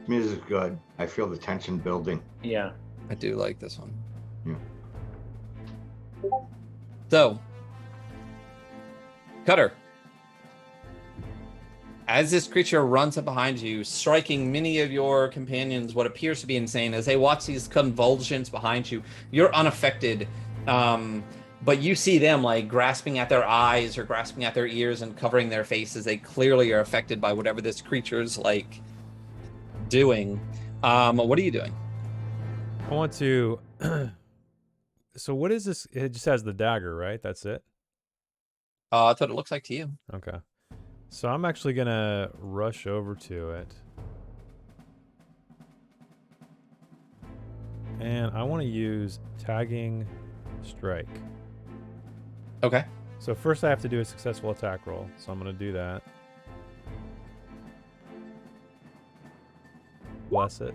Music is good. I feel the tension building. Yeah. I do like this one. Yeah. So, Cutter, as this creature runs up behind you, striking many of your companions what appears to be insane, as they watch these convulsions behind you, you're unaffected. But you see them like grasping at their eyes or grasping at their ears and covering their faces. They clearly are affected by whatever this creature's like doing. What are you doing? I want to. So what is this? It just has the dagger, right? That's it? That's what it looks like to you. Okay. So I'm actually gonna rush over to it. And I want to use tagging strike. Okay. So first I have to do a successful attack roll. So I'm gonna do that. Bless it.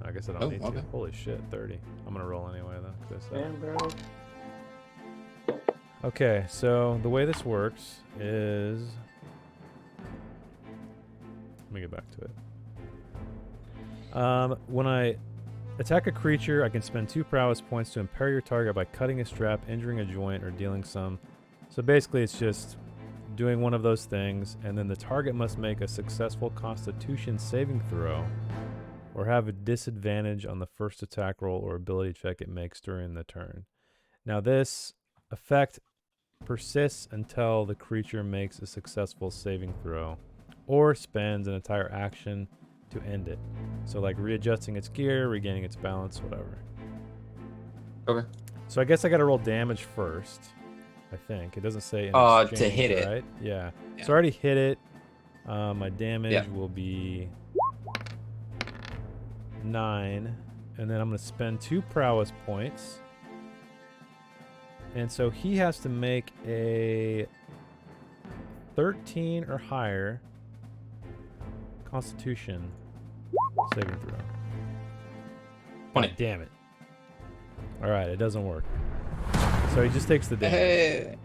I guess I don't need okay. to. Holy shit, 30. I'm gonna roll anyway though. 'Cause I said- bro. Okay, so the way this works is, let me get back to it. When I attack a creature. I can spend 2 prowess points to impair your target by cutting a strap, injuring a joint, or dealing some. So basically, it's just doing one of those things, and then the target must make a successful Constitution saving throw, or have a disadvantage on the first attack roll or ability check it makes during the turn. Now, this effect persists until the creature makes a successful saving throw, or spends an entire action to end it. So like readjusting its gear, regaining its balance, whatever. Okay. So I guess I gotta roll damage first. I think. It doesn't say in To exchange, hit it. right? Yeah. Yeah. So I already hit it. My damage Yeah. will be 9. And then I'm gonna spend 2 prowess points. And so he has to make a 13 or higher Constitution saving throw. 20. God damn it. Alright, it doesn't work. So he just takes the damage. Hey.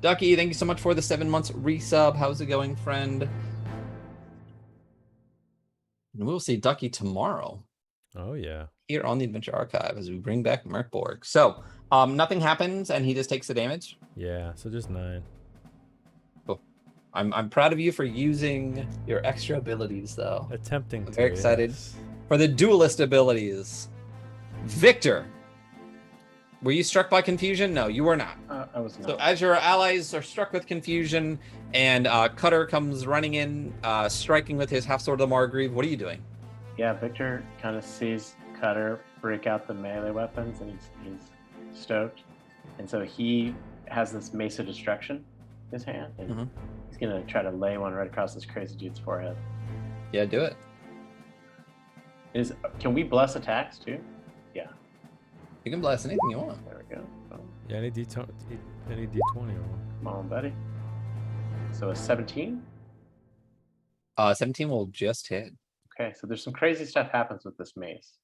Ducky, thank you so much for the 7 months resub. How's it going, friend? And we'll see Ducky tomorrow Oh, yeah. here on the Adventure Archive as we bring back Merkborg. So, nothing happens and he just takes the damage. Yeah, so just 9. I'm proud of you for using your extra abilities, though. Attempting to. Very excited. Yes. For the duelist abilities. Victor, were you struck by confusion? No, you were not. I was not. So as your allies are struck with confusion and Cutter comes running in, striking with his half-sword of the Margrave, what are you doing? Yeah, Victor kind of sees Cutter break out the melee weapons, and he's stoked. And so he has this Mace of Destruction in his hand, and he's going to try to lay one right across this crazy dude's forehead. Yeah, do it. Can we bless attacks, too? Yeah. You can blast anything you want. There we go. Boom. Yeah, any D20 roll. Come on, buddy. So a 17? 17 will just hit. Okay, so there's some crazy stuff happens with this mace.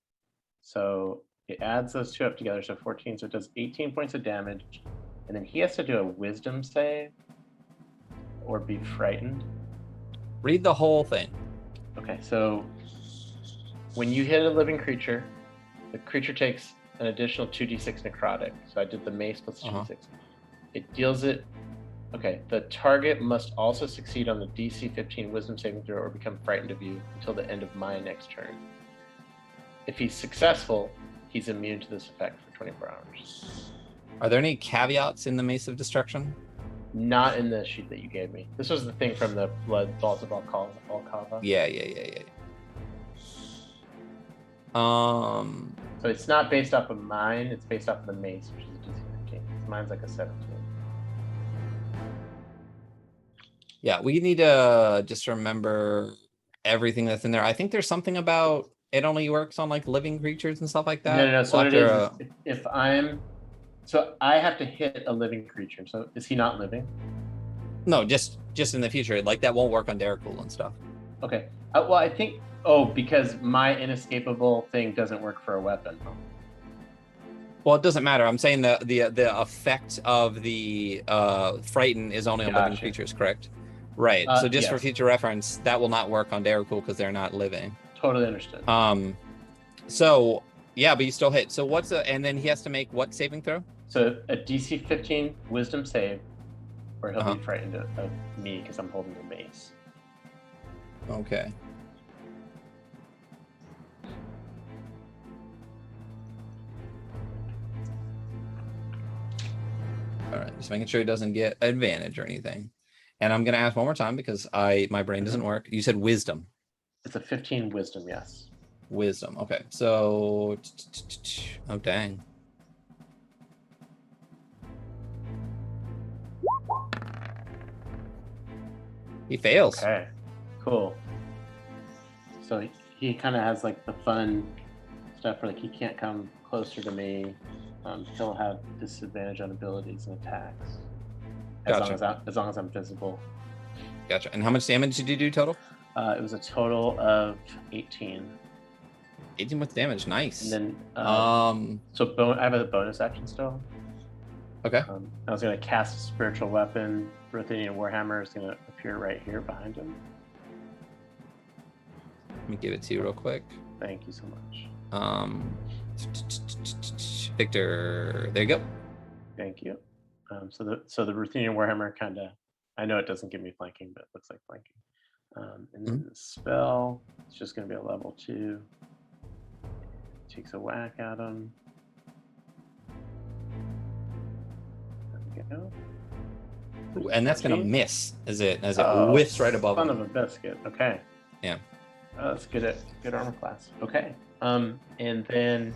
So it adds those two up together, so 14, so it does 18 points of damage, and then he has to do a wisdom save or be frightened. Read the whole thing. Okay, so when you hit a living creature, the creature takes an additional 2d6 necrotic. So I did the mace plus 2d6. It deals it. Okay, the target must also succeed on the DC 15 wisdom saving throw or become frightened of you until the end of my next turn. If he's successful, he's immune to this effect for 24 hours. Are there any caveats in the Mace of Destruction? Not in the sheet that you gave me. This was the thing from the Blood Vault of Alcava. Yeah. So it's not based off of mine, it's based off of the mace, which is a DC 15. Mine's like a 17. Yeah, we need to just remember everything that's in there. I think there's something about it only works on like living creatures and stuff like that. No. So We'll what it have is if so I have to hit a living creature. So is he not living? No, just in the future. Like that won't work on Derrickul and stuff. Okay. Well, I think because my inescapable thing doesn't work for a weapon. Well, it doesn't matter. I'm saying the effect of the frighten is only on living creatures, correct? Right. So just for yes. future reference, that will not work on Derrickul because they're not living. Totally understood. So yeah, but you still hit. So and then he has to make what saving throw? So a DC 15 wisdom save, or he'll be frightened of me because I'm holding the mace. Okay. All right, just making sure he doesn't get advantage or anything. And I'm gonna ask one more time because my brain doesn't work. You said wisdom. It's a 15 wisdom, yes. Wisdom. Okay, so oh dang. He fails. Okay, cool. So he kind of has like the fun stuff where like he can't come closer to me. He'll have disadvantage on abilities and attacks. As long as I'm visible. Gotcha. And how much damage did you do total? It was a total of 18. 18 with damage. Nice. And then so I have a bonus action still. Okay. I was gonna cast a spiritual weapon. Ruthenian Warhammer is gonna appear right here behind him. Let me give it to you real quick. Thank you so much. Victor, there you go. Thank you. So the Ruthenian Warhammer kind of, I know it doesn't give me flanking, but it looks like flanking. And then the spell, it's just going to be a level 2. Takes a whack at him. There we go. Ooh, and that's gonna miss as it Oh, whiffs right above Son him. of a biscuit. Okay. Yeah. Oh, that's good armor class. Okay. And then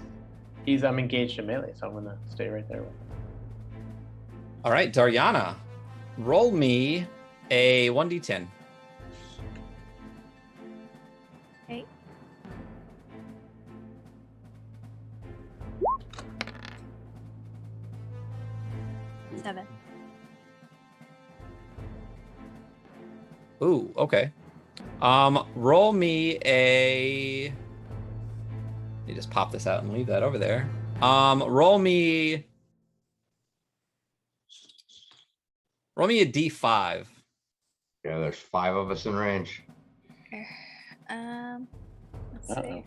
I'm engaged in melee, so I'm gonna stay right there with him. All right, Daryana, roll me a 1d10. Okay. Seven. Ooh, okay. Roll me a. Let me just pop this out and leave that over there. Roll me a d5. Yeah, there's 5 of us in range. Let's Uh-oh. see.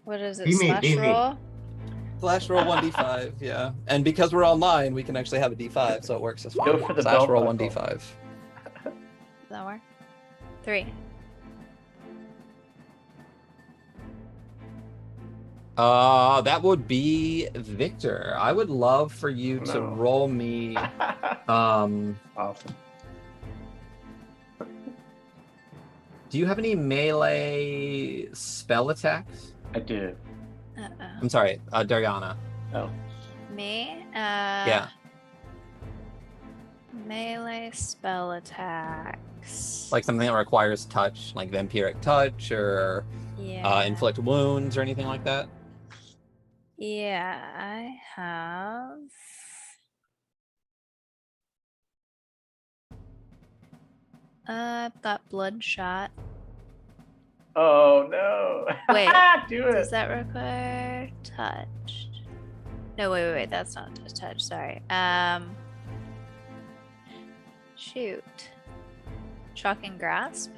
What is it? Be me, Slash be me. roll? Slash roll 1d5, yeah. And because we're online, we can actually have a d5, so it works as fine. Go for the Slash belt roll buckle. 1d5. Does that work? 3. That would be Victor. I would love for you to No. roll me. Awesome. Do you have any melee spell attacks? I do. Uh-oh. I'm sorry, Daryana. Oh. Me? Yeah. Melee spell attacks. Like something that requires touch, like vampiric touch or yeah. inflict wounds or anything like that. Yeah, I have. I've got bloodshot. Oh no. Wait, do it. Does that require touch? No, wait. That's not a touch. Sorry. Shoot. Shocking grasp.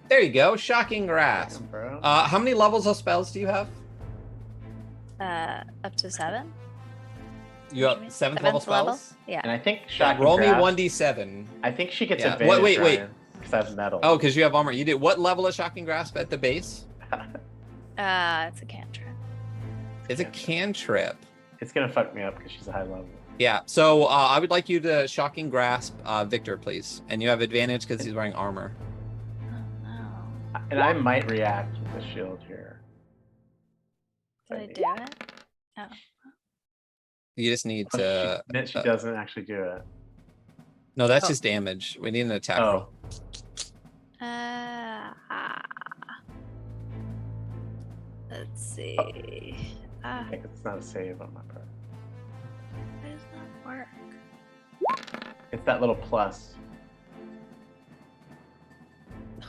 There you go, shocking grasp. Damn, bro. How many levels of spells do you have? Up to 7. You have 7th level spells? Yeah. And I think shocking Roll me grasp, 1d7. I think she gets Yeah. advantage. Wait. Because I have metal. Oh, because you have armor. You did what level of shocking grasp at the base? It's a cantrip. It's a cantrip. It's gonna fuck me up because she's a high level. Yeah. So I would like you to shocking grasp Victor, please, and you have advantage because he's wearing armor. Oh no. And I might react with the shield here. Did I do it? Oh. You just need Oh, to. she doesn't actually do it. No, that's Oh. just damage. We need an attack Oh. roll. Let's see. I think it's not a save on my part. Why does that work? It's that little plus.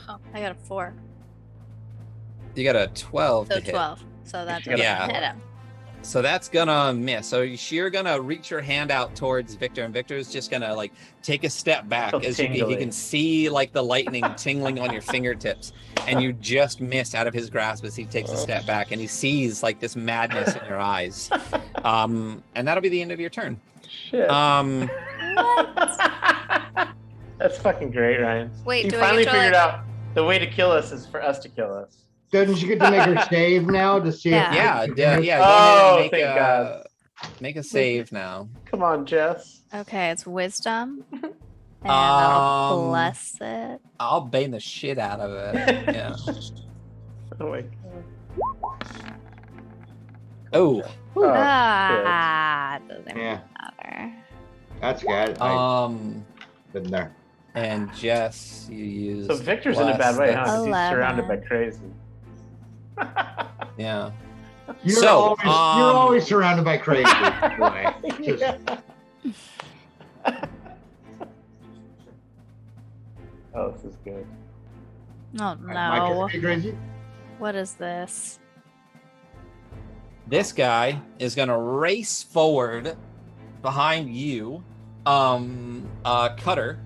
Oh, I got a 4. You got a 12 So to hit. 12. So that You got doesn't a hit him. So that's gonna miss. So you're gonna reach your hand out towards Victor, and Victor's just gonna like take a step back So as you tingly. can see like the lightning tingling on your fingertips, and you just miss out of his grasp as he takes a step back, and he sees like this madness in your eyes. And that'll be the end of your turn. Shit. That's fucking great, Ryan. Wait, you do I finally get to, figured like- out the way to kill us is for us to kill us. Doesn't she get to make her save now to see Yeah. if Yeah. Go Oh, ahead thank and God. make a save now. Come on, Jess. Okay, it's wisdom. And I'll bless it. I'll bane the shit out of it. Yeah. Oh my God. Oh. Oh, Doesn't Yeah. matter. That's good. I've Um. been there. And Jess, you use. So Victor's in a bad way, huh? That's- 'Cause he's surrounded by 11. crazy. Yeah. You're, So, always, you're always surrounded by crazy. Boy. Just- Oh, this is good. Oh Am I no. crazy? What is this? This guy is gonna race forward behind you, Cutter,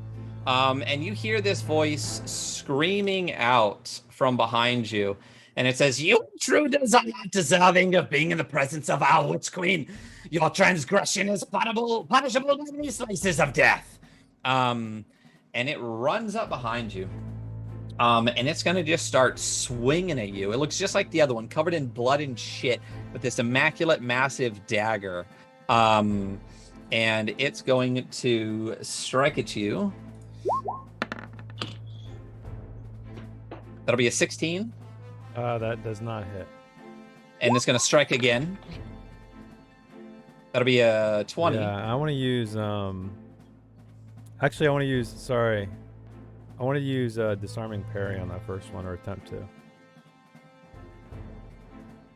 and you hear this voice screaming out from behind you, And it says, "You true deserving of being in the presence of our witch queen. Your transgression is punishable by many slices of death." And it runs up behind you. And it's going to just start swinging at you. It looks just like the other one, covered in blood and shit, with this immaculate, massive dagger. And it's going to strike at you. That'll be a 16. That does not hit. And it's going to strike again. That'll be a 20. Yeah, I want to use... Actually, I want to use... Sorry. I want to use Disarming Parry on that first one, or attempt to.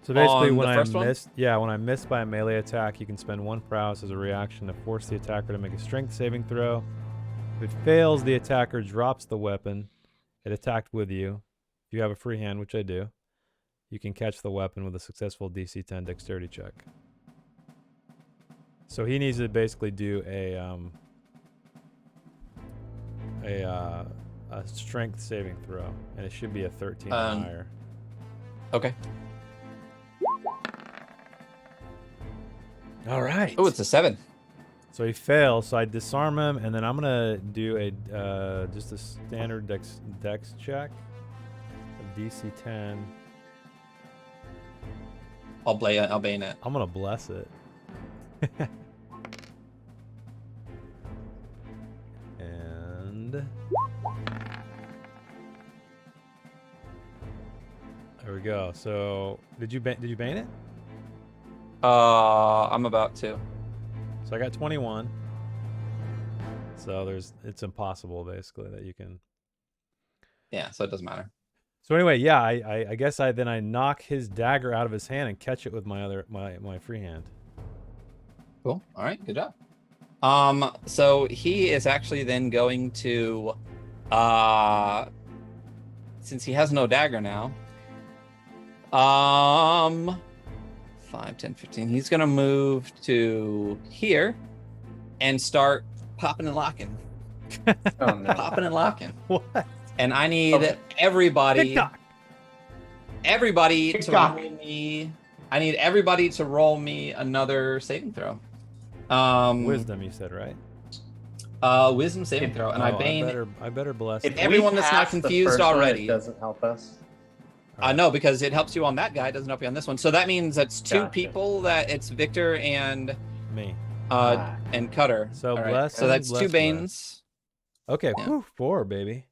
So basically, On when the I first one? missed... Yeah, when I missed by a melee attack, you can spend 1 prowess as a reaction to force the attacker to make a strength saving throw. If it fails, the attacker drops the weapon it attacked with you. If you have a free hand, which I do, you can catch the weapon with a successful DC 10 dexterity check. So he needs to basically do a strength saving throw, and it should be a 13 or higher. Okay. All right. Oh, it's a 7. So he fails. So I disarm him, and then I'm gonna do a just a standard dex check, a DC 10. I'll bane it. I'm gonna bless it. And there we go. So did you bane it? I'm about to. So I got 21. So it's impossible basically that you can. Yeah, so it doesn't matter. So anyway, yeah, I guess I knock his dagger out of his hand and catch it with my free hand. Cool. All right, good job. So he is actually then going to, since he has no dagger now, 5, 10, 15, he's going to move to here and start popping and locking. Oh, no. Popping and locking. What? And I need everybody to roll me. I need everybody to roll me another saving throw. Wisdom, you said, right? Wisdom saving throw, and I better bless. If it. everyone that's not confused already, it doesn't help us. no, because it helps you on that guy, it doesn't help you on this one. So that means that's 2 Gotcha. people. That it's Victor and Me. and Cutter. So All right. bless. So that's bless, 2 bless. banes. Okay, Yeah. whew, 4, baby.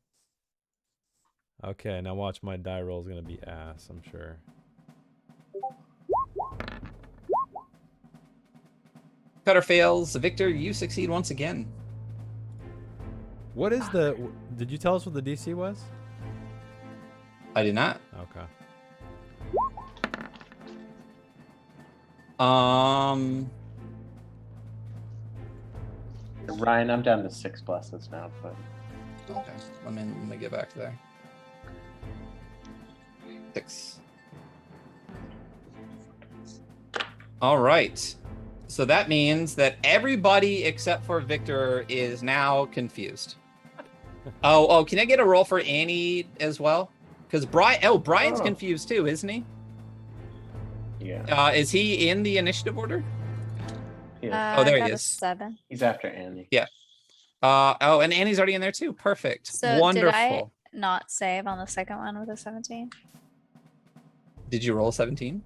Okay, now watch my die roll is gonna be ass, I'm sure. Cutter fails. Victor, you succeed once again. What is did you tell us what the DC was? I did not. Okay. Ryan, I'm down to 6 blesses now, but Okay, let me get back to there. 6. All right. So that means that everybody except for Victor is now confused. Oh, can I get a roll for Annie as well? Because Brian's Oh. confused too, isn't he? yeah. Is he in the initiative order? Yeah. Oh, there I he got a is. 7. He's after Andy. Yeah. And Annie's already in there too. Perfect. So Wonderful. did I not save on the second one with a 17? Did you roll a 17?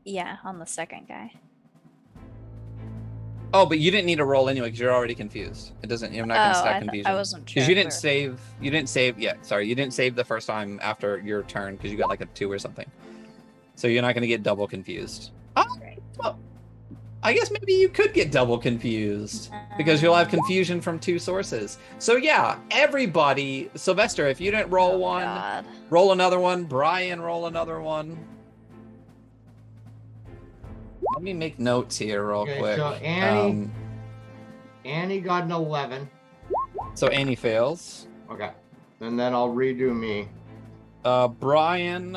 Yeah, on the second guy. Oh, but you didn't need to roll anyway because you're already confused. It doesn't. You're not going to stack confusion. I wasn't sure. Because you didn't if save. You didn't save. Yeah, sorry. You didn't save the first time after your turn because you got like a 2 or something. So you're not going to get double confused. Oh, well, I guess maybe you could get double confused because you'll have confusion from 2 sources. So yeah, everybody. Sylvester, if you didn't roll one, God. roll another one. Brian, roll another one. Let me make notes here real Okay, quick. so Annie got an 11. So Annie fails. Okay. And then I'll redo me. Brian,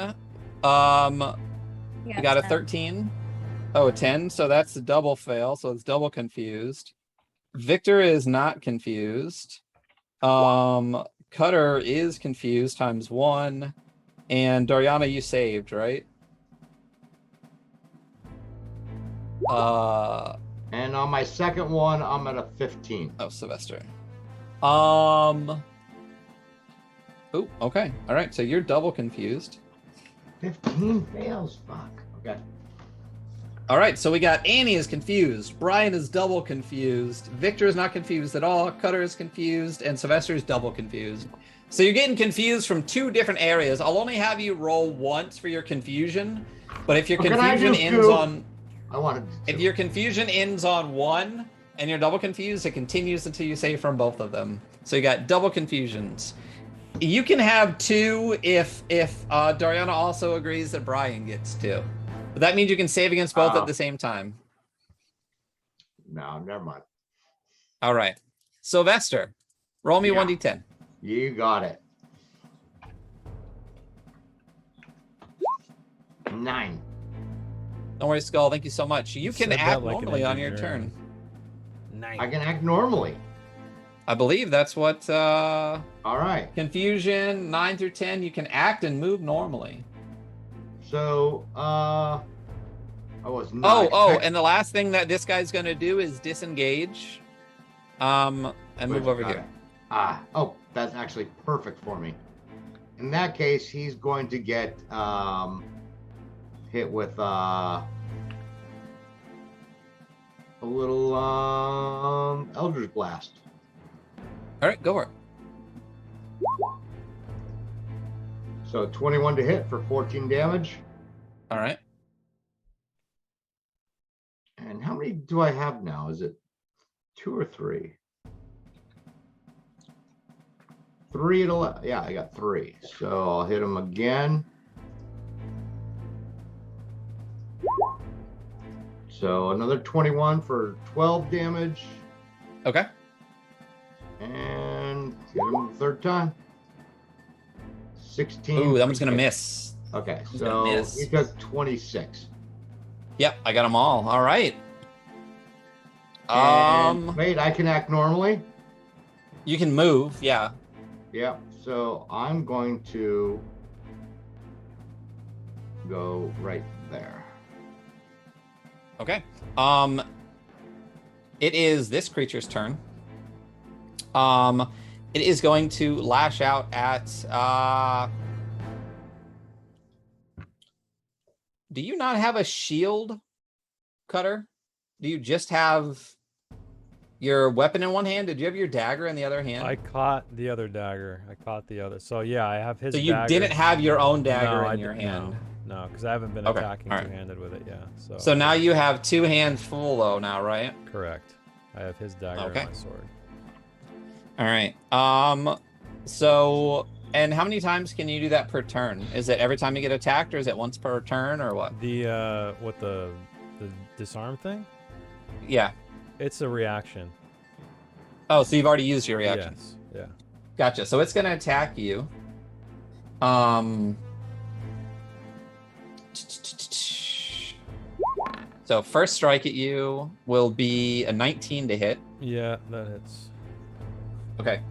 you got a 10. 13. Oh, a 10. So that's a double fail. So it's double confused. Victor is not confused. Cutter is confused times 1. And Dariana, you saved, right? And on my second one, I'm at a 15. Oh, Sylvester. Oh, okay. All right. So you're double confused. 15 fails. Fuck. Okay. All right. So we got Annie is confused. Brian is double confused. Victor is not confused at all. Cutter is confused. And Sylvester is double confused. So you're getting confused from 2 different areas. I'll only have you roll once for your confusion. But if your confusion ends on... If your confusion ends on 1 and you're double confused, it continues until you say from both of them. So you got double confusions. You can have 2 if Dariana also agrees that Brian gets 2. But that means you can save against both at the same time. No, never mind. All right. Sylvester, roll me 1d10. You got it. 9. Don't worry, Skull. Thank you so much. You can act normally on your turn. Nice. I can act normally. I believe that's what... All right. Confusion, 9 through 10, you can act and move normally. So, I was and the last thing that this guy's going to do is disengage. And move over here. That's actually perfect for me. In that case, he's going to get hit with a little Eldritch Blast. All right, go for it. So 21 to hit for 14 damage. All right. And how many do I have now? Is it 2 or 3? 3 at 11. Yeah, I got 3. So I'll hit him again. So another 21 for 12 damage. Okay. And hit him the 3rd time. 16. Ooh, that one's going to miss. Okay, so he does 26. Yep, I got them all. All right. Wait, I can act normally? You can move, yeah. Yep, so I'm going to go right there. Okay. It is this creature's turn. It is going to lash out at do you not have a shield, Cutter? Do you just have your weapon in one hand? Did you have your dagger in the other hand? I caught the other dagger. I caught the other. So yeah, I have his So you dagger. didn't have your own dagger in your hand? No, because I haven't been attacking two-handed with it, yeah. So now you have 2 hands full though now, right? Correct. I have his dagger and my sword. All right. So, and how many times can you do that per turn? Is it every time you get attacked, or is it once per turn, or what? The disarm thing? Yeah. It's a reaction. Oh, so you've already used your reaction. Yes. Yeah. Gotcha. So it's gonna attack you. So first strike at you will be a 19 to hit. Yeah, that hits. Okay.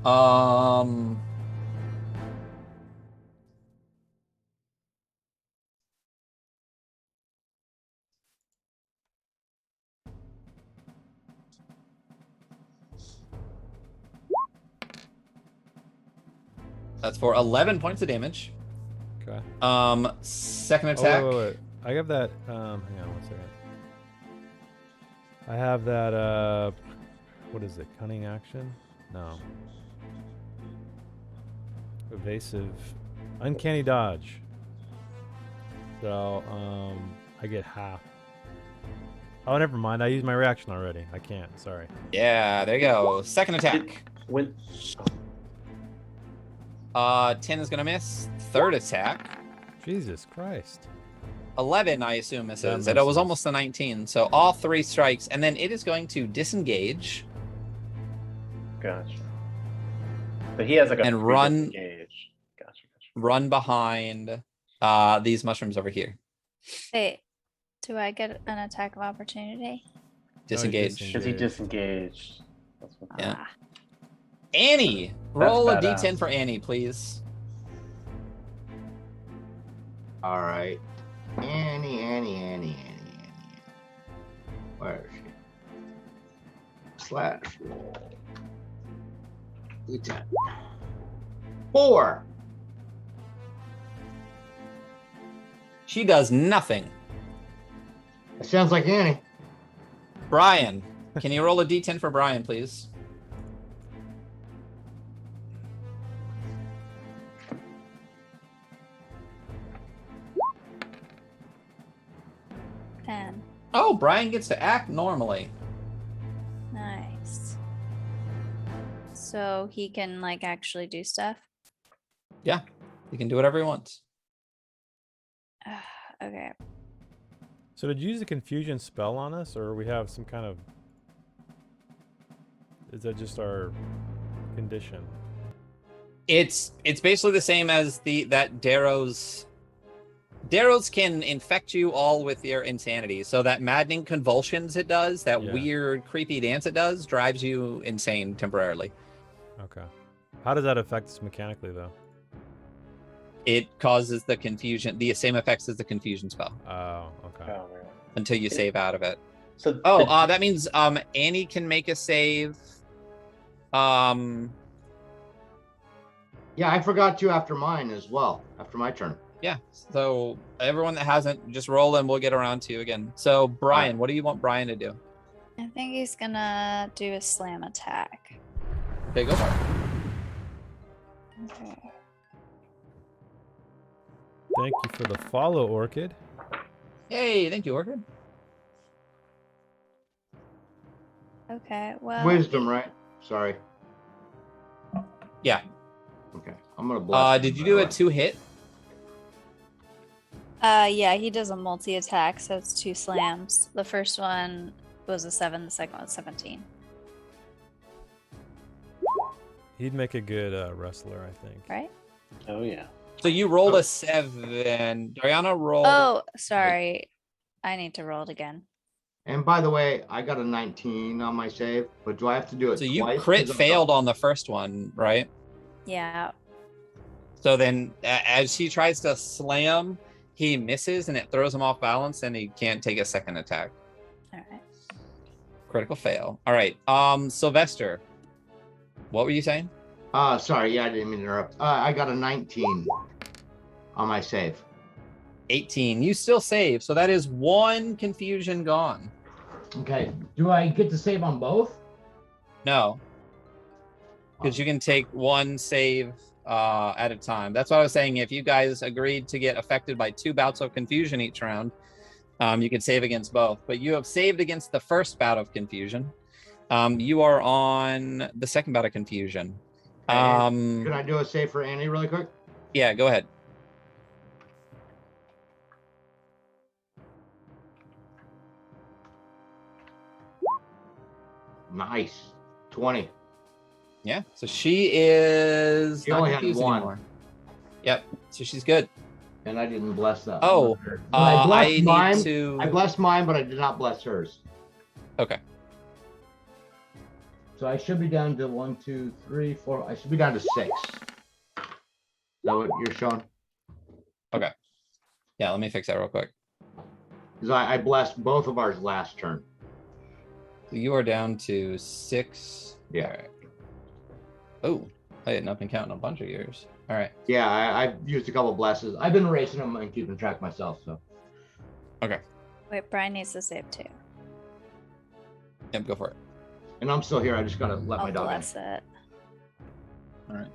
That's for 11 points of damage. Okay. Second attack. Oh, wait. I have that. Hang on 1 second. I have that. What is it? Cunning action? No. Evasive, uncanny dodge. So I get half. Oh, never mind. I used my reaction already. I can't. Sorry. Yeah, there you go. Second attack. 10 is gonna miss. Third attack. Jesus Christ. 11, I assume misses. It was almost a 19. So all 3 strikes, and then it is going to disengage. Gotcha. So he has like a and run. Disengage. Gotcha. Run behind these mushrooms over here. Wait, do I get an attack of opportunity? Disengage. Because he disengaged. That's what yeah. Annie, That's roll a badass. d10 for Annie, please. All right. Annie. Where is she? Slash roll. D10. 4. She does nothing. It sounds like Annie. Brian, can you roll a d10 for Brian, please? And Oh, Brian gets to act normally. nice. So he can like actually do stuff. Yeah, he can do whatever he wants. Okay. So did you use a confusion spell on us, or we have some kind of? Is that just our condition? It's basically the same as that Darrow's. Darrow's can infect you all with your insanity. So that maddening convulsions it does, that Yeah. weird creepy dance it does, drives you insane temporarily. Okay. How does that affect us mechanically, though? It causes the confusion, the same effects as the confusion spell, Oh, okay. Oh, man. until you save out of it. So Oh, that means Annie can make a save. Yeah, I forgot to after mine as well. After my turn. Yeah. So everyone that hasn't, just roll and we'll get around to you again. So Brian, what do you want Brian to do? I think he's gonna do a slam attack. Okay, go for it. Okay. Thank you for the follow, Orchid. Hey, thank you, Orchid. Okay. Well. Wisdom, right? Sorry. Yeah. Okay. I'm gonna bless. Did you do a 2-hit? Yeah, he does a multi-attack, so it's 2 slams. The first one was a 7, the second one was 17. He'd make a good wrestler, I think. Right? Oh yeah. So you rolled a 7. Dariana rolled. Oh, sorry. I need to roll it again. And by the way, I got a 19 on my save, but do I have to do it So you twice? crit 'Cause I'm failed on the first one, right? Yeah. So then as he tries to slam, he misses and it throws him off balance and he can't take a second attack. All right. Critical fail. All right. Sylvester, what were you saying? Sorry, yeah, I didn't mean to interrupt. I got a 19 on my save. 18. You still save. So that is 1 confusion gone. Okay. Do I get to save on both? No, because you can take 1 save at a time. That's what I was saying. If you guys agreed to get affected by 2 bouts of confusion each round, you could save against both. But you have saved against the first bout of confusion. You are on the second bout of confusion. Can I do a save for Annie really quick? Yeah, go ahead. Nice. 20. Yeah, so she is She not only had confused 1. anymore. Yep, so she's good. And I didn't bless that. Oh, But I need mine. to. I blessed mine, but I did not bless hers. Okay. So I should be down to 1, 2, 3, 4. I should be down to 6. Is that what you're showing? Yeah, let me fix that real quick. Because I blessed both of ours last turn. So you are down to 6. Yeah. All right. Oh, I had not been counting a bunch of yours. All right. Yeah, I've used a couple blesses. I've been erasing them and keeping track myself. So Wait, Brian needs to save 2. Yep, go for it. and I'm still here. I just gotta let my I'll dog in. bless it. All right.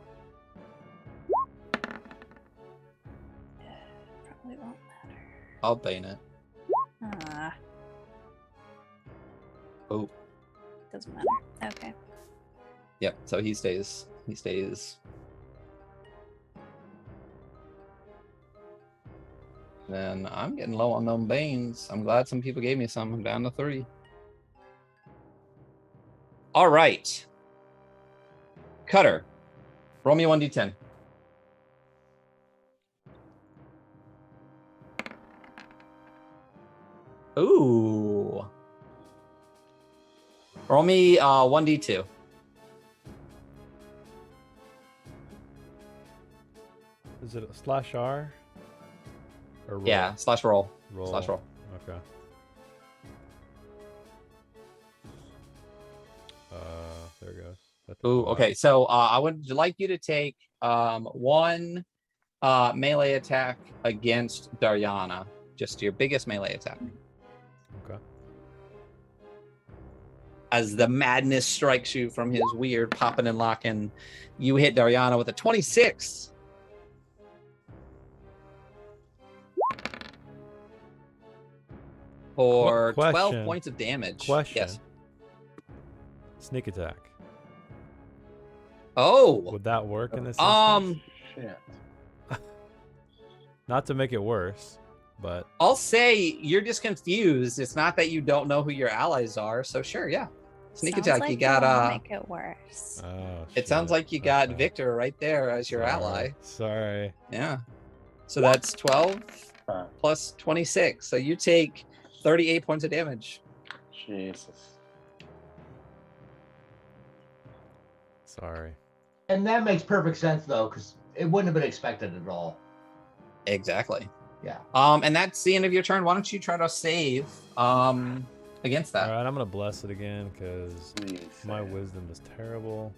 Probably won't matter. I'll bane it. Ah, Oh, doesn't matter. Okay. yep. So he stays. He stays. Then I'm getting low on them banes. I'm glad some people gave me some. I'm down to 3. All right. Cutter, roll me 1d10. Ooh. Roll me 1d2. Is it a /R? Or roll? Yeah, slash roll. Roll. Slash roll. Okay. There it goes. That's Ooh, a lot. okay. So I would like you to take one melee attack against Dariana. Just your biggest melee attack. Okay. As the madness strikes you from his weird popping and locking, you hit Dariana with a 26. For 12 Question. points of damage. Question. Yes. Sneak attack. Oh. Would that work in this Um. instance? Shit. Not to make it worse, but I'll say you're just confused. It's not that you don't know who your allies are. So sure, yeah. Sneak Sounds attack. like you got wanna make it worse. oh, It sounds shit. like you got Okay. Victor right there as your Sorry. ally. Sorry. Yeah. So that's 12 plus 26. So you take 38 points of damage. Jesus. Sorry. And that makes perfect sense though, because it wouldn't have been expected at all. Exactly. Yeah. And that's the end of your turn. Why don't you try to save against All that? right, I'm gonna bless it again because Please. my wisdom is terrible.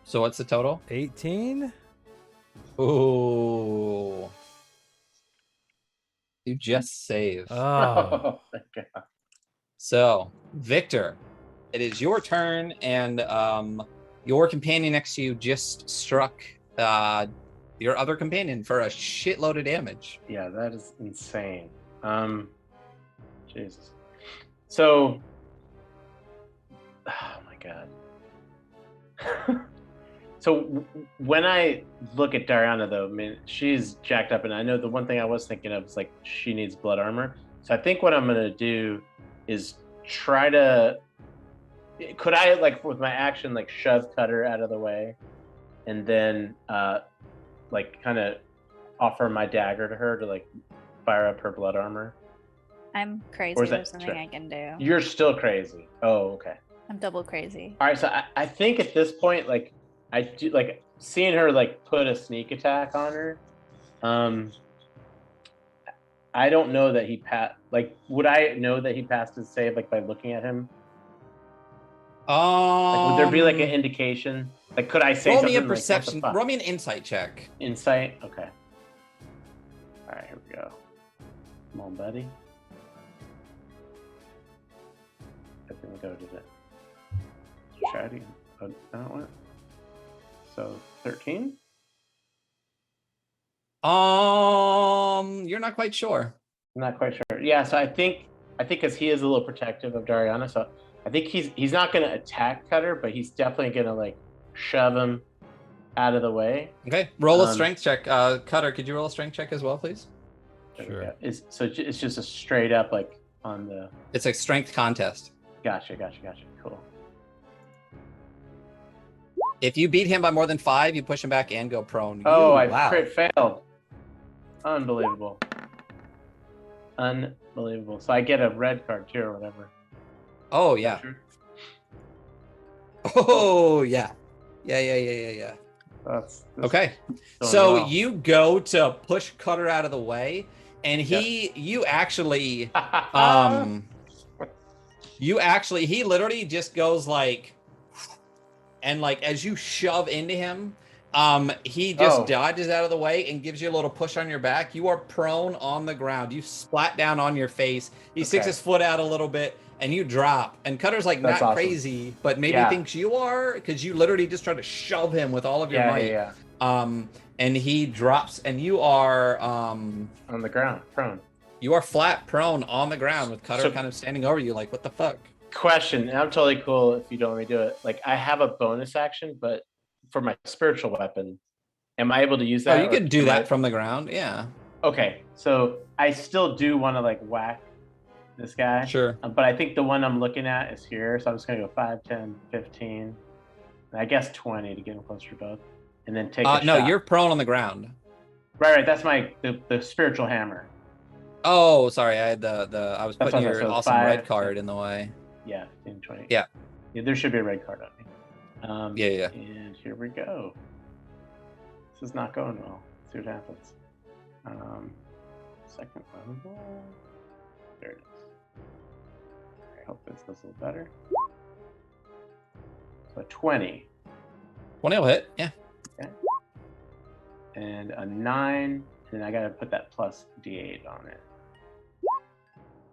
So what's the total? 18. Ooh. You just save. Oh, Oh, thank God. So, Victor, it is your turn, and your companion next to you just struck your other companion for a shitload of damage. Yeah, that is insane. Jesus. So, oh my God. So when I look at Dariana, though, I mean, she's jacked up, and I know the one thing I was thinking of is like she needs blood armor. So I think what I'm gonna do is try to. Could I like with my action like shove Cutter out of the way, and then like kind of offer my dagger to her to like fire up her blood armor? I'm crazy. Or is There's that something I can do. You're still crazy. Oh, okay. I'm double crazy. All right, so I think at this point, like, I do like seeing her like put a sneak attack on her. I don't know that he like, would I know that he passed his save like by looking at him? Like, would there be like an indication? Like, could I say roll something me a like, what the perception? fuck? Roll me an insight check. Insight. Okay. All right, here we go. Come on, buddy. I think go did it. Try to. Oh, that one. So 13. You're not quite sure. I'm not quite sure. Yeah, so I think because he is a little protective of Dariana, so I think he's not going to attack Cutter, but he's definitely going to like shove him out of the way. Okay, roll a strength check. Cutter, could you roll a strength check as well, please? sure. It's just a straight up like on the. It's a strength contest. Gotcha. Cool. If you beat him by more than 5, you push him back and go prone. Oh, I wow. crit failed. Unbelievable. So I get a red card too, or whatever. Oh yeah. Sure. Oh yeah. Yeah. That's Okay. going So well. you go to push Cutter out of the way, and you actually he literally just goes like, and like as you shove into him, he just dodges out of the way and gives you a little push on your back. You are prone on the ground. You splat down on your face. He sticks his foot out a little bit, and you drop. And Cutter's like That's not awesome. crazy, but maybe thinks you are, because you literally just try to shove him with all of your might. Yeah. And he drops, and you are On the ground, prone. you are flat prone on the ground with Cutter So- kind of standing over you, like, what the fuck? Question, and I'm totally cool if you don't let me do it. Like, I have a bonus action, but for my spiritual weapon, am I able to use that? Oh, you or can do am that I- from the ground, yeah. Okay, so I still do want to like whack this guy. Sure. But I think the one I'm looking at is here, so I'm just gonna go 5, 10, 15, and I guess 20 to get him closer to both, and then take. A No, shot. you're prone on the ground. Right. That's the spiritual hammer. Oh, sorry, I had I was That's putting what I your said, so awesome 5, red card in the way. Yeah, 15, 20. Yeah. There should be a red card on me. Yeah. And here we go. This is not going well. Let's see what happens. Second level. There it is. I hope this goes a little better. So 20. 20 will hit. Yeah. Okay. And a 9. And I gotta put that plus D8 on it.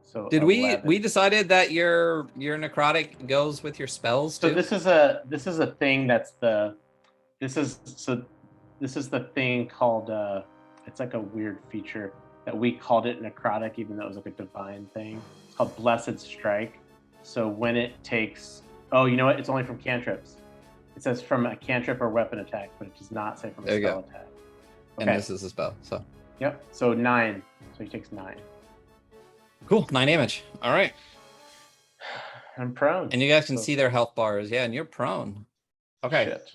So Did 11. we decided that your necrotic goes with your spells too? So this is a thing that's this is the thing called it's like a weird feature that we called it necrotic, even though it was like a divine thing. It's called Blessed Strike. So when it takes, oh, you know what? It's only from cantrips. It says from a cantrip or weapon attack, but it does not say from a spell attack. Okay. And this is a spell, so. Yep. So 9. So he takes 9. Cool. 9 damage. All right. I'm prone. And you guys can see their health bars. Yeah, and you're prone. Okay. Shit.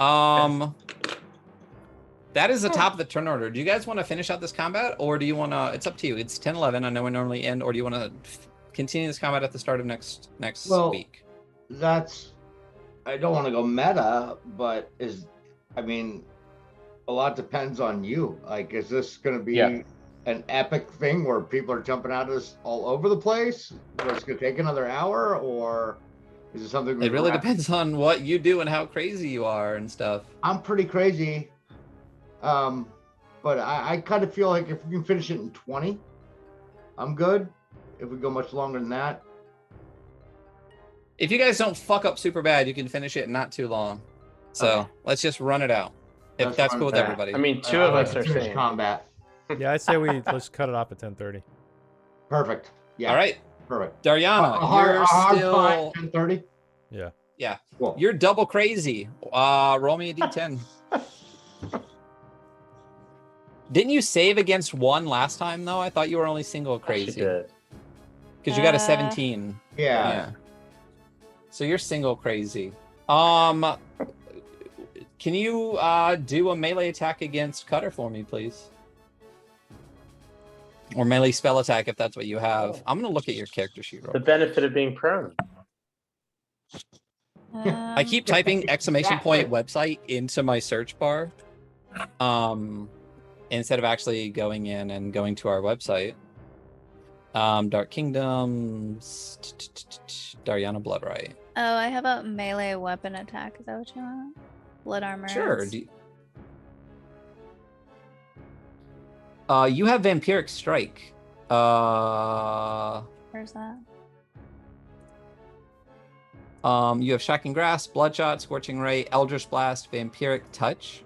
That is the top of the turn order. Do you guys want to finish out this combat, or do you want to? It's up to you. It's 10-11. I know we normally end, or do you want to continue this combat at the start of next week? That's. I don't want to go meta, but a lot depends on you. Like, is this going to be an epic thing where people are jumping at us all over the place? Where it's going to take another hour, or is it something? It really depends on what you do and how crazy you are and stuff. I'm pretty crazy. But I kind of feel like if we can finish it in 20, I'm good. If we go much longer than that. If you guys don't fuck up super bad, you can finish it in not too long. So let's just run it out. If that's cool with everybody. I mean, two of us are saying combat. Yeah, I'd say let's cut it off at 10:30. Perfect. Yeah. All right. Perfect. Dariana, you're still 10:30. Yeah. Yeah. Cool. You're double crazy. Roll me a d10. Didn't you save against 1 last time though? I thought you were only single crazy. Because you got a 17. Yeah. So you're single crazy. Can you do a melee attack against Cutter for me, please? Or melee spell attack if that's what you have. I'm gonna look at your character sheet. The benefit of being prone. I keep typing exclamation point website into my search bar. Instead of actually going in and going to our website. Dark Kingdoms, Dariana Bloodright. Oh, I have a melee weapon attack. Is that what you want? Blood armor. Sure. You have Vampiric Strike. Where's that? You have Shocking Grasp, Bloodshot, Scorching Ray, Eldritch Blast, Vampiric Touch.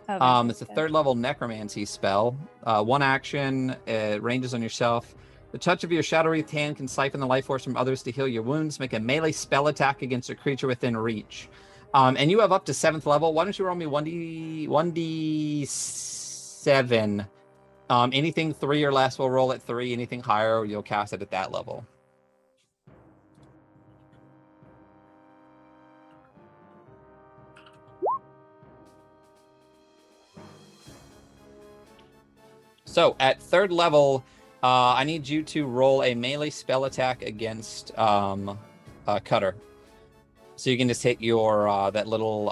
It's a 3rd level necromancy spell. 1 action, it ranges on yourself. The touch of your shadow-wreathed hand can siphon the life force from others to heal your wounds. Make a melee spell attack against a creature within reach. And you have up to 7th level. Why don't you roll me 1d7? Anything 3 or less will roll at 3. Anything higher, you'll cast it at that level. So at 3rd level, I need you to roll a melee spell attack against Cutter. So you can just hit your that little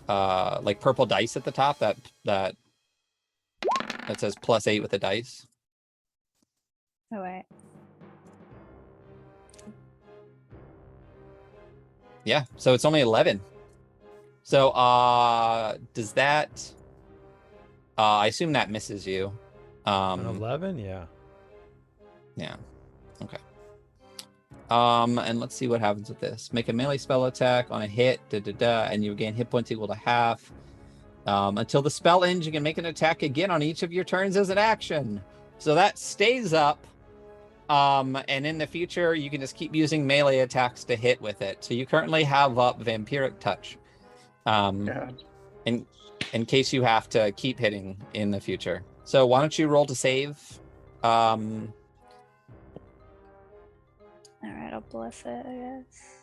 like purple dice at the top that says +8 with a dice. Oh wait. Yeah, so it's only 11. So does that I assume that misses you. An 11, yeah. Yeah. Okay. And let's see what happens with this. Make a melee spell attack on a hit, and you gain hit points equal to half. Until the spell ends, you can make an attack again on each of your turns as an action. So that stays up. And in the future, you can just keep using melee attacks to hit with it. So you currently have up Vampiric Touch. In case you have to keep hitting in the future. So why don't you roll to save? All right, I'll bless it, I guess.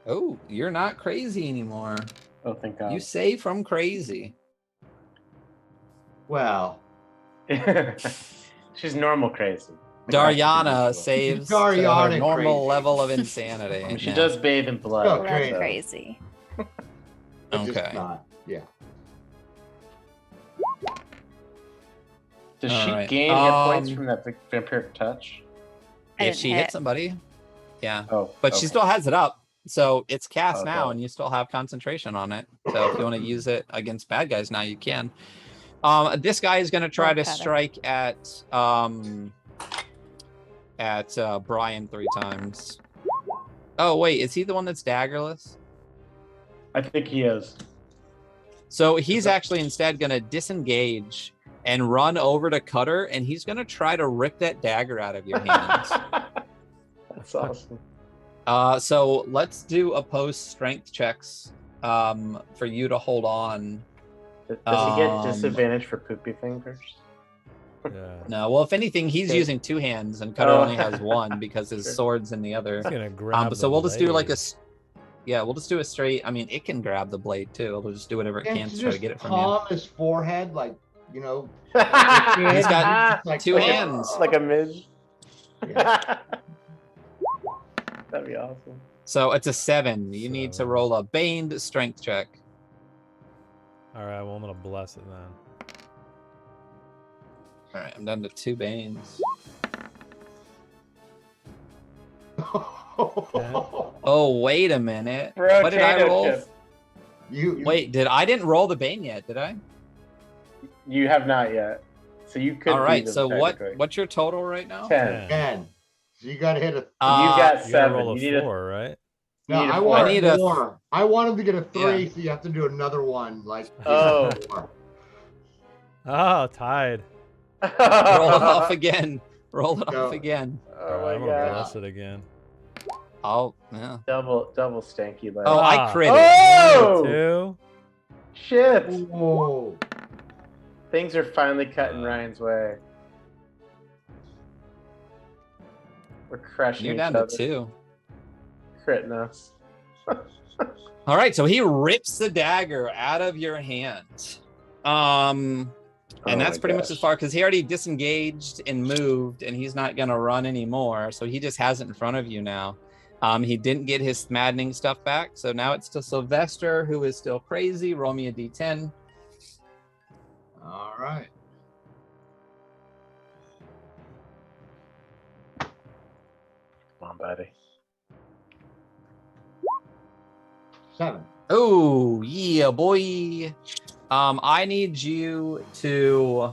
Oh, you're not crazy anymore. Oh, thank God. You save from crazy. Well, She's normal crazy. Dariana saves to her Dariana normal crazy. level of insanity. I mean, she Yeah. does bathe in blood. Oh, Blood great. crazy. It's just Okay. not. Yeah. Does All she right. gain hit points from that vampiric touch? I If didn't she hit. hits somebody, yeah. Oh, But she still has it up, so it's cast Okay. now, and you still have concentration on it. So if you want to use it against bad guys now, you can. This guy is going to try Or to cutter. strike at Brian 3 times. Oh wait, is he the one that's daggerless? I think he is. So he's actually instead going to disengage and run over to Cutter, and he's going to try to rip that dagger out of your hands. That's awesome. So let's do opposed strength checks for you to hold on. Does he get disadvantage for poopy fingers? Yeah. No, well, if anything, he's Okay. using 2 hands, and Cutter Oh. only has 1 because his Sure. sword's in the other. He's gonna grab. So the we'll just do like a, blade. we'll just do a straight. I mean, it can grab the blade too. It'll just do whatever it can Can't to you try to just get it from you. palm his forehead, like, you know? He's He's got just like, 2 oh. hands. Like a midge. Yeah. That'd be awesome. So it's a 7. You need to 7. roll a Baned strength check. All right. Well, I'm gonna bless it then. All right, I'm down to 2 Banes. Oh, wait a minute. What did I Potato roll? chip. You Wait, I didn't roll the Bane yet, did I? You have not yet. So you could. All right, beat him so technically. what's your total right now? 10. 10. So you got to hit a. You got You gotta 7. roll You a need 4, right? You No, need a I four. want I need a- more. I want him to get a 3, Yeah. so you have to do another one. Like, Oh. Oh, tied. Roll it off again. Roll it No. off again. All Oh right, my I'm gonna god. bless it again. Oh, yeah. Double stanky leg. Oh, I Ah. crit it. Oh! 2. Shit! whoa. Things are finally cutting Ryan's way. We're crushing You're each down to other. 2. Critting us. All right, so he rips the dagger out of your hand. And Oh that's my pretty much gosh. as far, because he already disengaged and moved, and he's not gonna run anymore. So he just has it in front of you now. He didn't get his maddening stuff back, so now it's to Sylvester, who is still crazy. Roll me a d10. All right. Come on, buddy. 7. Oh yeah, boy. I need you to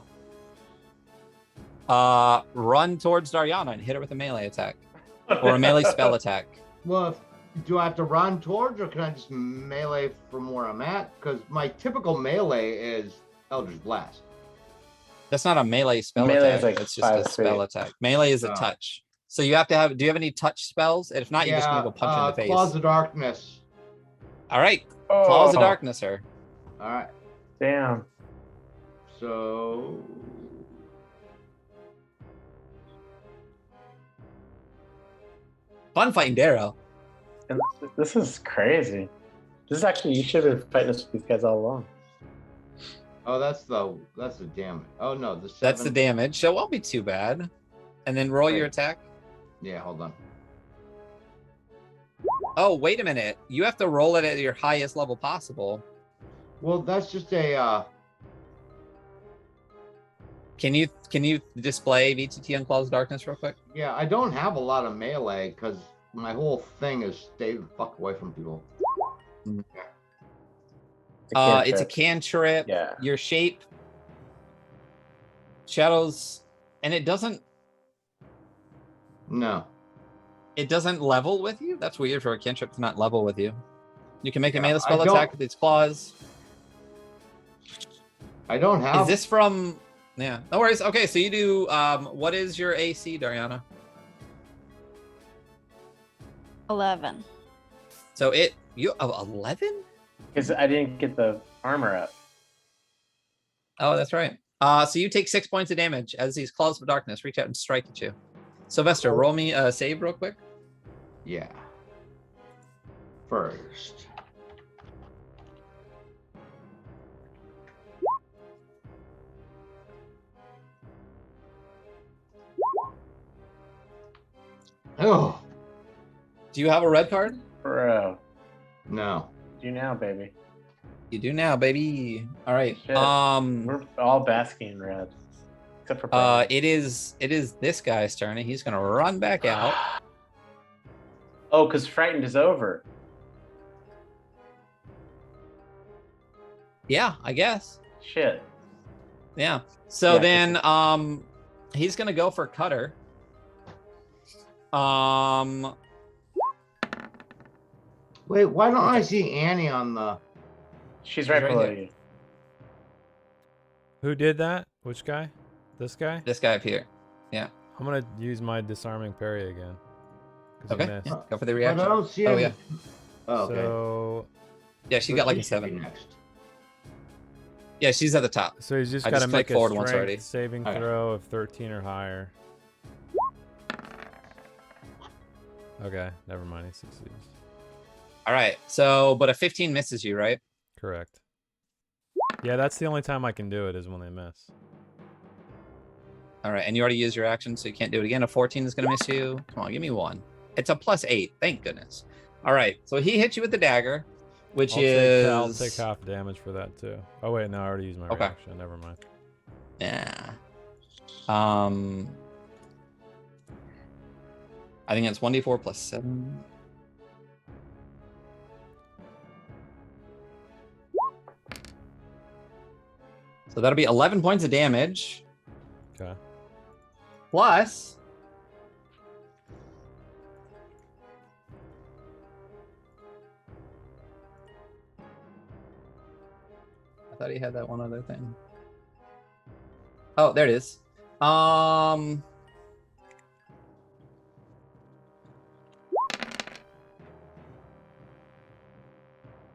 run towards Dariana and hit her with a melee attack or a melee spell attack. Well, do I have to run towards, or can I just melee from where I'm at? Because my typical melee is Eldritch Blast. That's not a melee spell Melee is attack. like It's just 5 a spell feet. attack. Melee is a Oh. touch. So you have to have. Do you have any touch spells? If not, you're just gonna go punch her in the face. Claws of Darkness. All right, Oh, Claws of Darkness, her. All right. Damn. So. Fun fighting Darrow. And this is crazy. This is actually, you should have been fighting this with these guys all along. Oh, that's the damage. Oh no, the 7. That's the damage. So it won't be too bad. And then roll your Wait. attack. Yeah, hold on. Oh, wait a minute. You have to roll it at your highest level possible. Well, that's just a. Can you display VTT on Claws of Darkness real quick? Yeah, I don't have a lot of melee because my whole thing is stay the fuck away from people. It's a cantrip. Yeah. Your shape, shadows, and it doesn't No. level with you. That's weird for a cantrip to not level with you. You can make a Yeah, melee spell I don't- attack with its claws. I don't have. Is this from? Yeah, no worries. Okay, so you do. What is your AC, Dariana? 11. So you 11? Because I didn't get the armor up. Oh, that's right. So you take 6 points of damage as these claws of darkness reach out and strike at you. Sylvester, roll me a save real quick. Yeah. First. Oh, Do you have a red card? Bro. no. You now, baby. You do now, baby. All right. Shit. We're all basking in red. Except for Brian. It is this guy's turn, and he's gonna run back out. Oh, because frightened is over. Yeah, I guess. Shit. Yeah. So Yeah, then he's gonna go for Cutter. Wait, why don't I see Annie on the? She's right right below here. you. Who did that? Which guy? This guy? This guy up here. Yeah. I'm gonna use my disarming parry again. 'Cause he Okay. missed. Go for the But reaction. I don't see Oh any. yeah. Oh, okay. So Yeah, she So got like a she should be 7. next. Yeah, she's at the top. so he's just I gotta just make clicked a forward once strength already. saving Okay. throw of 13 or higher. Okay, never mind. He succeeds. All right. So, but a 15 misses you, right? Correct. Yeah, that's the only time I can do it is when they miss. All right, and you already used your action, so you can't do it again. A 14 is gonna miss you. Come on, give me 1. It's a +8. Thank goodness. All right, so he hit you with the dagger, which I'll is take half damage for that too. Oh wait, no, I already used my Okay. reaction. Never mind. Yeah. I think it's 1d4 plus 7. So that'll be 11 points of damage. Okay. Plus. I thought he had that one other thing. Oh, there it is.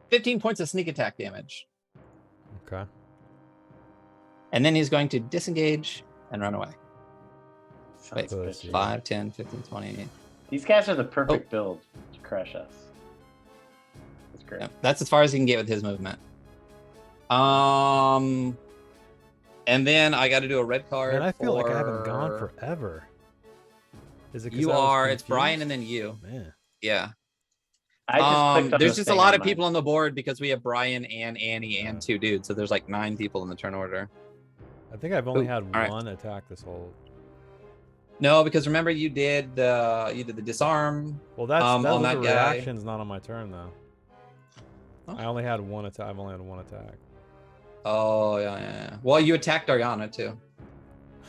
15 points of sneak attack damage. Okay. And then he's going to disengage and run away. Wait, Sons of let's bitches. see. 5, 10, 15, 20. These guys are the Oh. perfect build to crush us. That's great. Yeah, that's as far as he can get with his movement. And then I got to do a red card. Man, I feel like I haven't for- gone forever. Is it 'cause You I was are. It's Brian confused? and then you. Man. Yeah. I just clicked on There's the just a thing lot on of mine. people on the board because we have Brian and Annie and 2 dudes. So there's like 9 people in the turn order. I think I've only Ooh, had all right. one attack this whole. No, because remember you did the disarm. Well, that's on those that are guy. reactions, not on my turn though. Oh. I only had one attack. I've only had one attack. Oh yeah. Well, you attacked Ariana too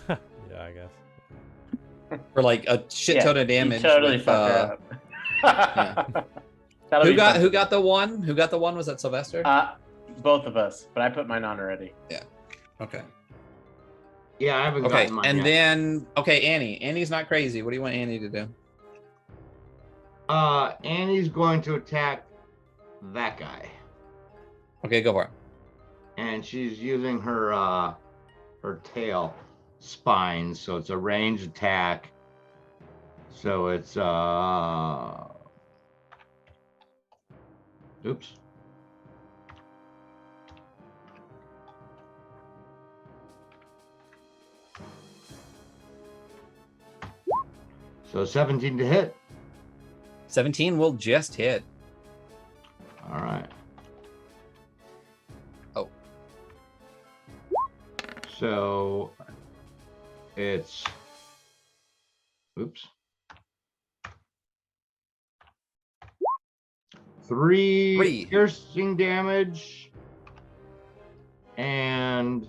Yeah, I guess. for like a shit ton of damage. You totally with, fucked her up. That'll Who be got fun. who got the one? Who got the one? Was that Sylvester? Both of us, but I put mine on already. Okay. Yeah, I haven't Okay, gotten mine and yet. then Annie. Annie's not crazy. What do you want Annie to do? Annie's going to attack that guy, Okay, go for it. and she's using her tail spines, so it's a ranged attack. So it's oops. So 17 to hit. 17 will just hit. All right. Oh. So it's oops. 3 piercing damage and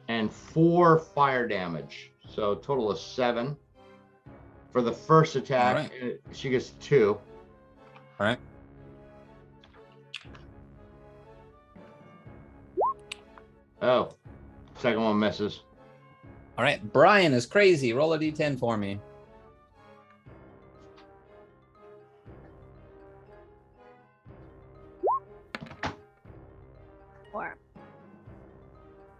and 4 fire damage. So total of 7. For the first attack, Alright. she gets 2. All right. Oh, second one misses. All right. Brian is crazy. Roll a d10 for me.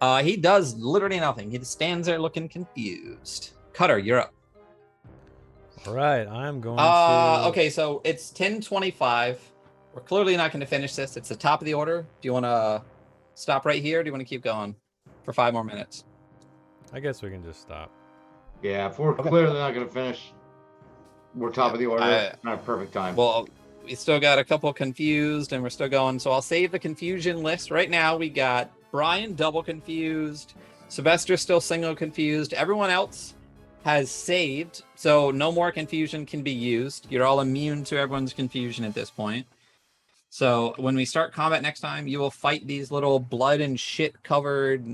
Or He does literally nothing. He just stands there looking confused. Cutter, you're up. All right, I'm going to. Okay, so it's 10:25. We're clearly not going to finish this. It's the top of the order. Do you want to stop right here? Or do you want to keep going? for 5 more minutes. I guess we can just stop. Yeah, if we're clearly not going to finish, we're top of the order. Not a perfect time. Well, we still got a couple confused, and we're still going. So I'll save the confusion list. Right now, we got Brian double confused, Sylvester still single confused. Everyone else has saved, so no more confusion can be used. You're all immune to everyone's confusion at this point. So when we start combat next time, you will fight these little blood and shit covered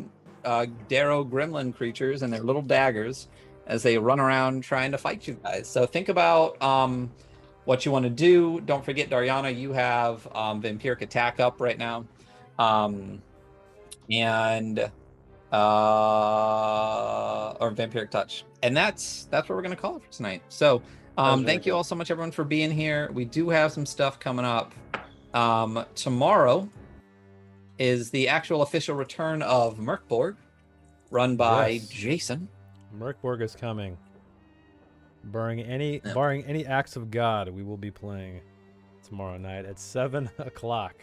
Darrow gremlin creatures and their little daggers as they run around trying to fight you guys. So think about what you want to do. Don't forget, Dariana, you have Vampiric Attack up right now. Or Vampiric Touch. And that's what we're going to call it for tonight. So thank you all so much, everyone, for being here. We do have some stuff coming up. Tomorrow is the actual official return of Merkborg, run by Jason. Merkborg is coming. Barring any acts of God, we will be playing tomorrow night at 7 o'clock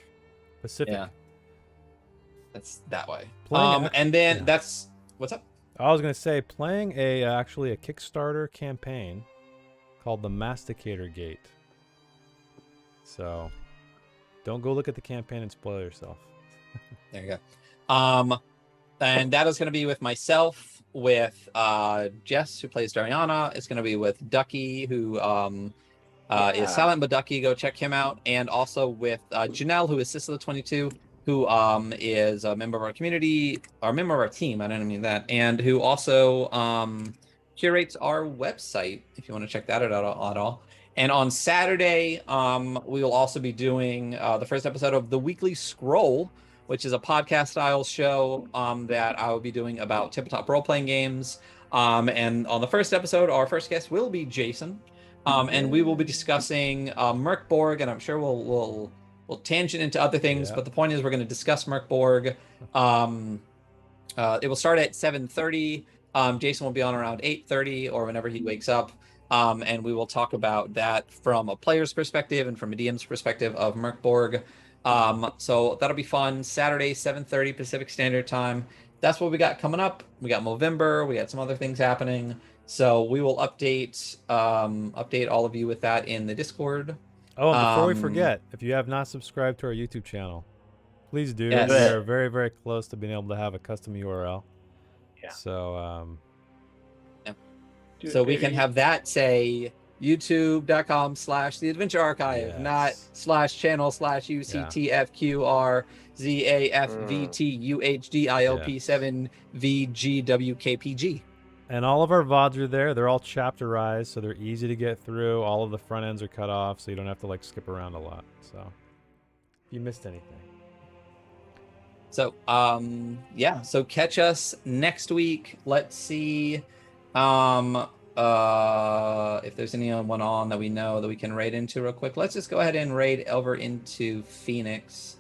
Pacific. Yeah, that's that way. Playing that's what's up. I was gonna say playing actually a Kickstarter campaign called the Masticator Gate. So don't go look at the campaign and spoil yourself. There you go. And that is going to be with myself, with Jess, who plays Dariana. It's going to be with Ducky, who is Silent but Ducky. Go check him out. And also with Janelle, who is Sister 22, who is a member of our community, or member of our team. I don't mean that. And who also curates our website, if you want to check that out at all. And on Saturday, we will also be doing the first episode of The Weekly Scroll, which is a podcast-style show that I will be doing about tabletop role-playing games. And on the first episode, our first guest will be Jason. And we will be discussing Merkborg, and I'm sure we'll tangent into other things, but the point is we're going to discuss Merkborg. It will start at 7:30. Jason will be on around 8:30 or whenever he wakes up. And we will talk about that from a player's perspective and from a DM's perspective of Merkborg. So that'll be fun. Saturday, 7:30 Pacific Standard Time. That's what we got coming up. We got Movember. We got some other things happening. So we will update all of you with that in the Discord. Oh, and before we forget, if you have not subscribed to our YouTube channel, please do. Yes. We are very, very close to being able to have a custom URL. Yeah. So, So we can have that say youtube.com/The Adventure Archive, not /channel/UCTFQRZAFVTUHDIOP7VGWKPG. And all of our VODs are there. They're all chapterized, so they're easy to get through. All of the front ends are cut off, so you don't have to like skip around a lot. So if you missed anything. So so catch us next week. Let's see if there's anyone on that we know that we can raid into real quick. Let's just go ahead and raid over into Phoenix.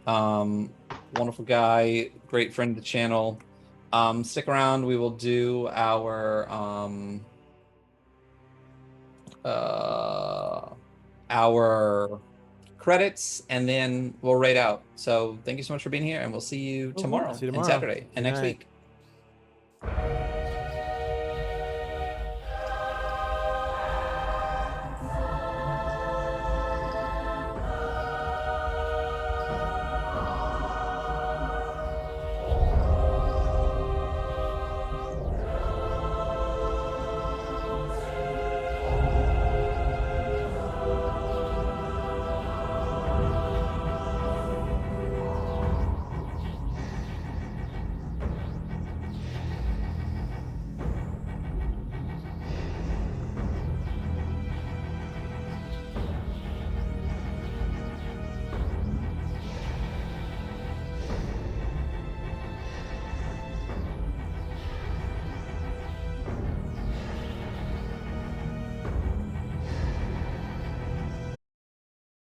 Wonderful guy, great friend of the channel. Stick around. We will do our credits, and then we'll raid out. So thank you so much for being here, and we'll see you tomorrow, See you tomorrow. and Saturday, and next night. week.